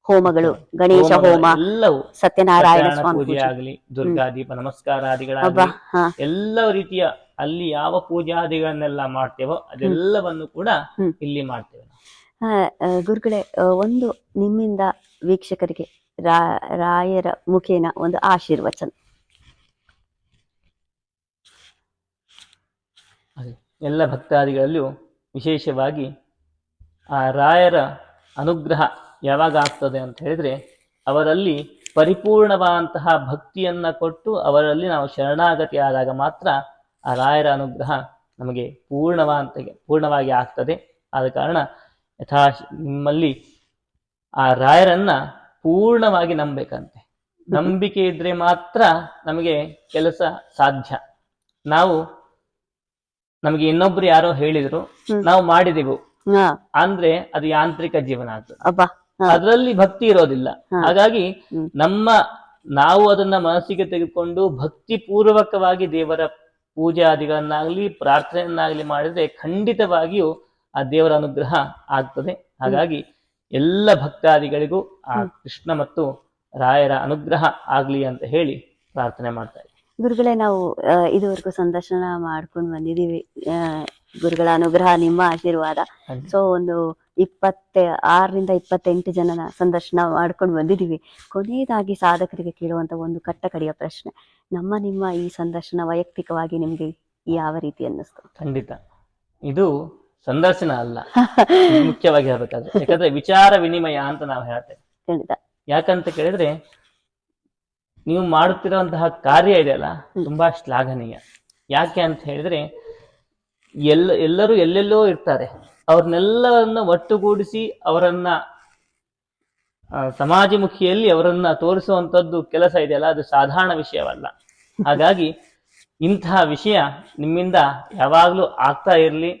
ಹೋಮಗಳು, ಗಣೇಶ ಹೋಮ, ಎಲ್ಲವೂ, ಸತ್ಯನಾರಾಯಣ ಪೂಜೆ ಆಗ್ಲಿ, ದುರ್ಗಾದೀಪ ನಮಸ್ಕಾರಾದಿಗಳಾಗ್ಲಿ, ಎಲ್ಲ ರೀತಿಯ ಅಲ್ಲಿ ಯಾವ ಪೂಜಾದಿಗಳನ್ನೆಲ್ಲ ಮಾಡ್ತೇವೋ ಅದೆಲ್ಲವನ್ನು ಕೂಡ ಇಲ್ಲಿ ಮಾಡ್ತೇವೆ. ಗುರುಗಳೇ, ಒಂದು ನಿಮ್ಮಿಂದ ವೀಕ್ಷಕರಿಗೆ ರಾಯರ ಮುಖೇನ ಒಂದು ಆಶೀರ್ವಚನ. ಎಲ್ಲ ಭಕ್ತಾದಿಗಳಲ್ಲೂ ವಿಶೇಷವಾಗಿ ಆ ರಾಯರ ಅನುಗ್ರಹ ಯಾವಾಗ ಆಗ್ತದೆ ಅಂತ ಹೇಳಿದ್ರೆ, ಅವರಲ್ಲಿ ಪರಿಪೂರ್ಣವಾದಂತಹ ಭಕ್ತಿಯನ್ನ ಕೊಟ್ಟು ಅವರಲ್ಲಿ ನಾವು ಶರಣಾಗತಿ ಆದಾಗ ಮಾತ್ರ ಆ ರಾಯರ ಅನುಗ್ರಹ ನಮಗೆ ಪೂರ್ಣವಾಗಿ ಆಗ್ತದೆ. ಆದ ಕಾರಣ ನಿಮ್ಮಲ್ಲಿ ಆ ರಾಯರನ್ನ ಪೂರ್ಣವಾಗಿ ನಂಬಬೇಕಂತೆ. ನಂಬಿಕೆ ಇದ್ರೆ ಮಾತ್ರ ನಮಗೆ ಕೆಲಸ ಸಾಧ್ಯ. ನಮಗೆ ಇನ್ನೊಬ್ರು ಯಾರೋ ಹೇಳಿದ್ರು, ನಾವು ಮಾಡಿದೆವು ಅಂದ್ರೆ ಅದು ಯಾಂತ್ರಿಕ ಜೀವನ ಆಗ್ತದೆ, ಅದರಲ್ಲಿ ಭಕ್ತಿ ಇರೋದಿಲ್ಲ. ಹಾಗಾಗಿ ನಾವು ಅದನ್ನ ಮನಸ್ಸಿಗೆ ತೆಗೆದುಕೊಂಡು ಭಕ್ತಿ ಪೂರ್ವಕವಾಗಿ ದೇವರ ಪೂಜಾದಿಗಳನ್ನಾಗ್ಲಿ ಪ್ರಾರ್ಥನೆಯನ್ನಾಗ್ಲಿ ಮಾಡಿದ್ರೆ ಖಂಡಿತವಾಗಿಯೂ ಆ ದೇವರ ಅನುಗ್ರಹ ಆಗ್ತದೆ. ಹಾಗಾಗಿ ಎಲ್ಲ ಭಕ್ತಾದಿಗಳಿಗೂ ಆ ಕೃಷ್ಣ ಮತ್ತು ರಾಯರ ಅನುಗ್ರಹ ಆಗ್ಲಿ ಅಂತ ಹೇಳಿ ಪ್ರಾರ್ಥನೆ ಮಾಡ್ತಾ ಇದ್ದೀವಿ. ಗುರುಗಳೇ, ನಾವು ಇದುವರೆಗೂ ಸಂದರ್ಶನ ಮಾಡ್ಕೊಂಡು ಬಂದಿದ್ದೀವಿ. ಗುರುಗಳ ಅನುಗ್ರಹ, ನಿಮ್ಮ ಆಶೀರ್ವಾದ. ಸೊ ಒಂದು 26ರಿಂದ 28 ಜನನ ಸಂದರ್ಶನ ಮಾಡ್ಕೊಂಡು ಬಂದಿದ್ದೀವಿ. ಕೊನೆಯದಾಗಿ ಸಾಧಕರಿಗೆ ಕೇಳುವಂತ ಒಂದು ಕಟ್ಟಕಡೆಯ ಪ್ರಶ್ನೆ, ನಿಮ್ಮ ಈ ಸಂದರ್ಶನ ವೈಯಕ್ತಿಕವಾಗಿ ನಿಮ್ಗೆ ಯಾವ ರೀತಿ ಅನ್ನಿಸ್ತು? ಖಂಡಿತ ಇದು ಸಂದರ್ಶನ ಅಲ್ಲ, ಮುಖ್ಯವಾಗಿ ಹೇಳ್ಬೇಕಾದ್ರೆ, ಯಾಕಂದ್ರೆ ವಿಚಾರ ವಿನಿಮಯ ಅಂತ ನಾವು ಹೇಳ್ತೇವೆ. ಖಂಡಿತ. ಯಾಕಂತ ಕೇಳಿದ್ರೆ, ನೀವು ಮಾಡುತ್ತಿರುವಂತಹ ಕಾರ್ಯ ಇದೆಯಲ್ಲ ತುಂಬಾ ಶ್ಲಾಘನೀಯ. ಯಾಕೆ ಅಂತ ಹೇಳಿದ್ರೆ, ಎಲ್ಲರೂ ಎಲ್ಲೆಲ್ಲೋ ಇರ್ತಾರೆ, ಅವ್ರನ್ನೆಲ್ಲರನ್ನ ಒಟ್ಟುಗೂಡಿಸಿ ಅವರನ್ನ ಸಮಾಜಮುಖಿಯಲ್ಲಿ ಅವರನ್ನ ತೋರಿಸುವಂತದ್ದು ಕೆಲಸ ಇದೆಯಲ್ಲ, ಅದು ಸಾಧಾರಣ ವಿಷಯವಲ್ಲ. ಹಾಗಾಗಿ ಇಂತಹ ವಿಷಯ ನಿಮ್ಮಿಂದ ಯಾವಾಗ್ಲೂ ಆಗ್ತಾ ಇರ್ಲಿ.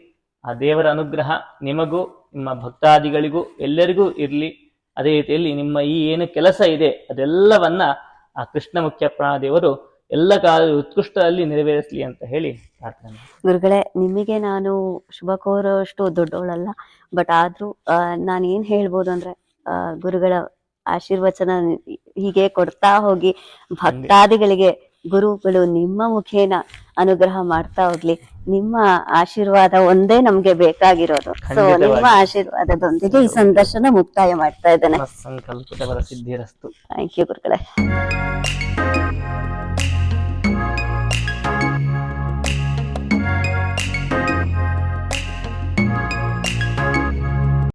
ಆ ದೇವರ ಅನುಗ್ರಹ ನಿಮಗೂ ನಿಮ್ಮ ಭಕ್ತಾದಿಗಳಿಗೂ ಎಲ್ಲರಿಗೂ ಇರ್ಲಿ. ಅದೇ ರೀತಿಯಲ್ಲಿ ನಿಮ್ಮ ಈ ಏನು ಕೆಲಸ ಇದೆ ಅದೆಲ್ಲವನ್ನ ಆ ಕೃಷ್ಣ ಮುಖ್ಯ ಪ್ರಾಣದೇವರು ಎಲ್ಲ ಕಾಲದ ಉತ್ಕೃಷ್ಟದಲ್ಲಿ ನೆರವೇರಿಸಲಿ ಅಂತ ಹೇಳಿ ಪ್ರಾರ್ಥನೆ. ಗುರುಗಳೇ, ನಿಮಗೆ ನಾನು ಶುಭ ಕೋರೋಷ್ಟು ದೊಡ್ಡವಳಲ್ಲ, ಬಟ್ ಆದ್ರೂ ನಾನೇನ್ ಹೇಳ್ಬೋದು ಅಂದ್ರೆ, ಗುರುಗಳ ಆಶೀರ್ವಚನ ಹೀಗೆ ಕೊಡ್ತಾ ಹೋಗಿ ಭಕ್ತಾದಿಗಳಿಗೆ ಗುರುಗಳು ನಿಮ್ಮ ಮುಖೇನ ಅನುಗ್ರಹ ಮಾಡ್ತಾ ಹೋಗ್ಲಿ. ನಿಮ್ಮ ಆಶೀರ್ವಾದ ಒಂದೇ ನಮ್ಗೆ ಬೇಕಾಗಿರೋದು. ಸೊ ನಿಮ್ಮ ಆಶೀರ್ವಾದದೊಂದಿಗೆ ಈ ಸಂದರ್ಶನ ಮುಕ್ತಾಯ ಮಾಡ್ತಾ ಇದ್ದೇನೆ. ಸಂಕಲ್ಪದ ಸಿದ್ಧಿರಸ್ತು. ಥ್ಯಾಂಕ್ ಯು ಗುರುಗಳೇ.